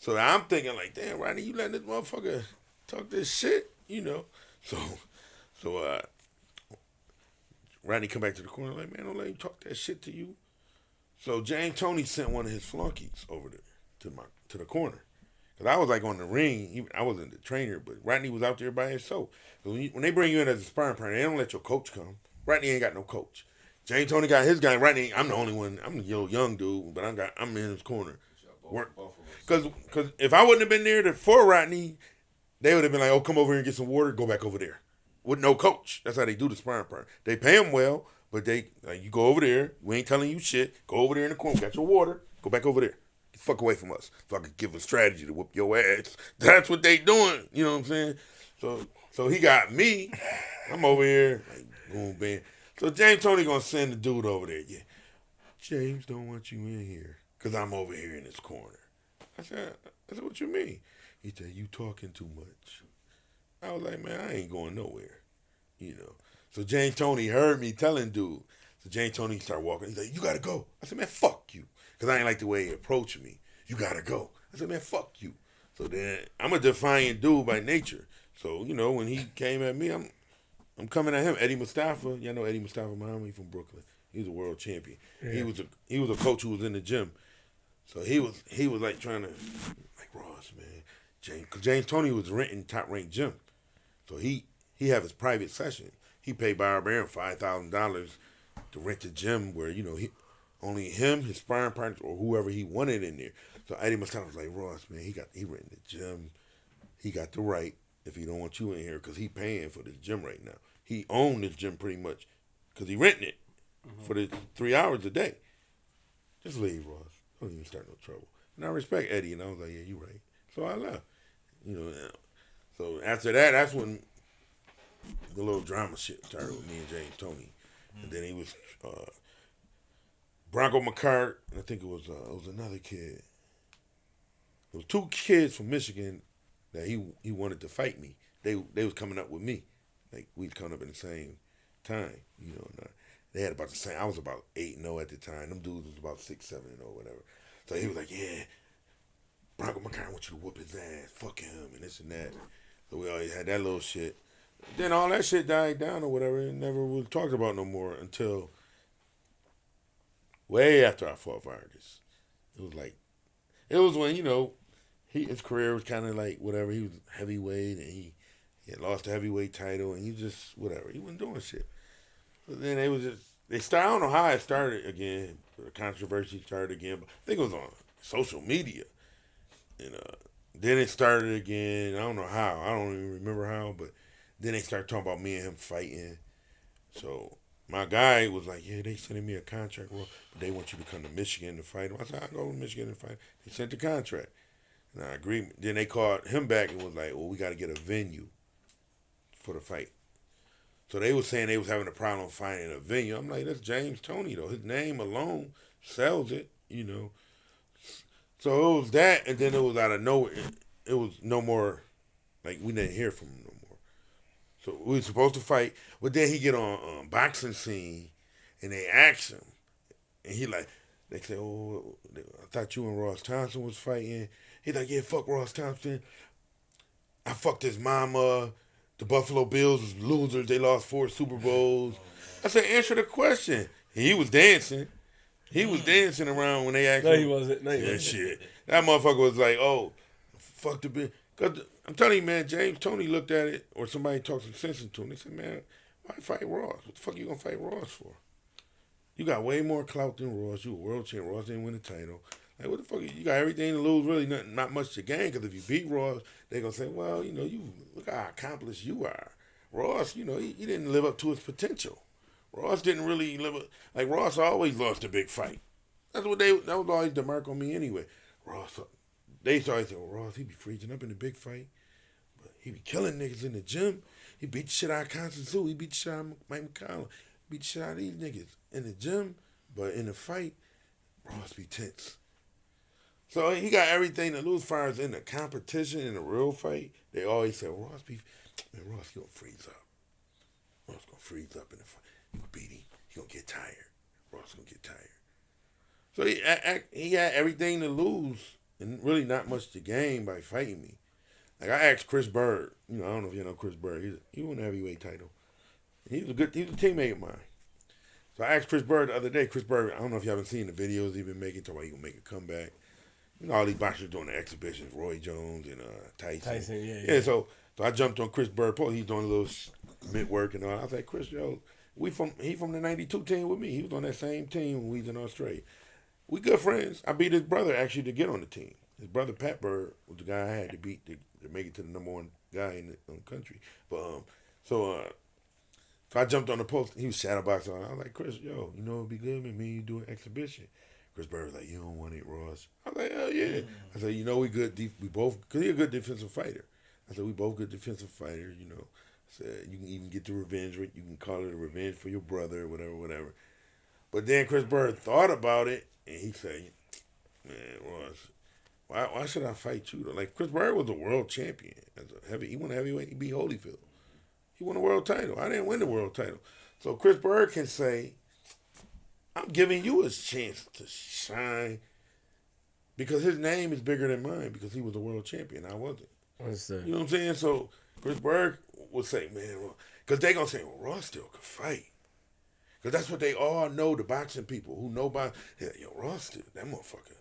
I'm thinking like, damn, Rodney, you letting this motherfucker talk this shit, you know? So Rodney come back to the corner like, man, don't let him talk that shit to you. So James Toney sent one of his flunkies over there to the corner. Cause I was like on the ring, I wasn't the trainer, but Rodney was out there by himself. So when they bring you in as a sparring partner, they don't let your coach come. Rodney ain't got no coach. James Toney got his guy. Rodney, I'm the only one. I'm the young dude, but I'm in his corner. Cause if I wouldn't have been there for Rodney, they would have been like, oh, come over here and get some water, go back over there. With no coach. That's how they do the sparring partner. They pay them well, but you go over there, we ain't telling you shit, go over there in the corner, got your water, go back over there. Get the fuck away from us. So I could give a strategy to whoop your ass. That's what they doing. You know what I'm saying? So he got me. I'm over here, like, boom, bam. So James Toney gonna send the dude over there. Yeah, James don't want you in here because I'm over here in this corner. I said, what you mean? He said, you talking too much. I was like, man, I ain't going nowhere, you know. So James Toney heard me telling dude. So James Toney started walking. He's like, you gotta go. I said, man, fuck you. Because I ain't like the way he approached me. You gotta go. I said, man, fuck you. So then I'm a defiant dude by nature. So, you know, when he came at me, I'm coming at him. Eddie Mustafa, y'all know Eddie Mustafa Muhammad, he's from Brooklyn. He's a world champion. Yeah. He was a coach who was in the gym. So he was like trying to, like, Ross, man. James Toney was renting top ranked gym. So he have his private session. He paid Barbarian $5,000 to rent the gym where, you know, only him, his sparring partners, or whoever he wanted in there. So Eddie Mustafa was like, Ross, man, he renting the gym. He got the right if he don't want you in here because he paying for this gym right now. He owned this gym pretty much because he renting it for the 3 hours a day. Just leave, Ross. Don't even start no trouble. And I respect Eddie, and I was like, yeah, you right. So I left. You know, so after that, that's when the little drama shit started with me and James Toney. And then he was Bronco McCart, and I think it was another kid. There was two kids from Michigan that he wanted to fight me. They was coming up with me. Like, we'd come up in the same time, you know. And they had about the same. I was about 8-0 at the time. Them dudes was about 6-7-0 or whatever. So he was like, yeah, Bronco McCart, I want you to whoop his ass. Fuck him and this and that. So we always had that little shit. Then all that shit died down or whatever. It never was talked about no more until way after I fought Vargas. It was when, you know, his career was kind of like whatever. He was heavyweight and he had lost the heavyweight title and he just, whatever. He wasn't doing shit. But then I don't know how it started again. The controversy started again. But I think it was on social media. And then it started again. I don't know how. I don't even remember how, but then they started talking about me and him fighting. So my guy was like, yeah, they sending me a contract, but they want you to come to Michigan to fight him. I said, I'll go to Michigan and fight him. They sent the contract. And I agreed. Then they called him back and was like, well, we got to get a venue for the fight. So they was saying they was having a problem finding a venue. I'm like, that's James Toney, though. His name alone sells it, you know. So it was that, and then it was out of nowhere. It was no more, like, we didn't hear from him no more. So we were supposed to fight, but then he get on boxing scene, and they ask him, and he like, they say, oh, I thought you and Ross Thompson was fighting. He like, yeah, fuck Ross Thompson. I fucked his mama. The Buffalo Bills was losers. They lost 4 Super Bowls. I said, answer the question. He was dancing. He was dancing around when they asked him. No, he wasn't. No, he wasn't. Shit. That motherfucker was like, oh, fuck the bitch. Cause I'm telling you, man, James Toney looked at it, or somebody talked some sense into him. They said, man, why fight Ross? What the fuck you gonna fight Ross for? You got way more clout than Ross. You a world champ. Ross didn't win the title. Like, what the fuck? You got everything to lose, really not much to gain, because if you beat Ross, they're going to say, well, you know, you look how accomplished you are. Ross, you know, he didn't live up to his potential. Ross didn't really live up. Like, Ross always lost a big fight. That was always the mark on me anyway. Ross, they always say, well, Ross, he be freezing up in the big fight. But he be killing niggas in the gym. He beat the shit out of Constantine. He beat the shit out of Mike McCollum. Beat the shit out of these niggas in the gym. But in the fight, Ross be tense. So he got everything to lose as far as in the competition, in the real fight. They always say, Ross, man, Ross, he gonna freeze up. Ross gonna freeze up in the fight. You gonna beat him. He gonna get tired. Ross gonna get tired. So he had everything to lose and really not much to gain by fighting me. Like I asked Chris Bird, I don't know if you know Chris Bird. He won the heavyweight title. He was a teammate of mine. So I asked Chris Bird the other day. Chris Bird, I don't know if you haven't seen the videos he's been making. Talking about he gonna make a comeback. All these boxers doing the exhibitions, Roy Jones and Tyson. Yeah. So I jumped on Chris Bird post. He's doing a little mid work and all. I was like, Chris, yo, he from the '92 team with me. He was on that same team when we was in Australia. We good friends. I beat his brother actually to get on the team. His brother Pat Bird was the guy I had to beat to make it to the number one guy in the country. But so I jumped on the post. He was shadowboxing. I was like, Chris, yo, it'd be good with me and you do an exhibition. Chris Bird was like, you don't want it, Ross. I was like, hell yeah. I said, we good. We both, because he's a good defensive fighter. I said, we both good defensive fighters, I said, you can even get the revenge. You can call it a revenge for your brother or whatever. But then Chris Bird thought about it, and he said, man, Ross, why should I fight you? Like, Chris Bird was a world champion. He won a heavyweight. He beat Holyfield. He won a world title. I didn't win the world title. So Chris Bird can say, I'm giving you a chance to shine because his name is bigger than mine because he was a world champion. I wasn't. Understood. You know what I'm saying? So Chris Bird would say, man, because they're going to say, well, Ross still could fight. Because that's what they all know, the boxing people who know about, yo, Ross still, that motherfucker.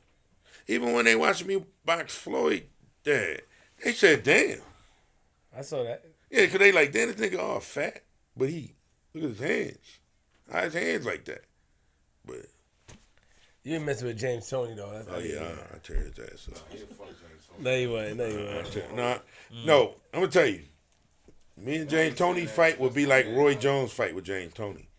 Even when they watched me box Floyd, they said, damn. I saw that. Yeah, because they like, damn, this nigga all fat, but look at his hands. How his hands like that? But you didn't mess with James Toney though. I tear his ass up. No, you weren't. No, I'm gonna tell you. Me and James Toney fight would be like Roy Jones fight with James Toney,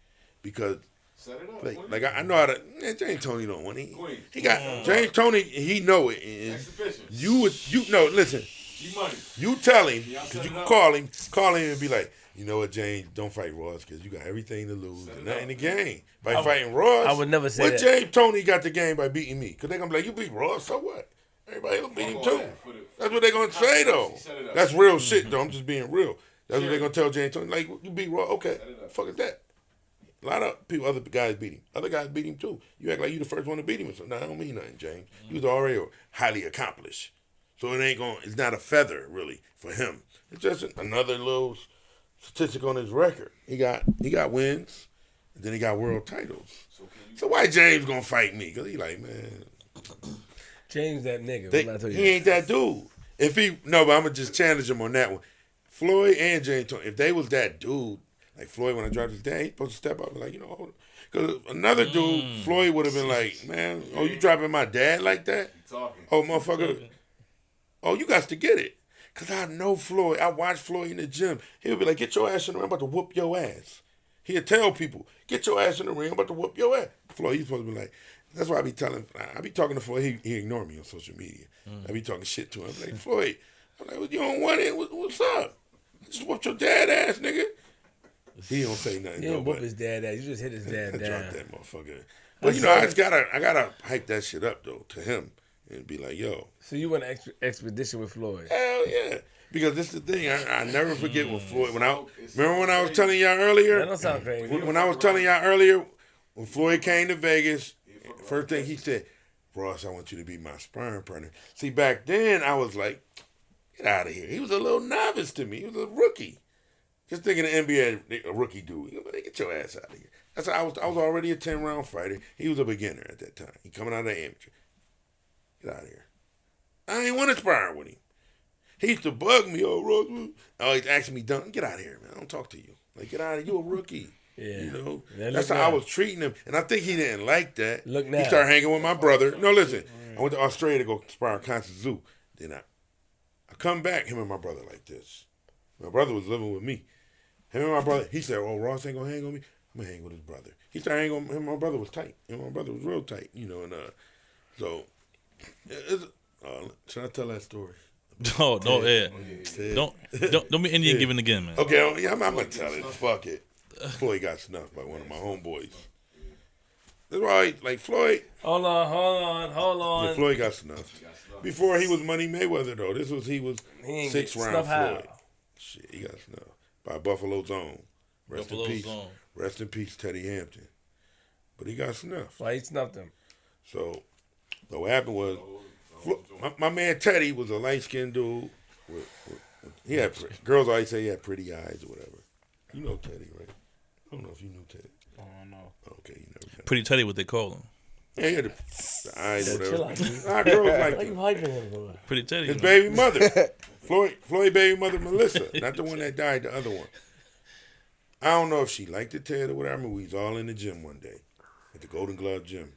because Set it up, like I know how to. Man, James Toney don't want it. He got James Toney. He know it. Exhibition. Listen. You tell him, because you can call him and be like, you know what, James, don't fight Ross because you got everything to lose and nothing to gain by fighting Ross. I would never say that. James Toney got the game by beating me? Because they're going to be like, you beat Ross, so what? Everybody will beat him too. That's what they're going to say, though. That's real shit, though. I'm just being real. That's what they're going to tell James Toney. Like, you beat Ross, okay, fuck is that? A lot of people, other guys beat him. Other guys beat him too. You act like you the first one to beat him. So, that don't mean nothing, James. He was already highly accomplished. So it's not a feather, really, for him. It's just another little statistic on his record. He got wins, and then he got world titles. So why James gonna fight me? Because he like, man. James that nigga. He ain't that dude. But I'm gonna just challenge him on that one. Floyd and James Toney, if they was that dude, like Floyd when I dropped his dad, he's supposed to step up and like, because another dude, Floyd would have been like, man, you dropping my dad like that? Oh, motherfucker. Oh, you got to get it. Because I know Floyd. I watch Floyd in the gym. He'll be like, get your ass in the ring. I'm about to whoop your ass. He'll tell people, get your ass in the ring. I'm about to whoop your ass. Floyd, he's supposed to be like, that's why I be talking to Floyd. He ignore me on social media. I be talking shit to him. I'm like, Floyd, well, you don't want it? What's up? Just whoop your dad ass, nigga. He don't say nothing. You didn't whoop his dad ass. You just hit his dad down. I dropped that motherfucker. But, I gotta hype that shit up, though, to him. And be like, yo. So you went on expedition with Floyd? Hell yeah. Because this is the thing. I never forget when Floyd, remember when I was telling y'all earlier? That don't sound crazy. When I was telling y'all earlier, when Floyd came to Vegas, first thing he said, Ross, I want you to be my sparring partner. See, back then, I was like, get out of here. He was a little novice to me. He was a rookie. Just thinking the NBA, a rookie dude. Get your ass out of here. That's how I was already a 10-round fighter. He was a beginner at that time. He coming out of the amateur. Get out of here. I ain't want to spar with him. He used to bug me, Ross. Oh, he's asking me, Duncan, get out of here, man. I don't talk to you. Like, get out of here. You a rookie. Yeah. That's how I was treating him. And I think he didn't like that. Look now. He started hanging with my brother. No, listen. I went to Australia to go spar at Concert Zoo. Then I come back, him and my brother like this. My brother was living with me. Him and my brother, he said, oh, Ross ain't going to hang on me. I'm going to hang with his brother. He started hanging on him. My brother was tight. And my brother was real tight, and so... should I tell that story? No, yeah. Don't be Indian giving again, man. Okay, I'm gonna tell it. Fuck it. Floyd got snuffed by one of my homeboys. That's why, like Floyd. Hold on. Yeah, Floyd got snuffed. Before he was Money Mayweather though. He was He ain't 6 get round snuffed how? Floyd. Shit, he got snuffed by Buffalo's own. Rest Buffalo's in peace. own. Rest in peace, Teddy Hampton. But he got snuffed. Why he snuffed him? So what happened was, my man Teddy was a light skinned dude. He had girls always say he had pretty eyes or whatever. You know Teddy, right? I don't know if you knew Teddy. I don't know. Okay, you never met him. Pretty Teddy, what they call him. Yeah, he had the eyes, Yeah, whatever. chill out, dude. Our girls like Why you him. hyping him for? Pretty Teddy. His man. baby mother, Floyd baby mother Melissa, not the one that died, the other one. I don't know if she liked it, Ted, or whatever. I mean, we was all in the gym one day at the Golden Glove Gym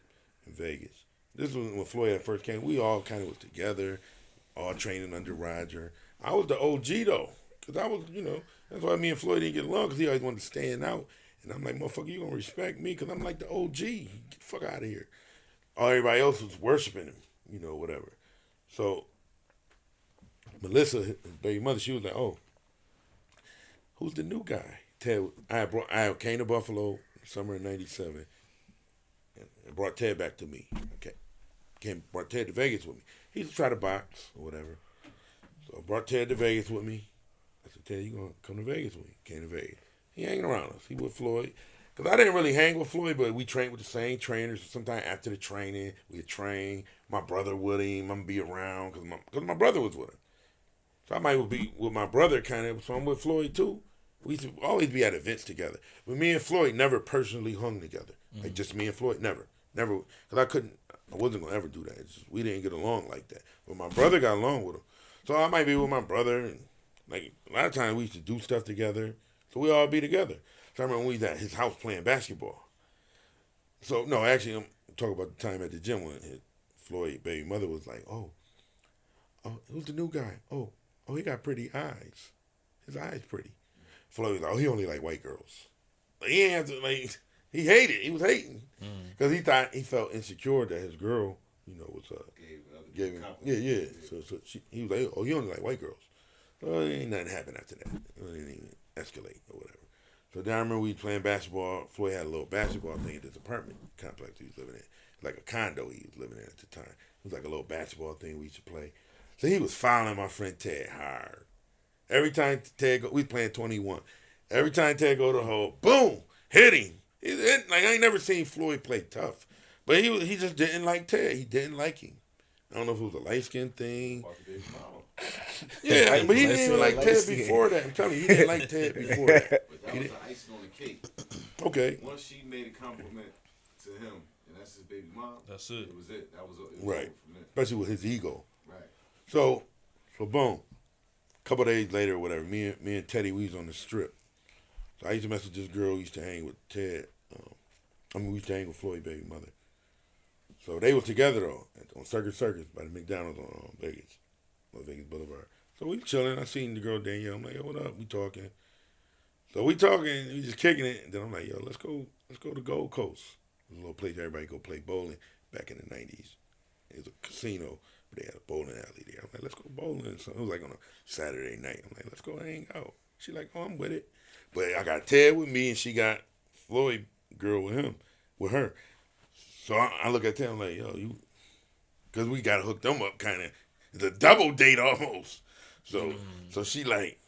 in Vegas. This was when Floyd had first came. We all kind of was together, all training under Roger. I was the OG though, because I was, that's why me and Floyd didn't get along, because he always wanted to stand out. And I'm like, motherfucker, you gonna respect me, because I'm like the OG. Get the fuck out of here. All everybody else was worshiping him, whatever. So Melissa, his baby mother, she was like, oh, who's the new guy? Ted, I came to Buffalo summer of '97 and brought Ted back to me. Okay, brought Ted to Vegas with me. He used to try to box or whatever. So I brought Ted to Vegas with me. I said, Ted, you gonna come to Vegas with me? Came to Vegas. He hanging around us. He with Floyd. Because I didn't really hang with Floyd, but we trained with the same trainers. Sometimes after the training, we'd train. My brother with him. I'm be around because my brother was with him. So I might be with my brother kind of. So I'm with Floyd too. We used to always be at events together. But me and Floyd never personally hung together. Like just me and Floyd, never. Because I wasn't going to ever do that. It's just, we didn't get along like that. But my brother got along with him. So I might be with my brother. And like a lot of times we used to do stuff together. So we all be together. So I remember we was at his house playing basketball. So, no, actually, I'm talking about the time at the gym when his Floyd baby mother was like, oh, who's the new guy? Oh, he got pretty eyes. His eyes pretty. Floyd was like, oh, he only like white girls. Like, he ain't have to, like, he hated. He was hating. Because he felt insecure that his girl, was, gave him, yeah. So he was like, oh, you only like white girls. So ain't nothing happened after that. It didn't even escalate or whatever. So then I remember we playing basketball. Floyd had a little basketball thing at this apartment complex he was living in. Like a condo he was living in at the time. It was like a little basketball thing we used to play. So he was following my friend Ted hard. Every time Ted we was playing 21. Every time Ted go to the hole, boom, hit him. Like I ain't never seen Floyd play tough. But he just didn't like Ted. He didn't like him. I don't know if it was a light skin thing. Yeah, but he didn't even like Ted before that. I'm telling you, he didn't like Ted before that. But that was the icing on the cake. Okay. Once she made a compliment to him, and that's his baby mom. That's it. It was it. That was it. Right. From there. Especially with his ego. Right. So boom. A couple of days later or whatever, me and Teddy, we was on the strip. So I used to mess with this girl who used to hang with Ted. We used to hang with Floyd baby mother. So they was together though on Circus by the McDonald's on Vegas Boulevard. So we chilling. I seen the girl Danielle. I'm like, yo, what up? We talking. So we talking. We just kicking it. And then I'm like, yo, let's go to Gold Coast. It was a little place everybody go play bowling back in the '90s. It was a casino, but they had a bowling alley there. I'm like, let's go bowling. So it was like on a Saturday night. I'm like, let's go hang out. She like, oh, I'm with it. But I got Ted with me, and she got Floyd girl with her. So I look at Ted. I'm like, yo, you, because we got hooked them up kind of. It's a double date almost. So she like,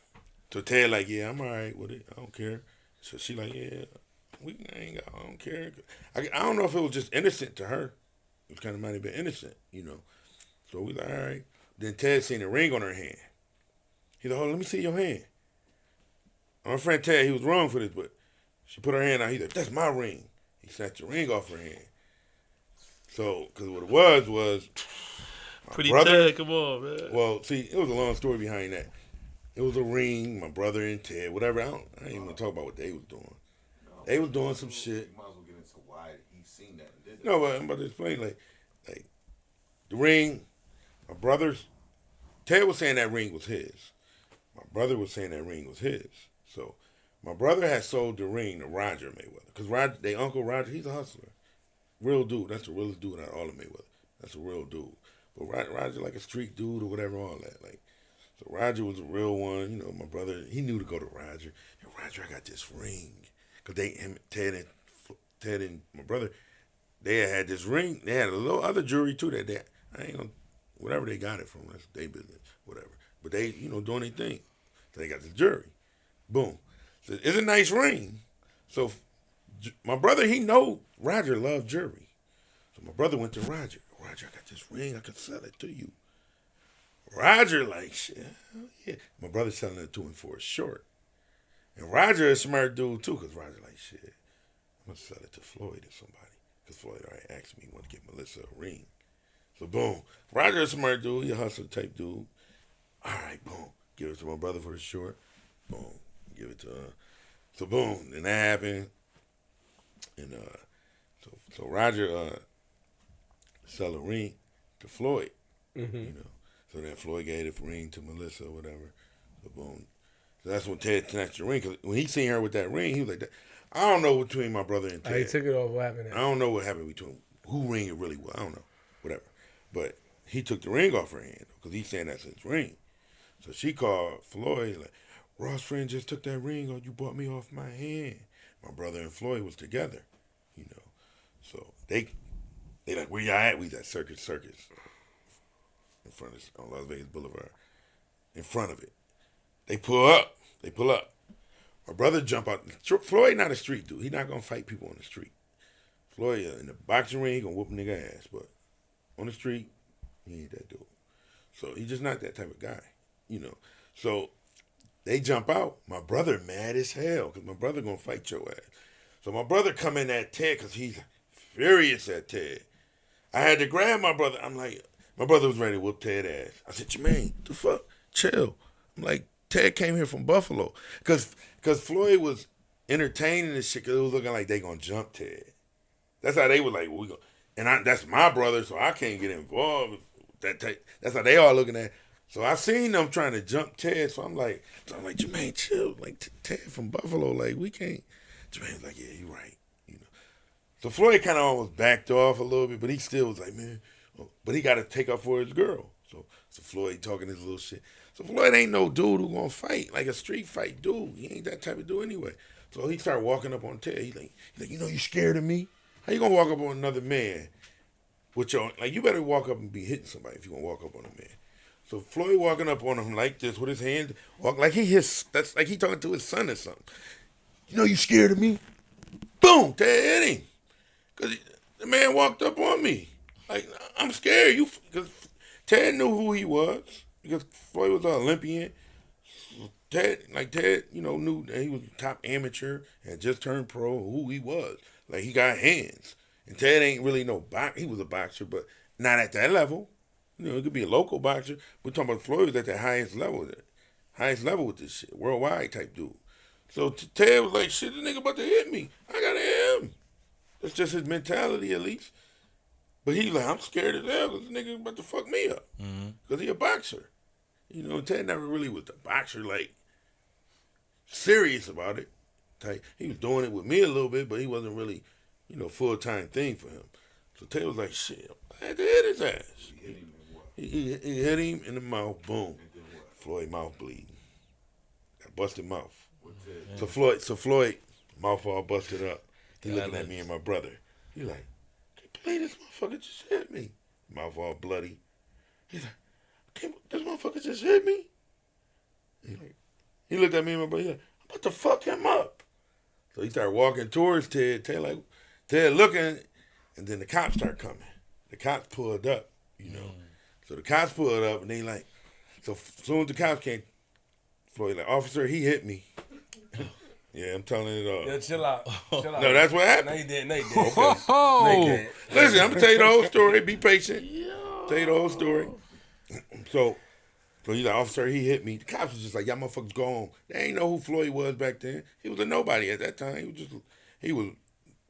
so Ted like, yeah, I'm all right with it. I don't care. So she like, yeah, I don't care. I don't know if it was just innocent to her. It kind of might have been innocent, So we like, all right. Then Ted seen a ring on her hand. He's like, oh, let me see your hand. My friend Ted, he was wrong for this, but she put her hand out. He's like, that's my ring. He snatched the ring off her hand. So, because what it was Pretty brother, Ted, come on, man. well, see, it was a long story behind that. It was a ring, my brother and Ted, whatever. I ain't even gonna talk about what they was doing. They was doing some shit. You might as well get into why he seen that and did that. No, but I'm about to explain, like the ring, my brother's, Ted was saying that ring was his. My brother was saying that ring was his. So my brother had sold the ring to Roger Mayweather. Because their uncle Roger, he's a hustler. Real dude. That's the realest dude out of all of Mayweather. That's a real dude. But Roger like a street dude or whatever, all that. So Roger was a real one. My brother, he knew to go to Roger. Hey, Roger, I got this ring. Because Ted and my brother, they had this ring. They had a little other jewelry too that I ain't gonna, whatever they got it from, that's their business, whatever. But they, doing their thing. So they got the jewelry. Boom. So it's a nice ring. So my brother, he know Roger loved jewelry. So my brother went to Roger. Roger, I got this ring. I could sell it to you. Roger like, shit, hell yeah. My brother's selling it to him for a short. And Roger is a smart dude too, because Roger like, shit, I'm going to sell it to Floyd or somebody. Because Floyd already asked me, want to get Melissa a ring. So boom. Roger is a smart dude. He a hustler type dude. All right, boom. Give it to my brother for the short. Boom. Give it to So boom. Then that happened. And so Roger sell a ring to Floyd. Mm-hmm. So then Floyd gave the ring to Melissa or whatever. So boom. So that's when Ted snatched the ring. Because when he seen her with that ring, he was like, that. I don't know between my brother and Ted. He took it off. What happened? I don't know what happened between who ring it really was. I don't know. Whatever. But he took the ring off her hand because he's saying that's his ring. So she called Floyd like, Ross' friend just took that ring or you bought me off my hand. My brother and Floyd was together, So they like, where y'all at? We at Circus in front of on Las Vegas Boulevard. In front of it. They pull up. My brother jump out. Floyd not a street dude. He not gonna fight people on the street. Floyd in the boxing ring, he gonna whoop a nigga ass, but on the street, he ain't that dude. So he just not that type of guy, So they jump out. My brother mad as hell because my brother gonna fight your ass. So my brother come in at Ted because he's furious at Ted. I had to grab my brother. I'm like, my brother was ready to whoop Ted ass. I said, Jermaine, the fuck? Chill. I'm like, Ted came here from Buffalo. Because Floyd was entertaining this shit because it was looking like they gonna jump Ted. That's how they were like, well, we go. And that's my brother, so I can't get involved with that type. That's how they all looking at it. So I seen them trying to jump Ted, so I'm like, Jermaine, chill. Like, Ted from Buffalo, like, we can't. Jermaine's like, yeah, you're right. So Floyd kind of almost backed off a little bit, but he still was like, man, but he got to take up for his girl. So Floyd talking his little shit. So Floyd ain't no dude who gonna fight, like a street fight dude. He ain't that type of dude anyway. So he started walking up on Ted. He's like, you scared of me? How you gonna walk up on another man with your, like, you better walk up and be hitting somebody if you gonna walk up on a man. So Floyd walking up on him like this with his hand, walk like that's like he talking to his son or something. You scared of me? Boom, Ted hit him. Because the man walked up on me. Like, I'm scared. Because Ted knew who he was. Because Floyd was an Olympian. Ted, knew that he was a top amateur and just turned pro, who he was. Like, he got hands. And Ted ain't really no boxer. He was a boxer, but not at that level. It could be a local boxer. We're talking about Floyd was at the highest level with this shit. Worldwide type dude. So Ted was like, shit, this nigga about to hit me. I got to hit him. That's just his mentality, at least. But he like, I'm scared as hell because this nigga about to fuck me up. Because he a boxer. Ted never really was a boxer, like, serious about it. He was doing it with me a little bit, but he wasn't really, full-time thing for him. So Ted was like, shit, I had to hit his ass. He hit him in the mouth, boom. Floyd mouth bleeding. Got busted mouth. So Floyd, mouth all busted up. He looking at me and my brother. He like, can't believe this motherfucker just hit me. Mouth all bloody. He's like, this motherfucker just hit me? He looked at me and my brother. He's like, I'm about to fuck him up. So he started walking towards Ted. Ted looking, and then the cops start coming. The cops pulled up, So the cops pulled up, and they like, so as soon as the cops came, Floyd like, officer, he hit me. Yeah, I'm telling it all. Yeah, chill out. No, that's what happened. No, he didn't. Okay. Listen, I'm going to tell you the whole story. Be patient. Tell you the whole story. So he's like, officer, he hit me. The cops was just like, y'all motherfuckers go home. They ain't know who Floyd was back then. He was a nobody at that time. He was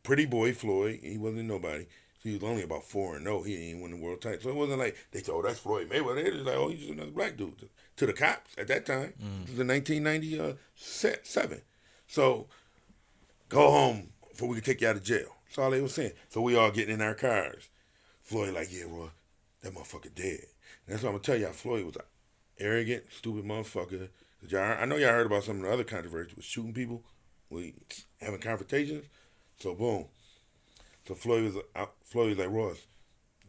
pretty boy Floyd. He wasn't nobody. He was only about 4-0. He didn't win the world title. So it wasn't like, they thought, oh, that's Floyd Mayweather. They was like, oh, he's just another black dude. To the cops at that time. It was in 1997. So, go home before we can take you out of jail. That's all they was saying. So we all getting in our cars. Floyd like, yeah, Roy, that motherfucker dead. And that's what I'm going to tell y'all. Floyd was an arrogant, stupid motherfucker. I know y'all heard about some of the other controversies with shooting people, having confrontations. So, boom. So Floyd was like, Ross,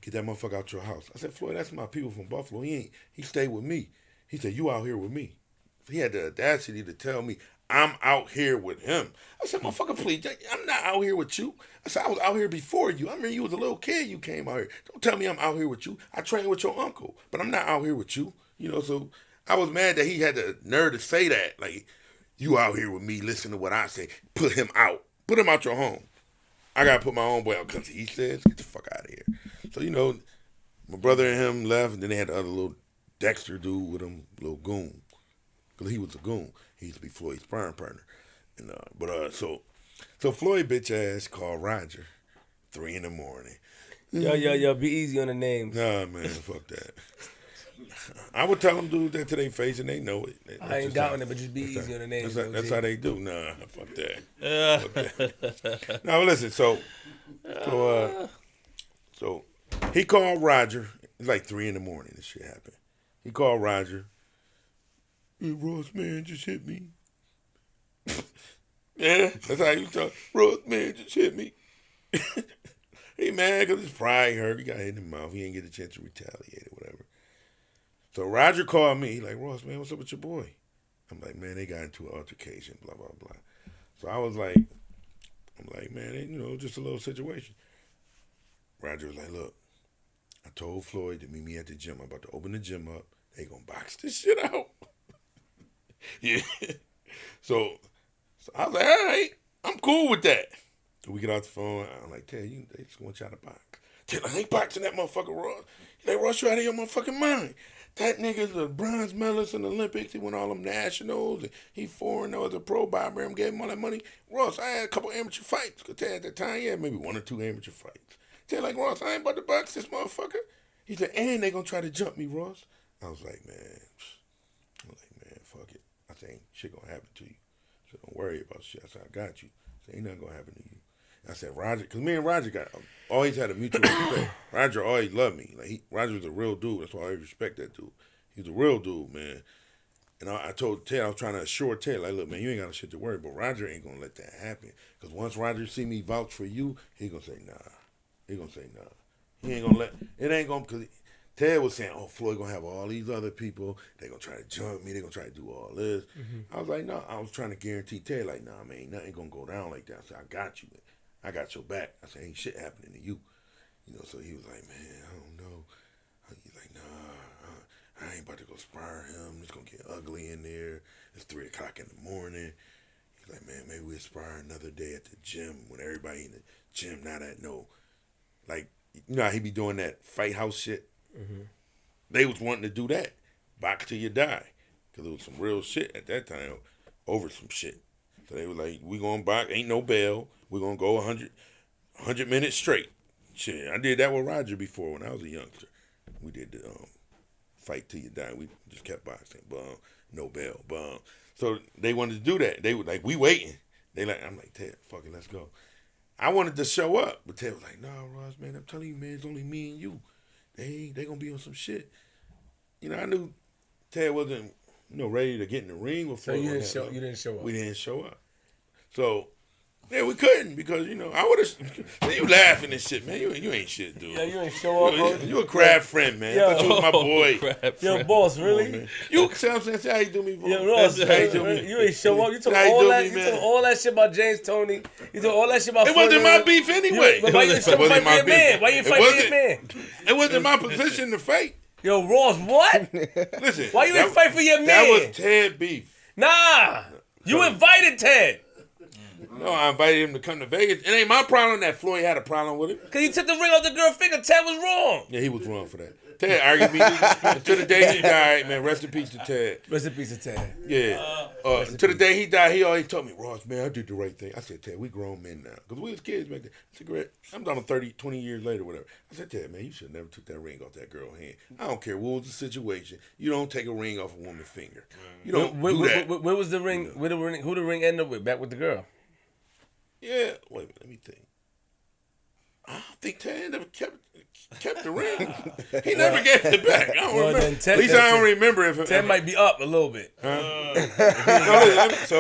get that motherfucker out your house. I said, Floyd, that's my people from Buffalo. He stayed with me. He said, you out here with me. He had the audacity to tell me, I'm out here with him. I said, motherfucker, please, I'm not out here with you. I said, I was out here before you. I remember you was a little kid, you came out here. Don't tell me I'm out here with you. I trained with your uncle, but I'm not out here with you. You know, so I was mad that he had the nerve to say that. Like, you out here with me, listen to what I say. Put him out. Put him out your home. I got to put my own boy out because he says, get the fuck out of here. So, you know, my brother and him left, and then they had the other little Dexter dude with him, little goon. Because he was a goon. He used to be Floyd's sparring partner. And, so Floyd bitch ass called Roger 3 a.m. Yo, be easy on the names. Nah, man, fuck that. I would tell them do that to their face, and they know it. I ain't doubting it, but just be easy on the names. That's how they do. Nah, fuck that. Fuck that. No, listen. So he called Roger. It's like 3 a.m. This shit happened. He called Roger. Hey, Ross, man, just hit me. Yeah, that's how you talk. Ross, man, just hit me. He mad because his pride hurt. He got hit in the mouth. He didn't get a chance to retaliate or whatever. So Roger called me. He like, Ross, man, what's up with your boy? I'm like, man, they got into an altercation, blah, blah, blah. So I was like, man, you know, just a little situation. Roger was like, look, I told Floyd to meet me at the gym. I'm about to open the gym up. They gonna box this shit out. Yeah. So I was like, all right, I'm cool with that. So we get off the phone. I'm like, Ted, they just want y'all to box. Ted, like, they boxing that motherfucker Ross. They Ross, you out of your motherfucking mind. That nigga's a bronze medalist in the Olympics. He won all them nationals. And he 4-0 as a pro bomber. Gave him all that money. Ross, I had a couple amateur fights. Cause Ted, at that time, he had maybe 1 or 2 amateur fights. Ted like, Ross, I ain't about to box this motherfucker. He said, and they gonna try to jump me, Ross. I was like, man, fuck it. I said, ain't shit gonna happen to you. So don't worry about shit. I said, I got you. I said, ain't nothing gonna happen to you. I said, Roger, because me and Roger always had a mutual respect. Roger always loved me. Like Roger was a real dude. That's why I always respect that dude. He's a real dude, man. And I told Ted, I was trying to assure Ted, like, look, man, you ain't got no shit to worry about. Roger ain't gonna let that happen. Because once Roger see me vouch for you, he gonna say, nah. He gonna say, nah. He ain't gonna it ain't gonna, because Ted was saying, oh, Floyd gonna have all these other people. They gonna try to jump me. They gonna try to do all this. Mm-hmm. I was like, no. I was trying to guarantee Ted, like, nah, man, nothing gonna go down like that. I said, I got you. I got your back. I said, ain't shit happening to you. You know, so he was like, man, I don't know. He's like, nah, I ain't about to go spar him. It's going to get ugly in there. It's 3 o'clock in the morning. He's like, man, maybe we'll spar another day at the gym when everybody in the gym, not at no, like, you know how he be doing that fight house shit? Mm-hmm. They was wanting to do that. Box till you die. Because it was some real shit at that time over some shit. So they were like, we going to box, ain't no bail. We're going to go 100 minutes straight. Shit, I did that with Roger before when I was a youngster. We did the fight till you die. We just kept boxing. No bail. So they wanted to do that. They were like, we waiting. I'm like, Ted, fuck it, let's go. I wanted to show up. But Ted was like, no, Ross, man, I'm telling you, man, it's only me and you. They going to be on some shit. You know, I knew Ted wasn't, ready to get in the ring before. So you didn't show up? We didn't show up. So... yeah, we couldn't because, I would have... You laughing and shit, man. You ain't shit, dude. Yeah, you ain't show up. You a crab friend, man. I thought you was my boy. Yo, boss, really? Man. You see what I'm saying? How you do me, boy? Yeah, Ross, you ain't show up. You told all that shit about James Toney. You told all that shit about... It wasn't my beef anyway. But why you didn't fight for your man? Why you didn't fight for your man? It wasn't my position to fight. Yo, Ross, what? Listen. Why you didn't fight for your man? That was Ted beef. Nah. You invited Ted. No, I invited him to come to Vegas. It ain't my problem that Floyd had a problem with it. Because you took the ring off the girl's finger. Ted was wrong. Yeah, he was wrong for that. Ted argued me until the day he died, man. Rest in peace to Ted. Rest in peace to Ted. Yeah. Until the day he died, he always told me, Ross, man, I did the right thing. I said, Ted, we grown men now. Because we was kids back then. Cigarette. I'm down 20 years later, whatever. I said, Ted, man, you should have never took that ring off that girl's hand. I don't care what was the situation. You don't take a ring off a woman's finger. You don't do that. Where was the ring? Who the ring ended up with? Back with the girl? Yeah, wait a minute, let me think. I don't think Ted never kept the ring. He never gave it back. I don't remember. At least I don't remember if Ted might be up a little bit. So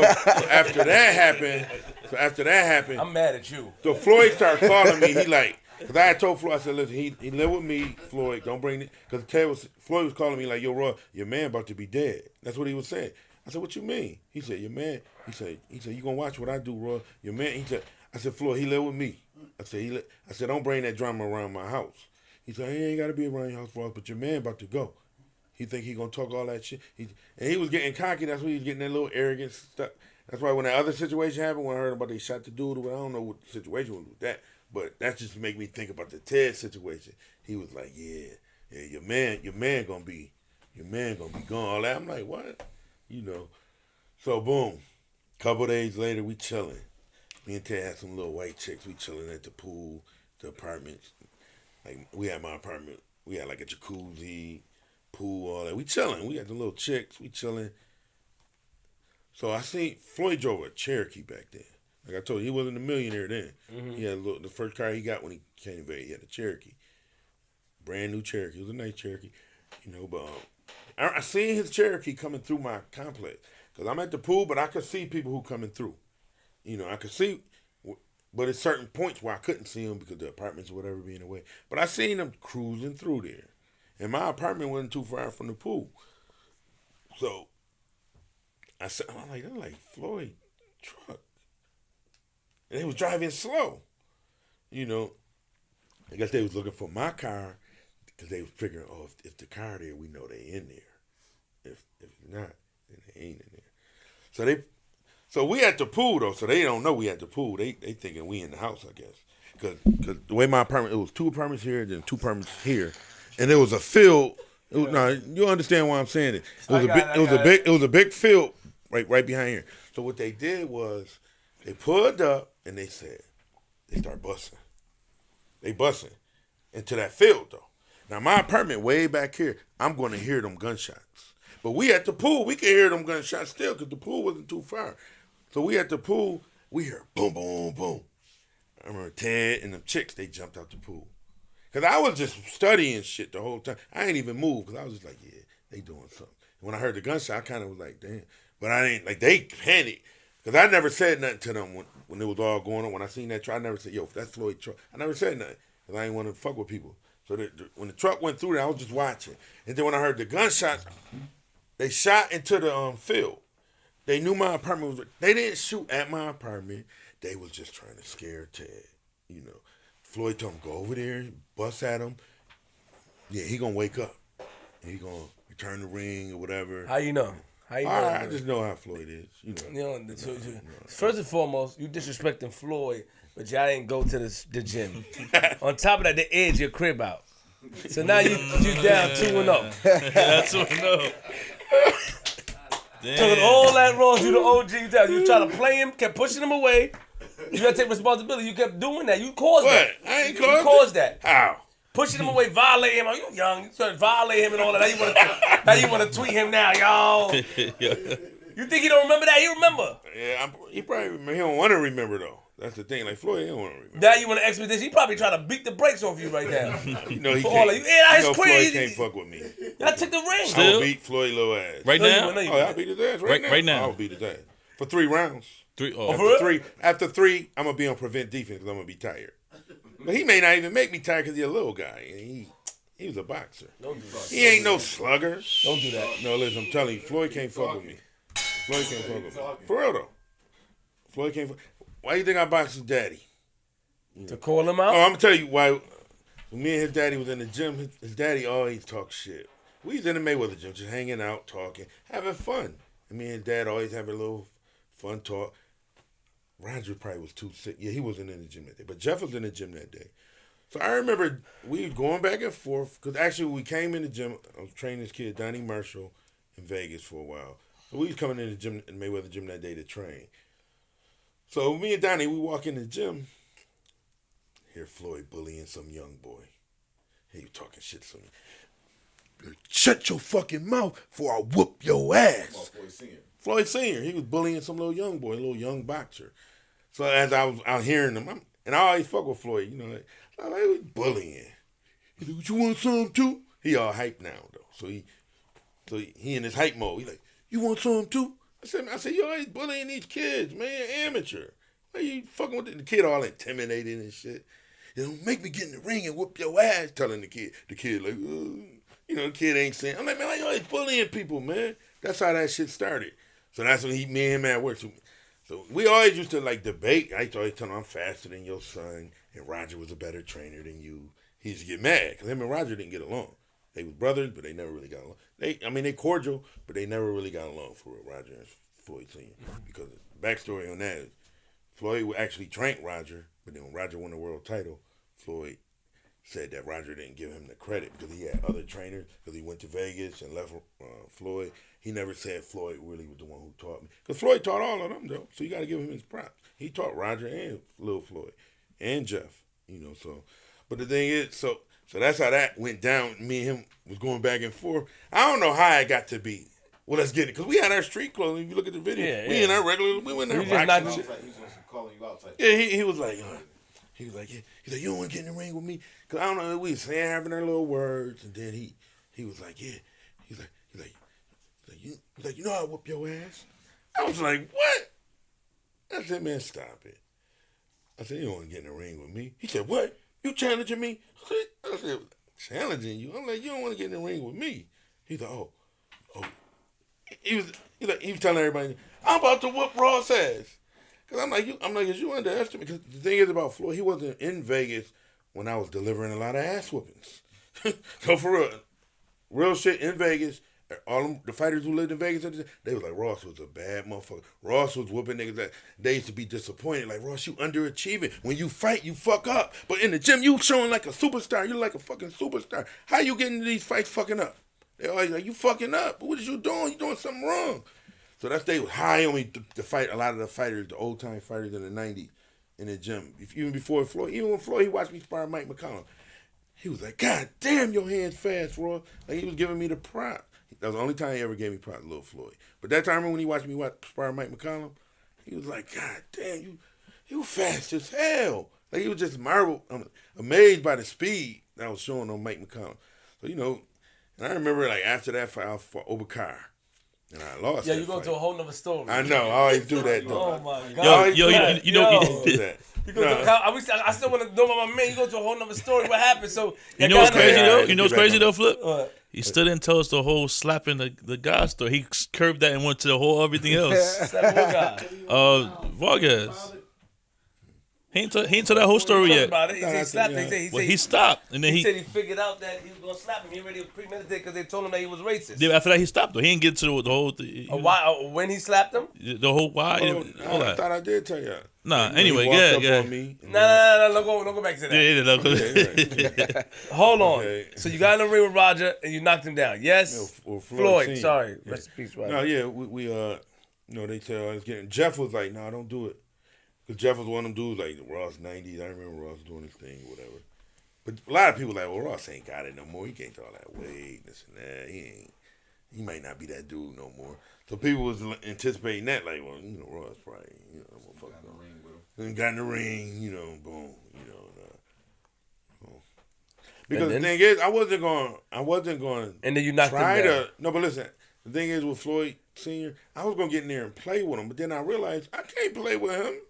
after that happened, So after that happened, I'm mad at you. so Floyd started calling me. He like, because I had told Floyd, I said, listen, he live with me, Floyd. Don't bring it. Because Floyd was calling me like, yo, Roy, your man about to be dead. That's what he was saying. I said, what you mean? He said, your man. He said, you gonna watch what I do, Roy? Your man. He said, I said, Floyd, he live with me. I said, don't bring that drama around my house. He said, he ain't got to be around your house for us, but your man about to go. He think he gonna talk all that shit. And he was getting cocky. That's why he was getting that little arrogant stuff. That's why when that other situation happened, when I heard about they shot the dude, I don't know what the situation was with that, but that just make me think about the Ted situation. He was like, yeah, your man gonna be gone. All that. I'm like, what? You know. So boom, couple days later, we chilling. Me and Ted had some little white chicks. We chilling at the pool, the apartments. Like we had my apartment. We had like a jacuzzi, pool, all that. We chilling. We had the little chicks. We chilling. So I seen Floyd drove a Cherokee back then. Like I told you, he wasn't a millionaire then. Mm-hmm. He had the first car he got when he came of age. He had a Cherokee, brand new Cherokee. It was a nice Cherokee, you know. But I seen his Cherokee coming through my complex because I'm at the pool, but I could see people who coming through. You know, I could see, but at certain points where I couldn't see them because the apartments or whatever being away. But I seen them cruising through there, and my apartment wasn't too far from the pool. So I said, I'm like Floyd truck. And they was driving slow. You know, I guess they was looking for my car because they was figuring, if the car there, we know they in there. If not, then they ain't in there. So we at the pool though, so they don't know we at the pool. They thinking we in the house, I guess. Because the way my apartment, it was 2 apartments here, then 2 apartments here. And there was a field. Now you understand why I'm saying it. It was a big field right behind here. So what they did was they pulled up and they said they start busting. They busting into that field though. Now my apartment way back here, I'm going to hear them gunshots. But we at the pool, we can hear them gunshots still because the pool wasn't too far. So we at the pool, we hear boom, boom, boom. I remember Ted and them chicks, they jumped out the pool. Because I was just studying shit the whole time. I ain't even moved because I was just like, yeah, they doing something. And when I heard the gunshot, I kind of was like, damn. But I ain't, like, they panicked. Because I never said nothing to them when it was all going on. When I seen that truck, I never said, yo, that's Floyd truck. I never said nothing because I ain't want to fuck with people. So when the truck went through there, I was just watching. And then when I heard the gunshots, they shot into the field. They knew my apartment was, they didn't shoot at my apartment. They was just trying to scare Ted, you know. Floyd told him, go over there, bust at him. Yeah, he gonna wake up. And he gonna return the ring or whatever. How you know? How you know? I just know how Floyd is, you know. First and foremost, you disrespecting Floyd, but y'all didn't go to the gym. On top of that, they edged your crib out. So now you down 2-0. That's 2-0. Took all that wrong, you the OG down. You try to play him, kept pushing him away. You gotta take responsibility. You kept doing that. You caused that. I ain't You caused that. How? Pushing him away, violating him. Oh, you young. You started violating him and all that. Now you want to tweet him now, y'all. You think he don't remember that? He remember. Yeah, he probably remember. He don't want to remember though. That's the thing. Like Floyd, he don't want to remember. Now you want to expedition. He probably trying to beat the brakes off you right now. You know he For can't. all of you. Yeah, that's crazy. Floyd can't fuck with me. Y'all took the ring. Still? I will beat Floyd little ass. Right now? I'll beat his ass right now. Right now. I'll beat his ass for 3 rounds. 3. After three, I'm gonna be on prevent defense because I'm gonna be tired. But he may not even make me tired because he's a little guy and he was a boxer. Don't do that. He ain't no slugger. Don't do that. No, listen, I'm telling you, Floyd can't fuck with me. Floyd can't fuck with me. For real though. Floyd can't fuck. Why do you think I boxed his daddy? To call him out? Oh, I'm gonna tell you why. When me and his daddy was in the gym, his daddy always talked shit. We was in the Mayweather gym, just hanging out, talking, having fun. And me and Dad always having a little fun talk. Roger probably was too sick. Yeah, he wasn't in the gym that day. But Jeff was in the gym that day. So I remember we going back and forth. Because actually we came in the gym. I was training this kid, Donnie Marshall, in Vegas for a while. So we was coming in the gym, in Mayweather gym that day to train. So me and Donnie, we walk in the gym. Hear Floyd bullying some young boy. He was talking shit to me. Shut your fucking mouth before I whoop your ass. Floyd Senior. He was bullying some little young boy, a little young boxer. So as I was out hearing him, and I always fuck with Floyd, you know, like he was bullying. He said, "You want some too?" He all hype now though. So he in his hype mode. He like, "You want some too?" I said, yo, he's bullying these kids, man, amateur. Why you fucking with the kid all intimidated and shit? You know, make me get in the ring and whoop your ass, telling the kid. The kid like, you know, the kid ain't saying. I'm like, man, why you always bullying people, man? That's how that shit started. So that's when me and him at work. So we always used to like debate. I used to always tell him I'm faster than your son, and Roger was a better trainer than you. He used to get mad because him and Roger didn't get along. They was brothers, but they never really got along. They cordial, but they never really got along for real, Roger and Floyd Sr. Because the backstory on that is Floyd actually trained Roger, but then when Roger won the world title, Floyd said that Roger didn't give him the credit because he had other trainers, because he went to Vegas and left Floyd. He never said Floyd really was the one who taught me. Because Floyd taught all of them, though, so you got to give him his props. He taught Roger and Lil Floyd and Jeff, you know, so. But the thing is, so that's how that went down. Me and him was going back and forth. I don't know how it got to be. Well, let's get it. Because we had our street clothes. If you look at the video, we in our regular, we went in our boxing shit. He was calling you out type. Yeah, he was like, he's like, you don't want to get in the ring with me? Because I don't know, we was saying, having our little words. And then he was like, yeah. He's like, you know how I whoop your ass? I was like, what? I said, man, stop it. I said, you don't want to get in the ring with me? He said, what? You challenging me? I said, challenging you? I'm like, you don't want to get in the ring with me. He's like, oh. He was telling everybody, I'm about to whoop Ross' ass. Cause I'm like, is you underestimate? Because the thing is about Floyd, he wasn't in Vegas when I was delivering a lot of ass whoopings. So for real shit in Vegas, all the fighters who lived in Vegas, they was like, Ross was a bad motherfucker. Ross was whooping niggas that they used to be disappointed. Like, Ross, you underachieving. When you fight, you fuck up. But in the gym, you showing like a superstar. You like a fucking superstar. How you getting into these fights fucking up? They always like, you fucking up. What is you doing? You doing something wrong. So they was high on me to fight a lot of the fighters, the old time fighters in the 90s in the gym. Even before Floyd, even when Floyd, he watched me spar Mike McCollum. He was like, God damn, your hands fast, Ross. Like, he was giving me the prop. That was the only time he ever gave me props, Lil Floyd. But that time when he watched me spar Mike McCollum, he was like, God damn, you fast as hell. Like, he was just amazed by the speed that I was showing on Mike McCollum. So, you know, and I remember, like, after that fight, I was for Obakar. And I lost. Yeah, you go to a whole nother story. I know. I always do that, though. Oh, my God. You know that. I still want to know about my man. You go to a whole nother story. What happened? So you know what's crazy, though? You know what's crazy, though, Flip? What? He still didn't tell us the whole slapping the guy story. He curved that and went to the whole everything else. Slapping what guy? Vargas. He ain't tell that whole story yet. He said he slapped him. He stopped, and then he said he figured out that he was gonna slap him. He already premeditated because they told him that he was racist. Yeah, after that, he stopped though. He didn't get to the whole. Why? When he slapped him? The whole why? I thought I did tell you. Nah. Anyway, yeah. No. Don't go back to that. Yeah. Hold on. Okay. So you got in the ring with Roger and you knocked him down. Yes. Well, Floyd. Senior. Sorry. Yeah. Rest in peace, Roger. No, yeah, we they tell us getting. Jeff was like, no, don't do it. Because Jeff was one of them dudes, like, Ross 90s. I remember Ross doing his thing or whatever. But a lot of people like, well, Ross ain't got it no more. He can't do all that weight, this and that. He might not be that dude no more. So people was anticipating that, like, well, you know, Ross probably, you know, got in the ring with him. And got in the ring, you know, boom, you know. Because the thing is, I wasn't going and then you knocked him down. No, but listen, the thing is with Floyd Sr., I was going to get in there and play with him, but then I realized I can't play with him.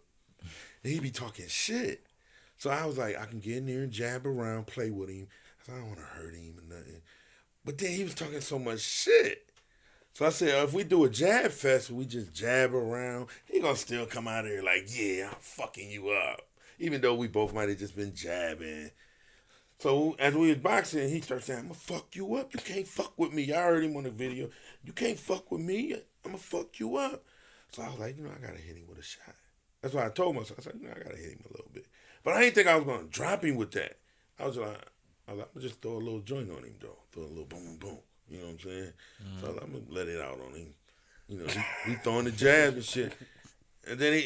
And he be talking shit. So I was like, I can get in there and jab around, play with him. I don't want to hurt him or nothing. But then he was talking so much shit. So I said, if we do a jab fest, we just jab around, he going to still come out of here like, yeah, I'm fucking you up. Even though we both might have just been jabbing. So as we was boxing, he started saying, I'm going to fuck you up. You can't fuck with me. I heard him on the video. You can't fuck with me. I'm going to fuck you up. So I was like, I got to hit him with a shot. That's why I told myself, I said, I got to hit him a little bit. But I didn't think I was going to drop him with that. I was like, I'm going to just throw a little joint on him, though. Throw a little boom, boom. You know what I'm saying? So I'm going to let it out on him. You know, he throwing the jabs and shit. And then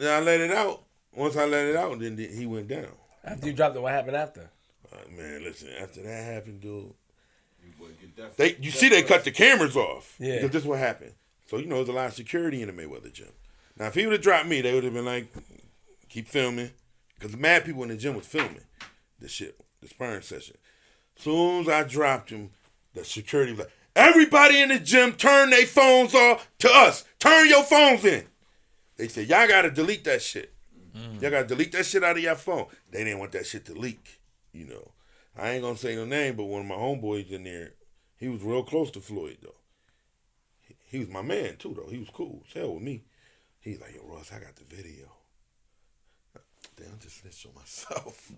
I let it out. Once I let it out, then he went down. After you dropped it, what happened after? Man, listen, after that happened, dude, you see they cut the cameras off. Yeah. Because this is what happened. So, there's a lot of security in the Mayweather gym. Now, if he would have dropped me, they would have been like, keep filming. Because mad people in the gym was filming the sparring session. Soon as I dropped him, the security was like, everybody in the gym turn their phones off to us. Turn your phones in. They said, y'all got to delete that shit. Y'all got to delete that shit out of your phone. They didn't want that shit to leak, you know. I ain't going to say no name, but one of my homeboys in there, he was real close to Floyd, though. He was my man, too, though. He was cool as hell with me. He's like, yo, Ross, I got the video. Damn, I'm just snitched on myself.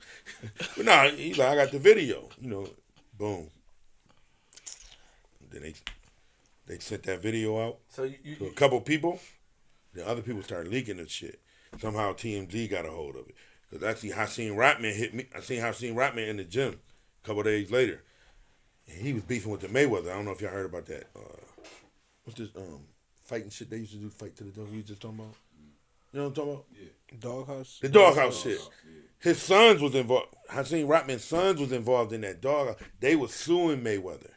But nah, he's like, I got the video. You know, boom. Then they sent that video out to a couple people. Then other people started leaking the shit. Somehow TMZ got a hold of it. Because I see Hakeem Ratman hit me. I seen Hakeem Ratman in the gym a couple days later. And he was beefing with the Mayweather. I don't know if y'all heard about that. What's this fighting shit they used to do, fight to the death we was just talking about? You know what I'm talking about? Yeah. Doghouse? The doghouse shit. His sons was involved. Hakeem Ratman's sons was involved in that doghouse. They was suing Mayweather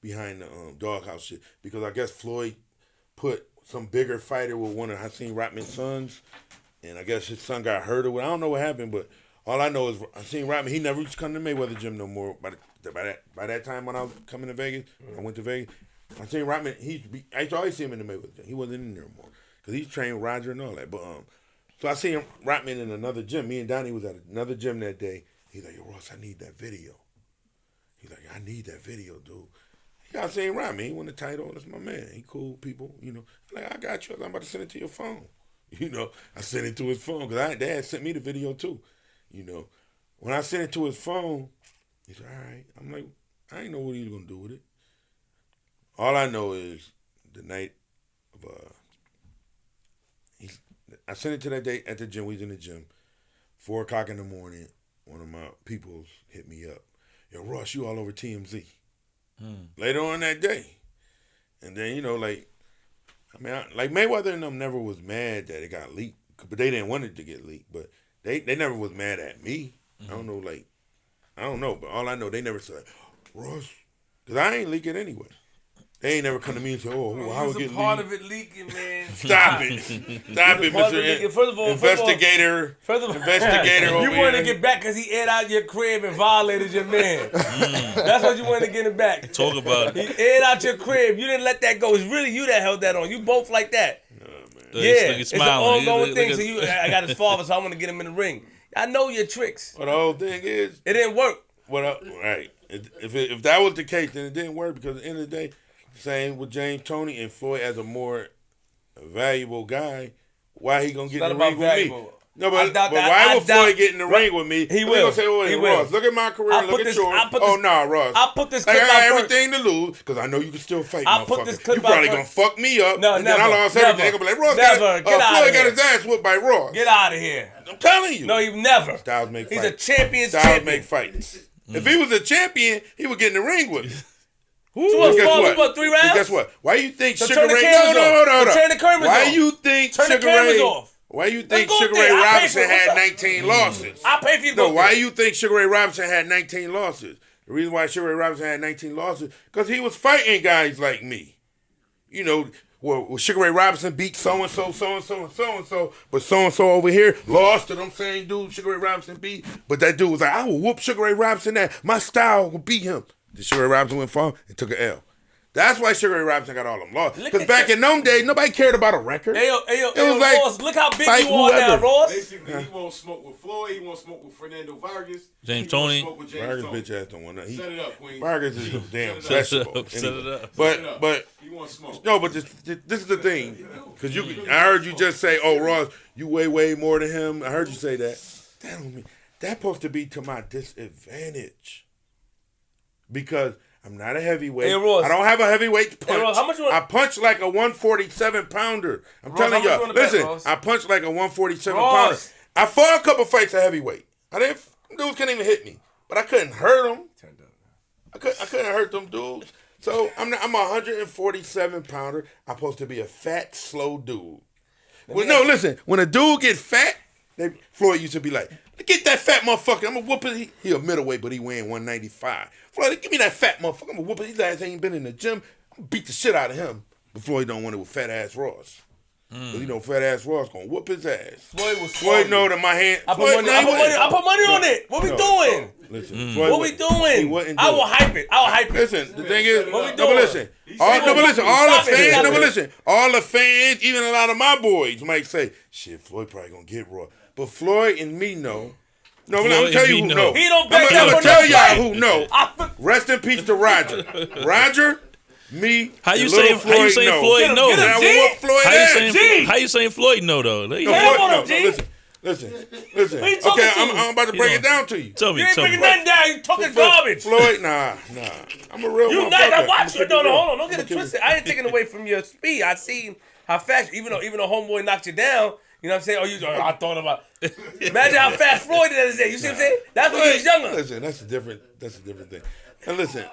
behind the doghouse shit because I guess Floyd put some bigger fighter with one of Hakeem Ratman's sons, and I guess his son got hurt or what. I don't know what happened, but all I know is Hakeem Ratman, he never used to come to Mayweather gym no more. By that time when I was coming to Vegas, I went to Vegas. Hakeem Ratman, I used to always see him in the Mayweather gym. He wasn't in there more because he trained Roger and all that. But so I seen Ratman in another gym. Me and Donnie was at another gym that day. He's like, yo, Ross, I need that video. He's like, I need that video, dude. I seen Ratman. He won the title. That's my man. He cool people, you know. Like, I got you. I'm about to send it to your phone. You know, I sent it to his phone because Dad sent me the video too. You know, when I sent it to his phone, he said, all right. I'm like, I ain't know what he was going to do with it. All I know is the night of, I sent it to that day at the gym. We was in the gym. 4 o'clock in the morning, one of my peoples hit me up. Yo, Ross, you all over TMZ. Later on that day. And then, you know, like Mayweather and them never was mad that it got leaked, but they didn't want it to get leaked. But they never was mad at me. I don't know, but all I know, they never said, Ross, because I ain't leak it anyway. They ain't never come to me and say, oh, how it get leaked? part of it leaking, man. Stop it. Stop it, Mr. First of all, Investigator. Investigator you over wanted here. to get back because he aired out your crib and violated your man. That's what you wanted to get him back. Talk about it. He aired out your crib. You didn't let that go. It's really you that held that on. You both like that. It's an ongoing thing. So I got his father, so I want to get him in the ring. I know your tricks. Well, the whole thing is, it didn't work. Right. If that was the case, then it didn't work because at the end of the day, same with James Toney and Floyd as a more valuable guy, why he gonna get in the ring with me? No, but why would Floyd get in the ring with me? He will. He gonna say, "Oh, hey, Ross, look at my career, look at yours." Oh, nah, Ross. I put this like, clip I got out everything to lose because I know you can still fight, I put this motherfucker. clip You probably out gonna fuck me up. No, and never. then I lost everything. They gonna be like, Ross, Floyd got his ass whooped by Ross. Get out of here. I'm telling you. No, he never. Styles make fights. He's a champion. Styles make fights. If he was a champion, he would get in the ring with me. Guess what? 3 rounds? Guess what? Why you think So Sugar turn the Ray? cameras off. Turn the cameras Why off. you think Turn the Sugar cameras Ray? off. Why you think Let's go Sugar there. Ray I'll pay Robinson for it. had What's up? 19 losses? I'll pay for you to No, go why there. you think Sugar Ray Robinson had 19 losses? The reason why Sugar Ray Robinson had 19 losses because he was fighting guys like me. You know, well, Sugar Ray Robinson beat so-and-so, so-and-so, and so-and-so, but so-and-so over here lost to them same dude Sugar Ray Robinson beat. But that dude was like, I will whoop Sugar Ray Robinson that. My style will beat him. The Sugar Ray Robinson went for him and took an L. That's why Sugar Ray Robinson got all them losses. Because back in them days, nobody cared about a record. It was like, Ross, look how big fight you are now, whoever. Ross. Basically, he won't smoke with Floyd. He won't smoke with Fernando Vargas. James He won't Toney. smoke with James Vargas Toney. bitch ass don't want nothing. Set it up, Queen. Vargas is a damn Set it up. vegetable. Set it up. But He won't smoke. no, but this is the thing. Because I heard you just say, "Oh, Ross, you way more than him." I heard you say that. That don't mean that's supposed to be to my disadvantage. Because I'm not a heavyweight. Hey, Ross. I don't have a heavyweight punch. Hey, Ross, how much you want- I punch like a 147 pounder. I'm Ross, telling how much you y'all. wanna bet, Listen, Ross? I punch like a 147 Ross. pounder. I fought a couple fights at heavyweight. Dudes couldn't even hit me, but I couldn't hurt them. I couldn't hurt them dudes. So I'm a 147 pounder. I'm supposed to be a fat, slow dude. Well, no, listen. When a dude get fat, Floyd used to be like, "Get that fat motherfucker. I'm gonna whoop it." He a middleweight, but he weighing 195. Floyd, give me that fat motherfucker. I'm gonna whoop it. His ass ain't been in the gym. I'm gonna beat the shit out of him. But Floyd don't want it with fat ass Ross. Cause you know fat ass Ross gonna whoop his ass. Floyd know that my hand. I put money on it. What we doing? Listen, Floyd What we doing? wouldn't I do will it. hype it. I'll hype it. Listen, the thing is, What we no, but doing? listen, all the fans, even a lot of my boys might say, "Shit, Floyd probably gonna get Raw." But Floyd and me know. No, Floyd I'm gonna tell and you me who know. know. He don't I'm back that gonna for tell no y'all fight. who know. Rest in peace to Roger. Roger, me. How you and saying? little How you saying know. Floyd know? Get him, And I G. will whoop Floyd How you ass. saying? How you saying Floyd know though? No, Hey, Floyd- hold no, up, G. listen. Who you talking Okay, to? I'm about to break You it know. down to you. Tell me. You ain't Tell bringing me. nothing down. You talking garbage. Floyd, nah. I'm a real You motherfucker. nice. I I'ma watch you. keep No, real. hold on. Don't get I'ma it keep twisted. I ain't taking away from your speed. I seen how fast, even though homeboy knocked you down. You know what I'm saying? I thought about. Imagine how fast Floyd did that day. You see what I'm saying? That's when he was younger. Listen, that's a different thing. And listen,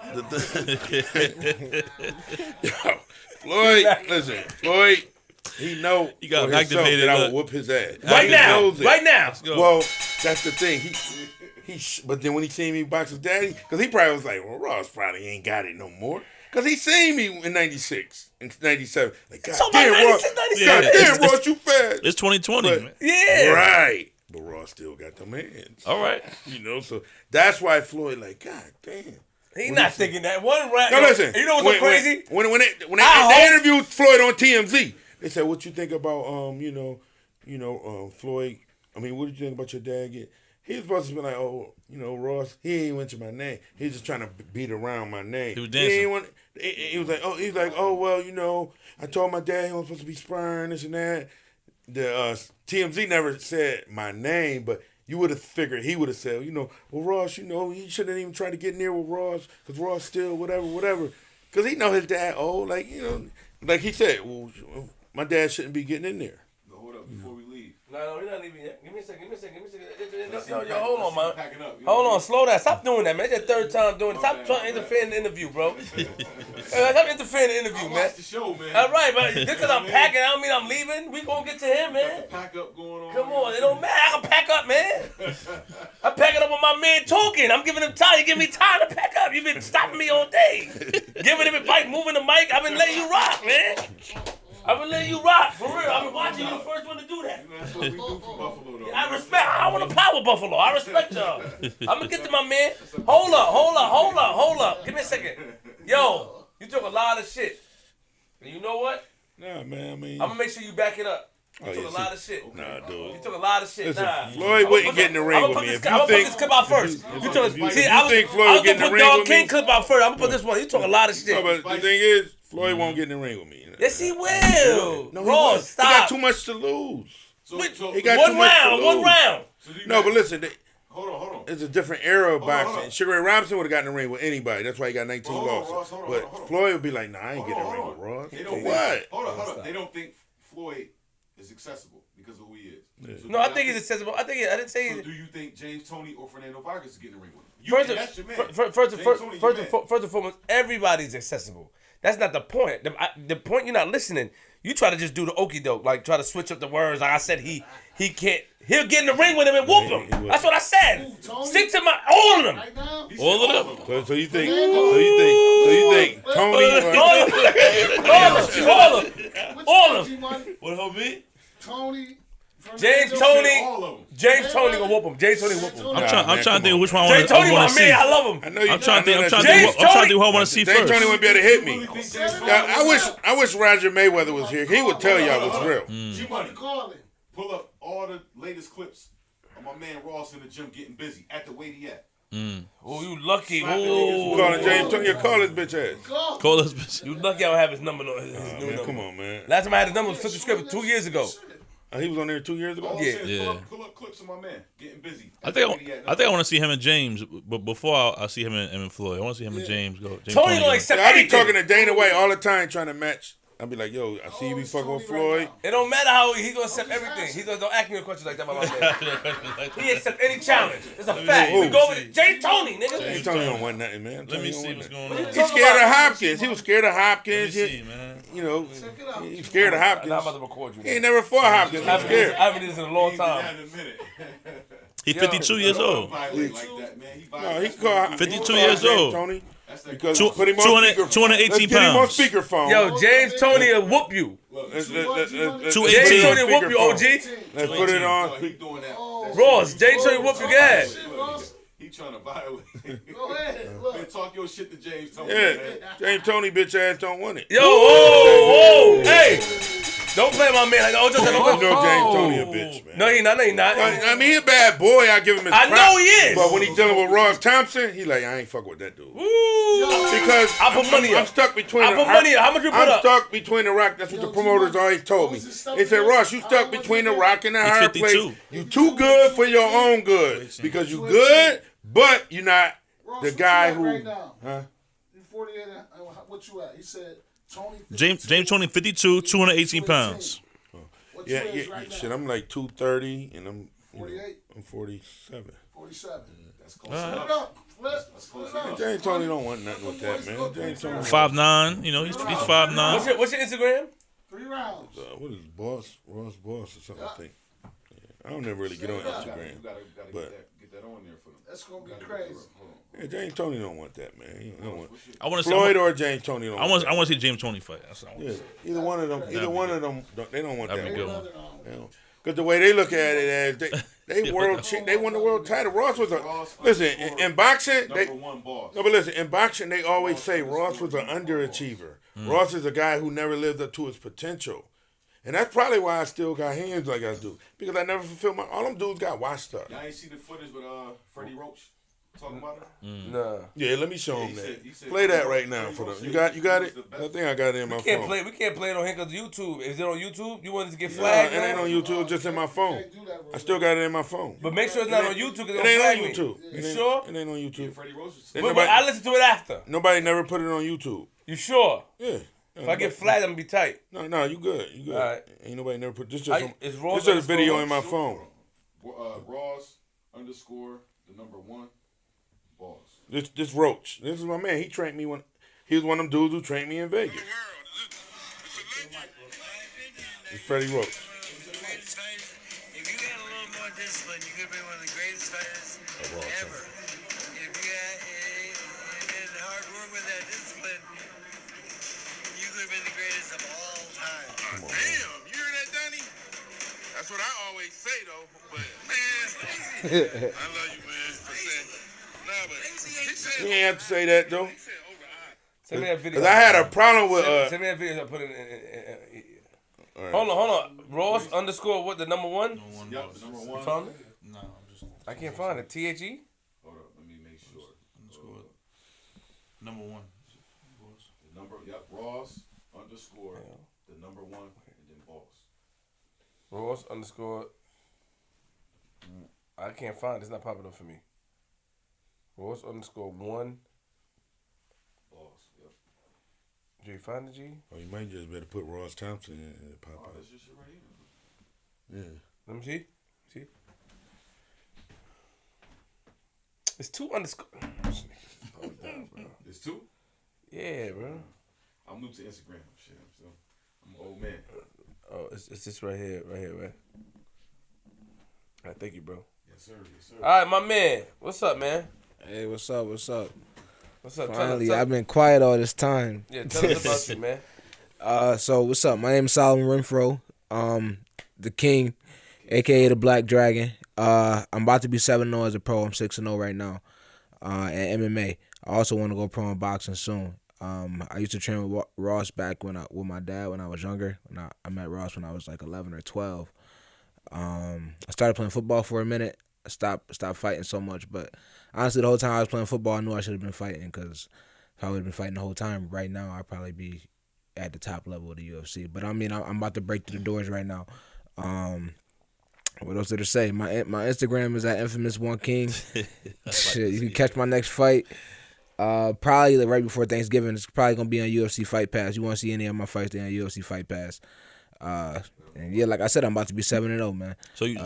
yo, Floyd, he know You got for himself activated, that I look. will whoop his ass. Right He now. knows it. Right now. Go. Well, that's the thing. But then when he seen me box his daddy, because he probably was like, well, Ross probably ain't got it no more. Because he seen me in 96, in 97. Like, God So damn, about Ross. 96, 97. God It's- damn, Ross, you fast. It's 2020. But- Man. Yeah. Right. But Ross still got them hands. All right. You know, so that's why Floyd like, God damn. He not thinking that. One round. No, listen. You know what's so crazy? When they I hope- interviewed Floyd on TMZ, they said, "What you think about Floyd? I mean, what did you think about your dad?" He was supposed to be like, "Oh, Ross, he ain't mention my name. He was just trying to beat around my name. He was dancing. He was like, oh well, I told my dad he was supposed to be sparring this and that. The TMZ never said my name, but you would have figured he would have said, well, Ross, he shouldn't even try to get near with Ross because Ross still whatever. Because he know his dad old, like he said, well, my dad shouldn't be getting in there. But hold up before we leave. No, we're not leaving yet. Give me a second. Yo, hold on, man. Packing up. Hold on, slow down. Stop doing that, man. It's your third time doing it. Stop trying to interfere in the interview, bro. Stop interfering in the interview, man. Watch the show, man. All right, but just because I'm packing, I don't mean I'm leaving. We gonna get to him, man. Pack up going on. Come on, it don't matter. I can pack up, man. I'm packing up with my man talking. I'm giving him time. You give me time to pack up. You've been stopping me all day. Giving him advice, moving the mic. I've been letting you rock, man. I've been letting you rock, for real. I've been watching you the first one to do that. That's what we do for Buffalo, though. I respect. I want to power Buffalo. I respect y'all. I'm gonna get to my man. Hold up. Give me a second. Yo, you took a lot of shit. And you know what? Nah, man, I mean, I'm gonna make sure you back it up. You Oh, took yeah, a lot of shit. nah, dude. You took a lot of shit. Listen, Nah. Floyd wouldn't get in the ring with me. If I'm gonna you put think this clip out first. if You you took. think See, I was Floyd I would was get in gonna the put ring Dog with King me? clip out first. I'm gonna put this one. You took a lot of shit. No, but the thing is, Floyd won't get in the ring with me. Yes, he will. No, Ross, he got stop. too much to lose. So He got One too much to round. One lose. round. do you No, got- but listen, Hold on. it's a different era of Hold on, boxing. hold on. Sugar Ray Robinson would have gotten in the ring with anybody. That's why he got 19 Hold on, losses. Ross, hold on, But hold on. Floyd would be like, nah, I ain't getting in the ring Hold with on. Ross. They For don't what? think, hold on. They don't think Floyd is accessible because of who he is. So No, I think he's accessible. I didn't say. So do you think James Toney or Fernando Vargas is getting in the ring with him? That's your man. First and foremost, everybody's accessible. That's not the point. The point you're not listening. You try to just do the okie doke, like try to switch up the words. Like I said, he can't. He'll get in the ring with him and whoop him. he will. That's what I said. Who, Tony? Stick to all of them. Right now? He said All of them. So you think Tony? All of them. G-Money, What help me? Tony, James Fernando, Toney. all of them. James Toney gonna whoop him. James Toney whoop him. I'm trying to come think on. which one I James want Tony, to my see. man, I love him. I know you. I'm trying to think who I want to see James first. Toney wouldn't be able to hit me. You really think James Now, Toney- I wish Roger Mayweather was here. He would tell y'all what's real. G-Money, Call it. pull up all the latest clips of my man Ross in the gym getting busy at the weight he at. Oh, you lucky. You Oh, calling James Toney? You call his bitch ass. Go. Call us, bitch. you lucky I don't have his number. His new Man, number. come on, man. Last time I had his number was Flip the Script 2 years ago. He was on there 2 years ago. All I'm Yeah. saying is Yeah. pull up clips of my man getting busy. I think I want to see him and James, but before I see him and Floyd, I want to see him and James go. James Tony go. don't accept I be anything. talking to Dana White all the time trying to match. I be like, yo, I see you be fucking with Floyd. It don't matter how he gonna accept everything. He gonna don't ask me a question like that about my man. He accept any challenge. It's a fact. see. We go with James Toney, nigga. James Toney don't want nothing, man. Let me see what's going on. He's scared of Hopkins. He was scared of Let me Hopkins. see, man. You know, Check it out. he's scared of Now I'm about Hopkins. to record you. He ain't never fought Hopkins. I He's haven't scared. did this in a long time. In a minute. He's 52 years old. Violate like that, man. He No, violates. he called 52 he years called James old. Toney That's that because Two- put him on 200 speaker. 218 Let's get him on pounds. speakerphone. Yo, James Toney will whoop you. Let's Two put it James on Toney will whoop you, speakerphone. OG. Let's put it No, on. he doing that. Ross, James Toney whoop you, guys. He trying to violate. Go ahead. Man, Look. talk your shit to James Toney. Yeah, Man. James Toney bitch ass don't want it. Yo, whoa, hey. Don't play my man. Like, oh, just You know James Toney a bitch, man. No, he not. No, he not. I mean, he a bad boy. I give him his I props. know he is. But when he dealing with Ross Thompson, he like, I ain't fuck with that dude. Because I put money I'm up. stuck between. I put money up. How much you put I'm up? stuck between the rock. That's what the promoters always told me. They said, Ross, you stuck between the rock and the hard place. 52. You too good for your own good because you good, but you're not Ross, the what guy you at who. right now? Huh? You 48. What you at? He said Tony. James Toney 52, 218 pounds. What Yeah, you is yeah. right now? Shit, I'm like 230 and I'm 48? I'm 47. 47. That's close Split enough. it up. Split it up. James Toney don't want nothing with that, man. James Toney. 5'9", you know, he's 5'9". What's your Instagram? 3 rounds. What is Ross Boss or something? I think. Yeah. I don't never really get on You Instagram. gotta But get that on there for them. That's gonna be crazy. yeah, James Toney don't want that, man. He don't want I want to Floyd see. or James Toney don't. I want to see James Toney fight. That's what I want Yeah, to see. either one of them. Either one of them. They don't want That'd be that. good One. one. Because the way they look at it as they they won the world title. Ross was a listen in boxing. They, Number one boss. no, but listen, in boxing they always say Ross was an underachiever. Ross is a guy who never lived up to his potential. And that's probably why I still got hands like I do. Because I never fulfilled all them dudes got washed up. Y'all ain't see the footage with Freddie Roach talking about it? Nah. Yeah, let me show Yeah, him that. he said Play that right now for them. You got it? I think I got it in my We phone. can't play it on here because YouTube. Is it on YouTube? You want it to get Nah, flagged? it ain't now? on YouTube, it's just in my phone. I still got it in my phone. But make sure it's not on YouTube. It ain't on YouTube. You It ain't- sure? It ain't on YouTube. Freddie Roach was Ain't But nobody, I listen to it after. nobody never put it on YouTube. You sure? Yeah. If I get flagged, I'm gonna be tight. No, you good. You good. All right. Ain't nobody never put this Is Ross just a video underscore in my phone. Ross _ the number one boss. This Roach. This is my man. He trained me when he was one of them dudes who trained me in Vegas. It's Freddie Roach. If you had a little more discipline, you could be one of the greatest fighters ever. If you had hard work with that discipline, you could have been the greatest of all time. Damn, you hear that, Donnie? That's what I always say, though. But man, I love you, man, for saying. Nah, but you ain't have to say that though. Send me that video. Cause I had a problem with Send me that video. I put it in. Hold on. Ross _ what, the number one? Yep, the number one. You found it? No, I'm just I can't find it. THE? Hold up, let me make sure. number one. The number, yep, Ross _ the number one, and then boss. Ross _ I can't find it. It's not popping up for me. Ross _ one. Boss, yep. Did you find it, G? Oh, you might just better put Ross Thompson in and pop Oh, up. that's your shit right here. Yeah. Let me see. See? It's 2 _ It's two? Yeah, bro. I'm new to Instagram. Shit, I'm an old man. Oh, it's this right here. Right? All right, thank you, bro. Yes, sir. Yes, sir. All right, my man. What's up, man? Hey, what's up? What's up? Finally, tell I've been quiet all this time. Yeah, tell us about you, man. So what's up? My name is Solomon Renfro, the King, aka the Black Dragon. I'm about to be 7-0 as a pro. I'm 6-0 right now, in MMA. I also want to go pro in boxing soon. I used to train with Ross back with my dad when I was younger. I met Ross when I was like 11 or 12. I started playing football for a minute. I stopped fighting so much, but honestly, the whole time I was playing football, I knew I should have been fighting because if I would have been fighting the whole time, right now I'd probably be at the top level of the UFC. But I mean, I'm about to break through the doors right now. What else did I say? My Instagram is at infamous1king. Shit, you can catch my next fight. Probably like right before Thanksgiving. It's probably gonna be on UFC Fight Pass. You want to see any of my fights? They're on UFC Fight Pass. And yeah, like I said, I'm about to be 7-0, man. So you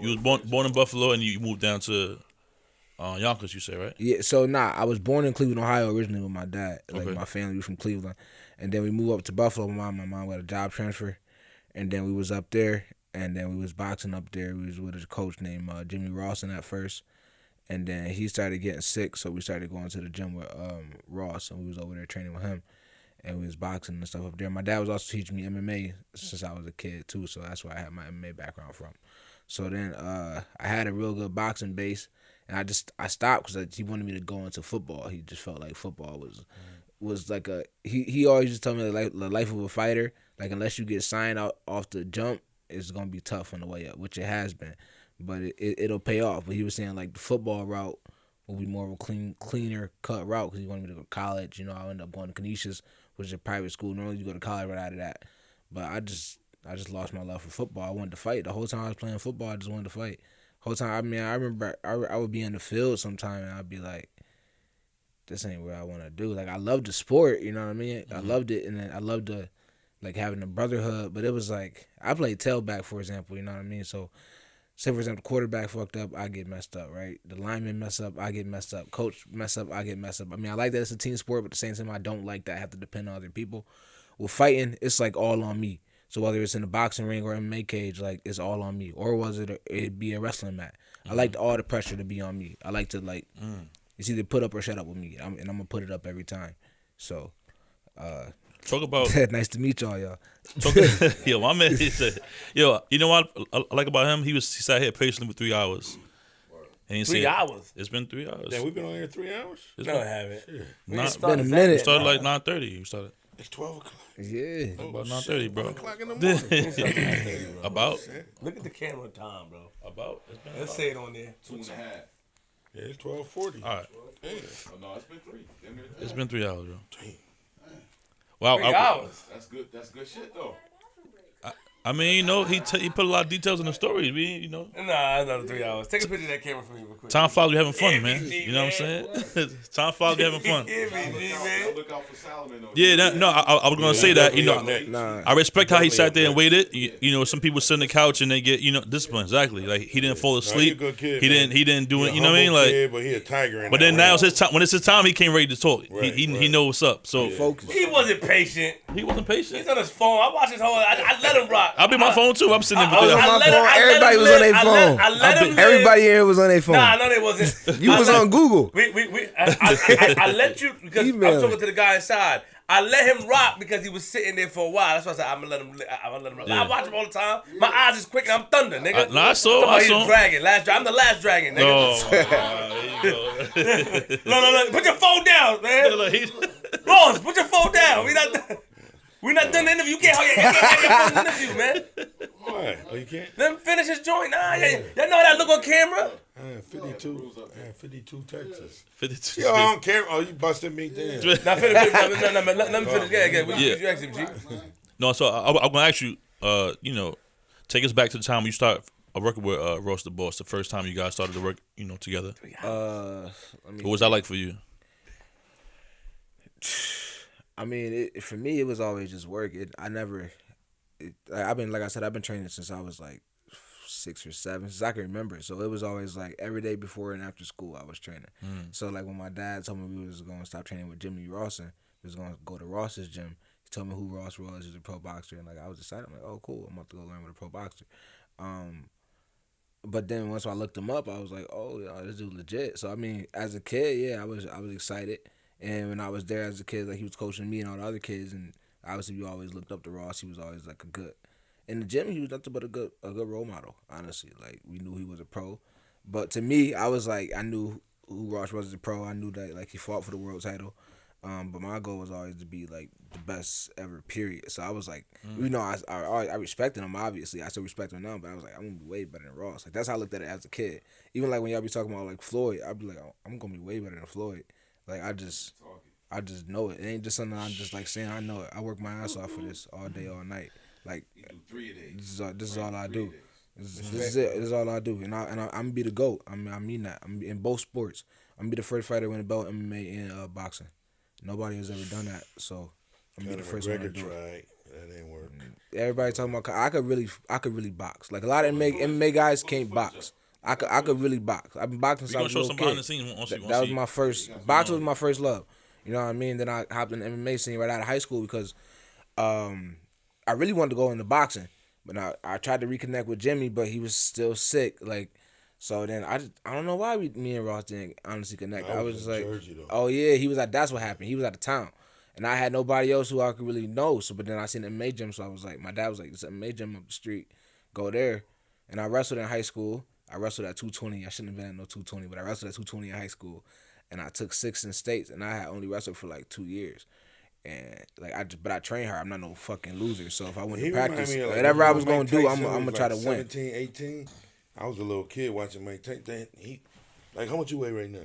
was born in Buffalo and you moved down to Yonkers, you say, right? Yeah, so I was born in Cleveland, Ohio originally with my dad. Like Okay. my family was from Cleveland. And then we moved up to Buffalo. My mom got a job transfer. And then we was up there. And then we was boxing up there. We was with a coach named Jimmy Rawson at first. And then he started getting sick, so we started going to the gym with Ross, and we was over there training with him. And we was boxing and stuff up there. My dad was also teaching me MMA since I was a kid too, so that's where I had my MMA background from. So then I had a real good boxing base, and I stopped because he wanted me to go into football. He just felt like football was like he always just told me the life of a fighter. Like unless you get signed out off the jump, it's gonna be tough on the way up, which it has been. But it'll pay off. But he was saying like the football route will be more of a cleaner cut route because he wanted me to go to college. You know, I ended up going to Canisius, which is a private school. Normally you go to college right out of that. But I just lost my love for football. I wanted to fight. The whole time I was playing football, I just wanted to fight. Whole time, I mean, I remember I would be in the field sometime and I'd be like, this ain't what I want to do. Like, I loved the sport, you know what I mean? I loved it, and then I loved the, like, having the brotherhood, but it was like, I played tailback, for example, you know what I mean? So, say, for example, the quarterback fucked up, I get messed up, right? The lineman mess up, I get messed up. Coach mess up, I get messed up. I mean, I like that it's a team sport, but at the same time, I don't like that I have to depend on other people. With fighting, it's, like, all on me. So whether it's in the boxing ring or MMA cage, like, it's all on me. Or was it be a wrestling mat? I liked all the pressure to be on me. I like to, like, it's either put up or shut up with me. And I'm going to put it up every time. So, talk about... nice to meet y'all. Yo, my man, he said, yo, you know what I like about him? He sat here patiently for 3 hours. And 3 hours? It's been 3 hours. Yeah, we've been on here 3 hours? No, I haven't. It's been a minute. We started like 9:30. We started. It's 12 o'clock. Yeah. About 9:30, bro. 1 o'clock in the morning. About. Look at the camera time, bro. About. Let's say it on there. 2.5. Yeah, it's 12:40. All right. Oh, no, it's been 3. It's been 3 hours, bro. Damn. Wow. 3 hours. That's good. That's good shit though. I mean, you know, he put a lot of details in the story. You know. Nah, another 3 hours. Take a picture of that camera for me real quick. Time flies, we having fun, man. MVG, You know what I'm saying? Time flies, we having fun. Look out for Solomon though. Yeah, I was gonna say that. You know, Nah. I respect how he sat there and waited. You know, some people sit on the couch and they get discipline. Exactly, like he didn't fall asleep. He a good kid, He man. didn't do He it. a You know what I mean? humble Like, kid, but he a tiger in but that then now ring. it's his time. When it's his time, he came ready to talk. Right, He right. knows what's up. So Focus. He wasn't patient. he wasn't patient. He's on his phone. I watched his whole. I let him rock. I'll be my phone too. I'm sitting there. I was on my phone. Everybody was on their phone. I let him live. Everybody here was on their phone. Nah, no, they wasn't. You was on Google. I let you because I Email. was talking to the guy inside. I let him rock because he was sitting there for a while. That's why I said I'm gonna let him rock. Yeah. I watch him all the time. My eyes is quick and I'm thunder, nigga. I saw He's him. dragon. I'm the last dragon, nigga. Oh, there you go. No. Put your phone down, man. Look, Ross, put your phone down. We not done the interview. You can't have your phone interview, man. Why? Oh, you can't? Let him finish his joint. Nah, y'all know how that look on camera? 52 Texas. 52. Yo, I don't care. Oh, you busted me then. Nah, finish. Let me finish. Yeah. What Yeah. you ask him, G? No, so I'm gonna ask you. You know, take us back to the time you start working with Ross the Boss. The first time you guys started to work, together. What was that like for you? I mean, for me, it was always just work. I've been training since I was like 6 or 7, since I can remember. So it was always like every day before and after school, I was training. So like when my dad told me we was going to stop training with Jimmy Rawson, we was going to go to Ross's gym. He told me who Ross was. He was a pro boxer, and like I was excited. I'm like, oh cool, I'm about to go learn with a pro boxer. But then once I looked him up, I was like, oh, this dude legit. So I mean, as a kid, yeah, I was excited. And when I was there as a kid, like he was coaching me and all the other kids, and obviously we always looked up to Ross. He was always like in the gym, he was nothing but a good role model. Honestly, like we knew he was a pro, but to me, I was like, I knew who Ross was as a pro. I knew that like he fought for the world title, but my goal was always to be like the best ever. Period. So I was like, I respected him. Obviously, I still respect him now, but I was like, I'm gonna be way better than Ross. Like that's how I looked at it as a kid. Even like when y'all be talking about like Floyd, I'd be like, oh, I'm gonna be way better than Floyd. Like I just know it. It ain't just something I'm just like saying. I know it. I work my ass off for this all day, all night. Like You do 3 a day. this is all I do. This is it. This is all I do. And I'm gonna be the GOAT. I mean that. I'm in both sports. I'm gonna be the first fighter to win a belt in MMA and boxing. Nobody has ever done that. So I'm gonna be the first one to do it. Tried. That didn't work. Everybody talking about I could really box. Like a lot of MMA guys can't box. I could really box. I've been boxing since I We're was gonna a show little some behind kid. the scenes once That was you my first. Boxing was my first love. You know what I mean? Then I hopped in the MMA scene right out of high school because I really wanted to go into boxing. But I tried to reconnect with Jimmy, but he was still sick. Like, so then I don't know why me and Ross didn't honestly connect. I was just like, Jersey, though. oh yeah, that's what happened. He was out of town. And I had nobody else who I could really know. So, but then I seen the MMA gym, so I was like, my dad was like, "It's an MMA gym up the street. Go there." And I wrestled in high school. I wrestled at 220. I shouldn't have been at no 220, but I wrestled at 220 in high school. And I took 6 in states, and I had only wrestled for like 2 years. And but I train hard. I'm not no fucking loser. So if I went He to remind practice, me of, like, whatever I when was Mike gonna do, I'm Tyson gonna was, try like, to win. 17, 18. I was a little kid watching Mike Tyson. He, like, how much you weigh right now?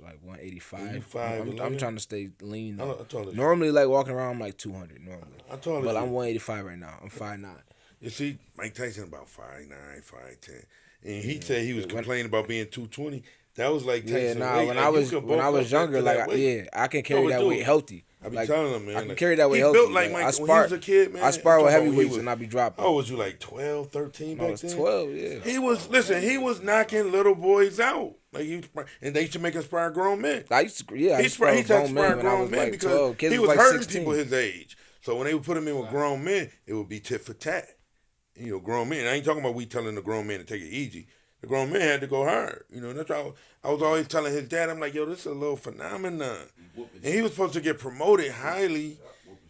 Like 185. 85, I'm 11? trying to stay lean. How tall is you? Normally, like walking around, I'm like 200 normally. How tall is But you? I'm 185 right now. I'm 5'9". You see, Mike Tyson about 5'9", 5'10", and he said he was complaining about being 220. That was like Tyson. Yeah, nah. weight. When Like, I you was could when bulk I was up younger, to that like weight. I can carry but that dude, weight healthy. I be Like, telling him, man. I can like, carry that weight he healthy. built like Mike. I When spar. he was a kid, man. I spar with I'm talking about when he heavyweights was- and I be dropping. Oh, was you like 12, 13 I back was then? 12. Yeah. He was knocking little boys out. Like and they used to make us spar grown men. I used to. Yeah. I He used to tried spar to grown men spar when I grown was men like because 12. Kids he was like hurting 16. people his age. So when they would put him in with grown men, it would be tit for tat. You know, grown men. I ain't talking about we telling the grown men to take it easy. The grown men had to go hard. You know, that's why I was always telling his dad, I'm like, yo, this is a little phenomenon. And he was supposed to get promoted highly,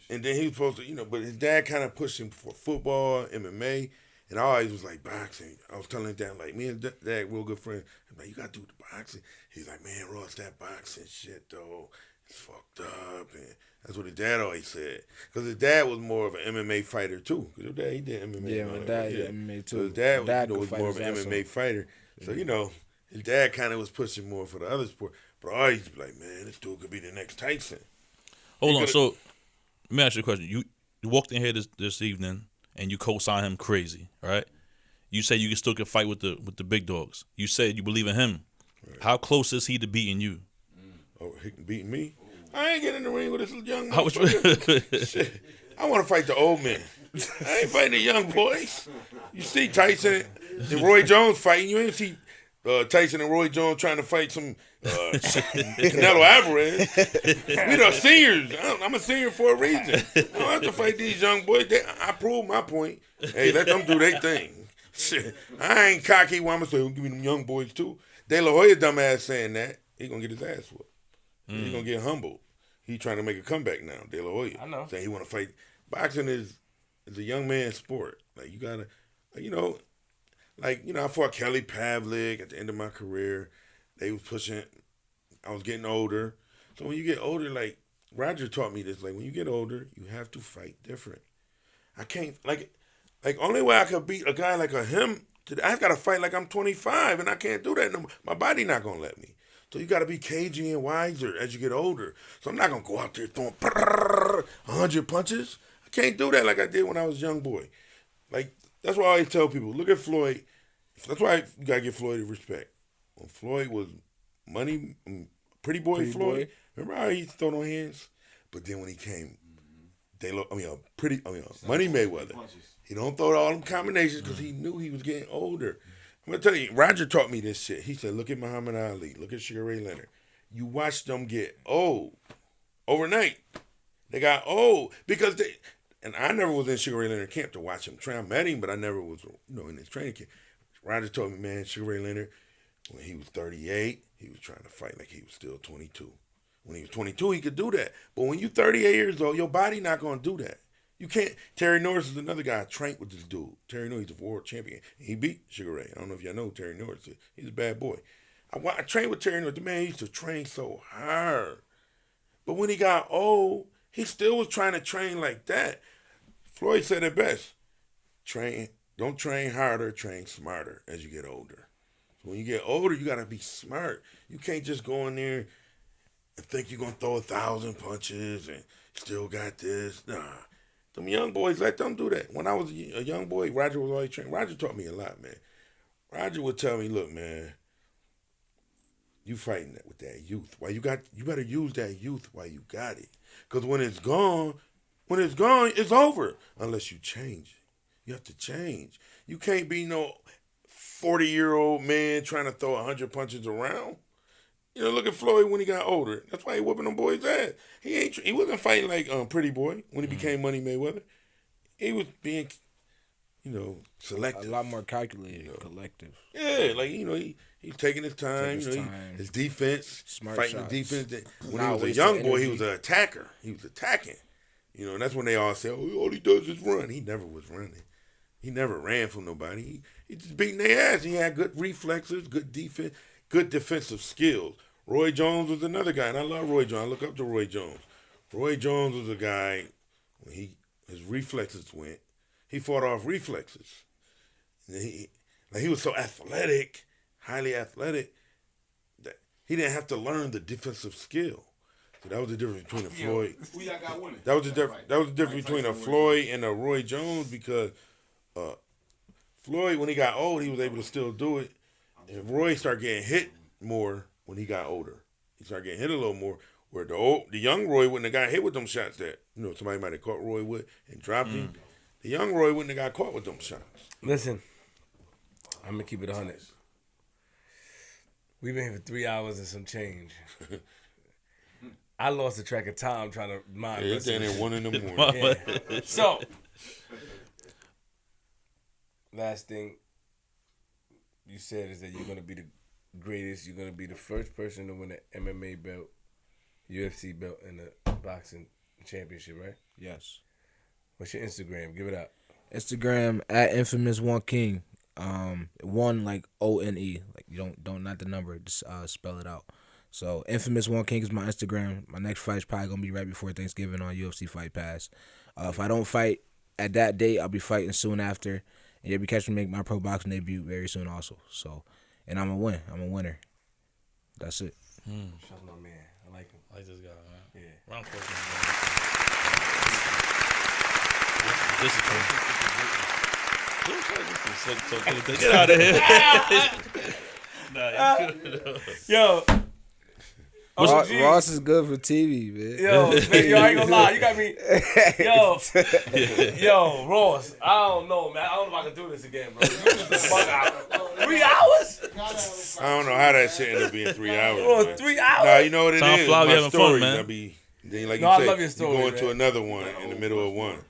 and then he was supposed to, you know, but his dad kind of pushed him for football, MMA, and I always was like, boxing. I was telling his dad, like, me and dad, real good friends. I'm like, you got to do the boxing. He's like, man, Ross, that boxing shit, though, it's fucked up. And that's what his dad always said. Because his dad was more of an MMA fighter, too. Because his dad, he did MMA. Yeah, and all my that, dad right? did MMA too. So his dad, Dad you know, could was fight more of his an ass MMA off. fighter. So, you know, his dad kind of was pushing more for the other sport. But I always be like, man, this dude could be the next Tyson. Hold on. So let me ask you a question. You walked in here this evening and you co-signed him crazy, right? You say you still can fight with the big dogs. You said you believe in him. Right. How close is he to beating you? Oh, he can beat me? I ain't getting in the ring with this young How much? Shit. I want to fight the old men. I ain't fighting the young boys. You see Tyson and Roy Jones fighting. You ain't see Tyson and Roy Jones trying to fight some Canelo Alvarez. We the seniors. I'm a senior for a reason. I don't have to fight these young boys. I proved my point. Hey, let them do their thing. Shit. I ain't cocky. Well, I'm going to say, give me them young boys too. De La Hoya dumbass saying that. He going to get his ass whooped. He going to get humbled. He trying to make a comeback now, De La Hoya. I know. Saying he want to fight. Boxing is a young man's sport. Like, you got to, you know, I fought Kelly Pavlik at the end of my career. They was pushing. I was getting older. So when you get older, like, Roger taught me this. Like, when you get older, you have to fight different. I can't, like only way I could beat a guy like him, I got to fight like I'm 25, and I can't do that no more. My body not going to let me. So you got to be cagey and wiser as you get older. So I'm not going to go out there throwing 100 punches. I can't do that like I did when I was a young boy. Like, that's why I always tell people, look at Floyd. That's why you got to give Floyd respect. When Floyd was pretty boy Floyd, remember how he throw no hands? But then when he came, Money Mayweather, he don't throw all them combinations because he knew he was getting older. I'm going to tell you, Roger taught me this shit. He said, look at Muhammad Ali, look at Sugar Ray Leonard. You watch them get old overnight. They got old because and I never was in Sugar Ray Leonard camp to watch him train. I met him, but I never was, in his training camp. Roger told me, man, Sugar Ray Leonard, when he was 38, he was trying to fight like he was still 22. When he was 22, he could do that. But when you're 38 years old, your body not going to do that. You can't. Terry Norris is another guy I trained with this dude. Terry Norris, he's a world champion. He beat Sugar Ray. I don't know if y'all know who Terry Norris is. He's a bad boy. I trained with Terry Norris. The man used to train so hard. But when he got old, he still was trying to train like that. Floyd said it best. Don't train harder, train smarter as you get older. So when you get older, you got to be smart. You can't just go in there and think you're going to throw 1,000 punches and still got this. Nah. Them young boys, let them do that. When I was a young boy, Roger was always training. Roger taught me a lot, man. Roger would tell me, look, man, you fighting that with that youth. You better use that youth while you got it. Because when it's gone, it's over. Unless you change it. You have to change. You can't be no 40-year-old man trying to throw 100 punches around. Look at Floyd when he got older. That's why he whooping them boys' ass. He wasn't fighting like Pretty Boy when he became Money Mayweather. He was being, selective. A lot more calculated, collective. Yeah, like he's taking his time. His defense, Smart fighting shots. the defense. When Not he was a wasting young boy, he energy. was an attacker. He was attacking. And that's when they all say, "Oh, all he does is run." He never was running. He never ran from nobody. He just beating their ass. He had good reflexes, good defense, good defensive skills. Roy Jones was another guy, and I love Roy Jones. I look up to Roy Jones. Roy Jones was a guy when his reflexes went. He fought off reflexes. And he was so athletic, highly athletic, that he didn't have to learn the defensive skill. So that was the difference between a Floyd. Who y'all got winning? That was the difference between a Floyd and a Roy Jones, because Floyd, when he got old, he was able to still do it. And Roy started getting hit more when he got older. He started getting hit a little more. Where the young Roy wouldn't have got hit with them shots that somebody might have caught Roy with and dropped him. The young Roy wouldn't have got caught with them shots. Listen, I'm gonna keep it 100. We've been here for 3 hours and some change. I lost the track of time trying to mind. Yeah, it's down there 1 in the morning. Yeah. So, last thing you said is that you're gonna be the greatest. You're gonna be the first person to win an MMA belt, UFC belt, and a boxing championship, right? Yes. What's your Instagram? Give it up. Instagram at infamous1king. One like ONE. Like you don't not the number. Just spell it out. So infamous1king is my Instagram. My next fight's probably gonna be right before Thanksgiving on UFC Fight Pass. If I don't fight at that date, I'll be fighting soon after, and you'll be catching me make my pro boxing debut very soon also. So, and I'm a win. I'm a winner. That's it. Shout out my man. I like him. I like this guy, man. Yeah. Round of applause, man. Get out of here. Nah, you good. Yo. Ross is good for TV, man. Yo, I ain't gonna lie. You got me. Yo, Ross. I don't know, man. I don't know if I can do this again, bro. You just the fuck out. 3 hours? I don't know how that shit ended up being 3 hours. Bro, man. 3 hours? Nah, you know what it Time is? fly, we My having fun, stories. man. Then, like No, I you love your said, story, you go into man. another one in the middle of one.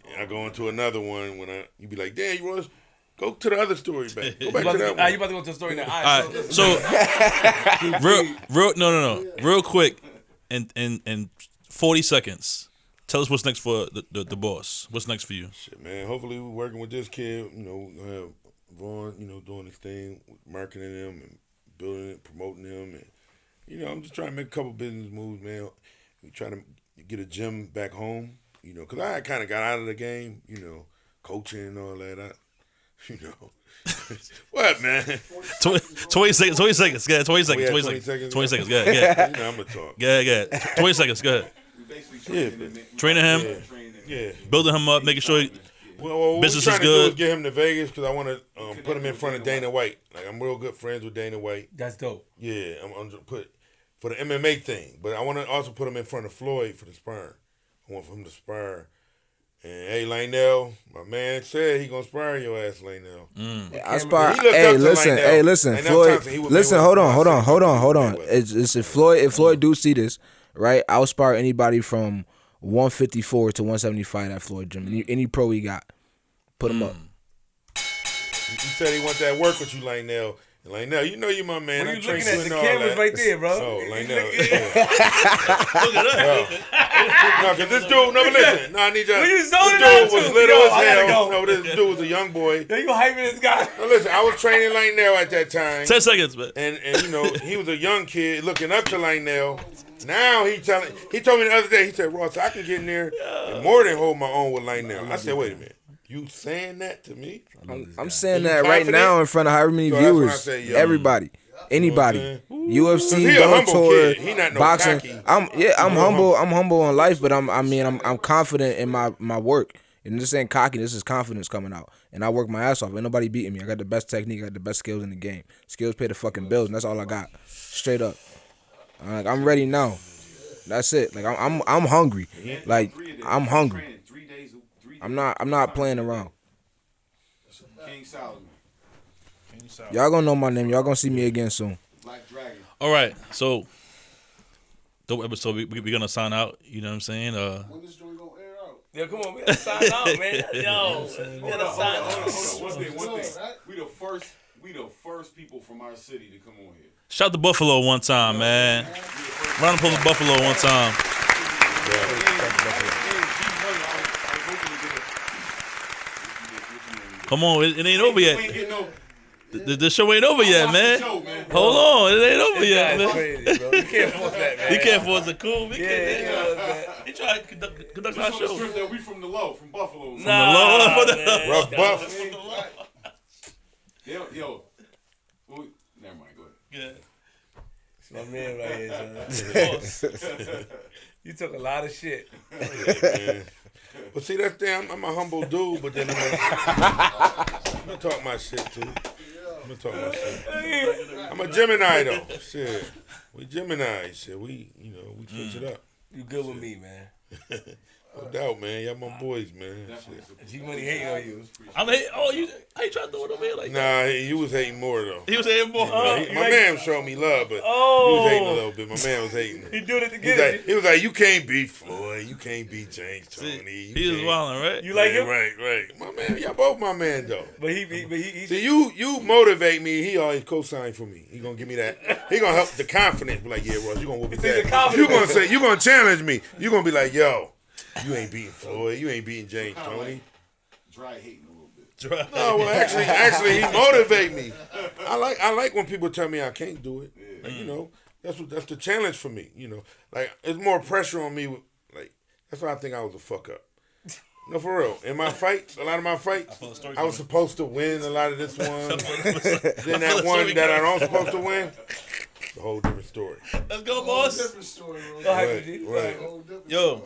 And I go into another one when you be like, damn, Ross, go to the other story back. Go back to that one. You about to go to the story now. All right, so no. Real quick, in 40 seconds, tell us what's next for the boss. What's next for you? Shit, man. Hopefully we're working with this kid. We'll have Vaughn, doing his thing, marketing him and building it, promoting him, and I'm just trying to make a couple business moves, man. We try to get a gym back home, because I kind of got out of the game, coaching and all that. What, man? 20 seconds. Go ahead. 20 seconds. 20 seconds. 20 seconds. Go ahead. I'm gonna talk. Go ahead. 20 seconds. Go ahead. Training him. Yeah. Building him up, making sure Well, business what is we're trying to do good. is get him to Vegas because I want to put him in front of Dana White. Like, I'm real good friends with Dana White. That's dope. Yeah, I'm just put for the MMA thing, but I want to also put him in front of Floyd for the sparring. I want for him to spar. And hey, Lanell, my man said he gonna spar your ass, Lanell. I spar. He looked Hey, up to listen. Lanell. Hey, listen. Lanell Floyd. Thompson, he was Listen. Mayweather. Hold on. Mayweather. It's if Floyd do see this, right? I'll spar anybody from 154 to 175 at Floyd gym. Any pro he got, put him up. He said he want that work with you, Lanell. And Lanell, you my man. When I you train looking at you and the all cameras that. right there, bro. Oh, Lanell. No, because this dude, no, but listen. No, I need y'all. When you This zoning out dude was too. little Yo, as I gotta hell. go. No, this dude was a young boy. Yo, you hyping this guy? Now, listen, I was training Lanell at that time. 10 seconds, man. And he was a young kid looking up to Lanell. Now he told me the other day, he said, Ross, I can get in there and more than hold my own with Lanell. I said, wait a minute. You saying that to me? I'm saying You that right confident? now in front of however many So that's when I viewers, say, yo. everybody, anybody, You know what I'm UFC, 'Cause he a humble Bellator, kid. He not no boxing. cocky. I'm humble. humble. I'm humble in life, but I'm confident in my work. And this ain't cocky. This is confidence coming out. And I work my ass off. Ain't nobody beating me. I got the best technique. I got the best skills in the game. Skills pay the fucking bills, and that's all I got. Straight up. Like, I'm ready now. That's it. Like I'm hungry. Like I'm hungry. I'm not playing around. King Solomon, Y'all gonna know my name. Y'all gonna see me again soon. Black Dragon. All right, so dope episode. We're gonna sign out. You know what I'm saying? When this joint gonna air out? Yo, come on, we gotta sign out, man. Yo, we gotta sign out. One thing. Right? We the first people from our city to come on here. Shout to Buffalo one time, man. Round of applause to Buffalo one time. Come on, it ain't over yet. The show ain't over yet, man. Show, man. Hold on, it ain't over yet, That's man. crazy, bro. You can't force that, man. He can't force the cool. He Yeah, can't. He try to conduct our Just on the show. strip that we from the low, from Buffalo. Nah, man. Rough buff. Yo. Well, never mind. Go ahead. It's my man right here, son. You took a lot of shit. Man. But see, that's damn. I'm a humble dude, but then I'm gonna talk my shit too. I'm gonna talk my shit. I'm a Gemini though. Shit, we Gemini. Shit, we switch it up. You good with me, man. No doubt, man. Y'all my boys, man. Shit. G-Money hating on you. I'm like, oh, I ain't trying to throw it over here like that. Nah, you was hating more though. He was saying more. My man showed me love, but he was hating a little bit. My man was hating. He doing it to get it. He was like, you can't beat Floyd. You can't beat James Toney. He was wilding, right? You like him? Right. My man, y'all both my man though. But he See, you motivate me. He always co-sign for me. He gonna give me that. He gonna help the confidence. Be like, yeah, Ross, you gonna whoop his See the ass. confidence. You gonna say, you gonna challenge me. You gonna be like, yo, you ain't beating Floyd. You ain't beating James Toney. Dry hating a little bit. No, well, actually, he motivate me. I like when people tell me I can't do it. Like, that's the challenge for me. Like it's more pressure on me. Like that's why I think I was a fuck up. No, for real. In my fights, a lot of my fights, I was supposed to win a lot of this one. Then that one that I don't supposed to win, a whole different story. Let's go, boss. Different story, bro. Right. Yo,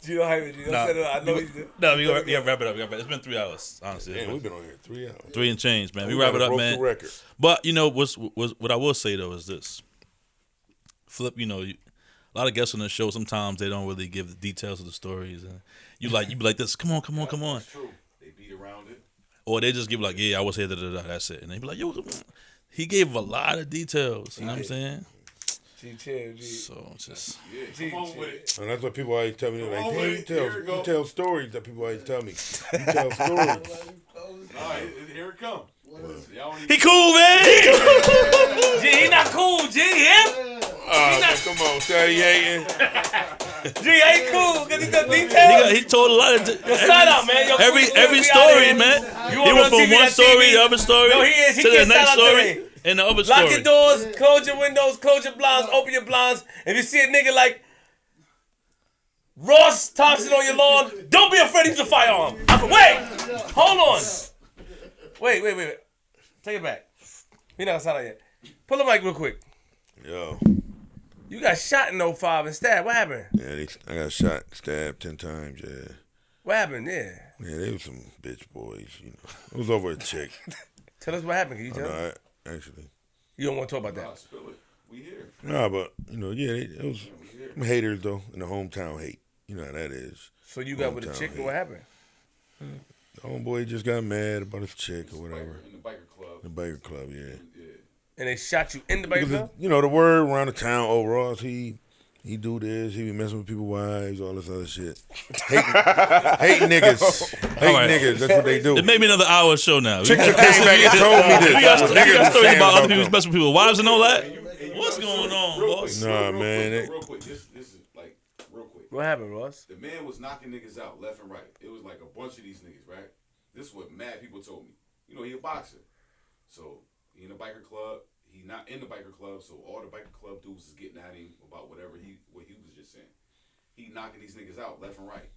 Gino hype G. Nah. I know you do. No, we gotta wrap it up. It's been 3 hours, honestly. Damn, we've been on here 3 hours. 3 and change, man. We We wrap it up, broke man. the record. But what I will say though is this: Flip, a lot of guests on the show sometimes they don't really give the details of the stories, and you be like this. Come on. That's true. They beat around it. Or they just give like, yeah, I was here, that's it. And they be like, yo, he gave a lot of details. You know what I'm saying? G, chill, G. So just Yeah, come on with it. And that's what people always tell me. They're like, Come on damn, with it. Here it you go. tell stories that people always tell me. You tell stories. All right, here it comes. he cool, man. G, he not cool, G. Him? Come on, Teddy hating. G ain't cool because he got details. He told a lot of Shout out, man. Yo, every we out story, here. man. You He on went from TV, one that story, TV. the other story, No, he is. He to the can't next shout out story, today. and the other Lock story. your doors, close your windows, close your blinds, open your blinds. If you see a nigga like Ross Thompson on your lawn, don't be afraid to use a firearm. Wait, hold on. Wait. Take it back. We not gonna sound out yet. Pull the mic real quick. Yo, You got shot in 05 and stabbed. What happened? yeah, I got shot, stabbed 10 times. Yeah, What happened? Yeah. they was some bitch boys. It was over a chick. Tell us what happened. Can you tell us? No, actually, You don't want to talk about Nah, that. spill it. We here. nah, but it was some haters though in the hometown hate. You know how that is. So you got with a Hometown chick, hate. or what happened? The homeboy just got mad about his chick or whatever. In the biker club. The biker club, yeah. And they shot you in the bike Because club? the word around the town, oh Ross, he do this, he be messing with people's wives, all this other shit. Hate niggas. Hate right. niggas, that's what they do. It made me another hour show now. Chicks that came back and told me this. We got What niggas was stories saying about other them. people's messing with people's wives and all that. What's going on, boss? Nah, man. Real quick. This is like real quick. What happened, Ross? The man was knocking niggas out left and right. It was like a bunch of these niggas, right? This is what mad people told me. He a boxer. So he in a biker club. He not in the biker club, so all the biker club dudes is getting at him about what he was just saying. He knocking these niggas out left and right.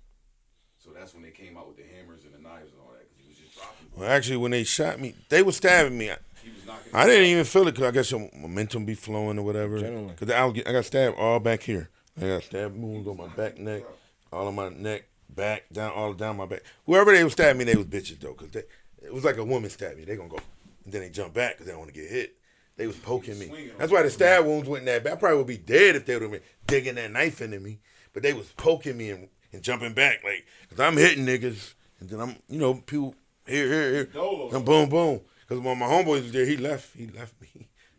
So that's when they came out with the hammers and the knives and all that, because he was just dropping. Well, actually, when they shot me, they was stabbing me. He was knocking. I didn't even feel it because I guess your momentum be flowing or whatever. Generally. Because I got stabbed all back here. I got stabbed wounds on my back, neck, all on my neck, back, down, all down my back. Whoever they was stabbing me, they was bitches though, because it was like a woman stabbed me. They gonna go, and then they jump back because they don't want to get hit. They was poking me. That's why the stab wounds wasn't that bad. I probably would be dead if they would have been digging that knife into me. But they was poking me and jumping back, like, because I'm hitting niggas. And then I'm, people, here. And boom, boom. Because when my homeboy was there, he left me.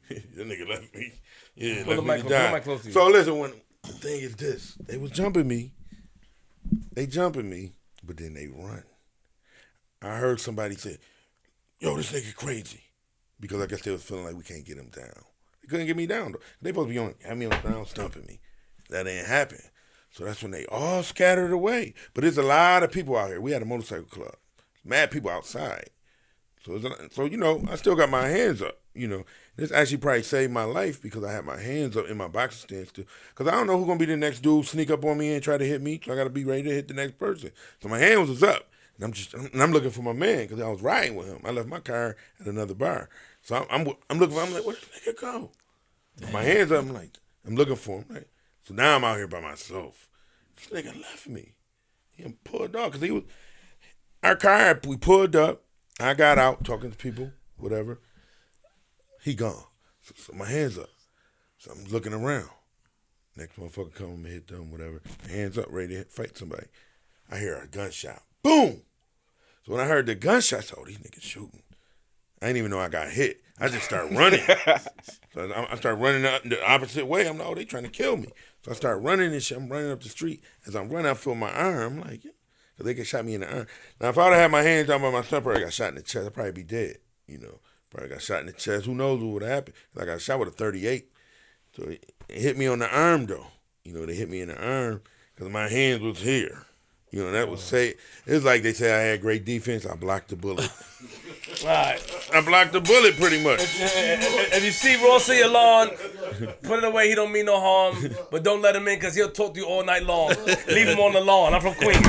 That nigga left me. Yeah, Pull left the me mic- to pull the die. mic close to you. So listen, when the thing is this, they was jumping me. They jumping me, but then they run. I heard somebody say, yo, this nigga crazy. Because I guess they was feeling like we can't get him down. They couldn't get me down, though. They supposed to be have me on the ground stumping me. That ain't happen. So that's when they all scattered away. But there's a lot of people out here. We had a motorcycle club. Mad people outside. So you know, I still got my hands up. You know, this actually probably saved my life because I had my hands up in my boxing stance still. Because I don't know who's gonna be the next dude sneak up on me and try to hit me. So I got to be ready to hit the next person. So my hands was up, and I'm looking for my man because I was riding with him. I left my car at another bar, so I'm looking for. I'm like, where this nigga go? My hands up. I'm looking for him. Right? So now I'm out here by myself. This nigga left me. He pulled off because he was. Our car, we pulled up. I got out talking to people, whatever. He gone. So my hands up. So I'm looking around. Next motherfucker come and hit them, whatever. Hands up, ready to fight somebody. I hear a gunshot. Boom! So when I heard the gunshot, I said, oh, these niggas shooting. I didn't even know I got hit. I just started running. So I started running the opposite way. I'm like, oh, they trying to kill me. So I started running and shit. I'm running up the street. As I'm running, I feel my arm. I'm like, yeah. Because they could shot me in the arm. Now, if I would have had my hands down by my stomach, I got shot in the chest, I'd probably be dead. You know, probably got shot in the chest. Who knows what would have happened? I got shot with a 38. So it hit me on the arm, though. You know, they hit me in the arm because my hands was here. You know, that was say. It's like they say I had great defense. I blocked the bullet. Right. I blocked the bullet pretty much. If you see Ross in your lawn, put it away. He don't mean no harm, but don't let him in because he'll talk to you all night long. Leave him on the lawn. I'm from Queens.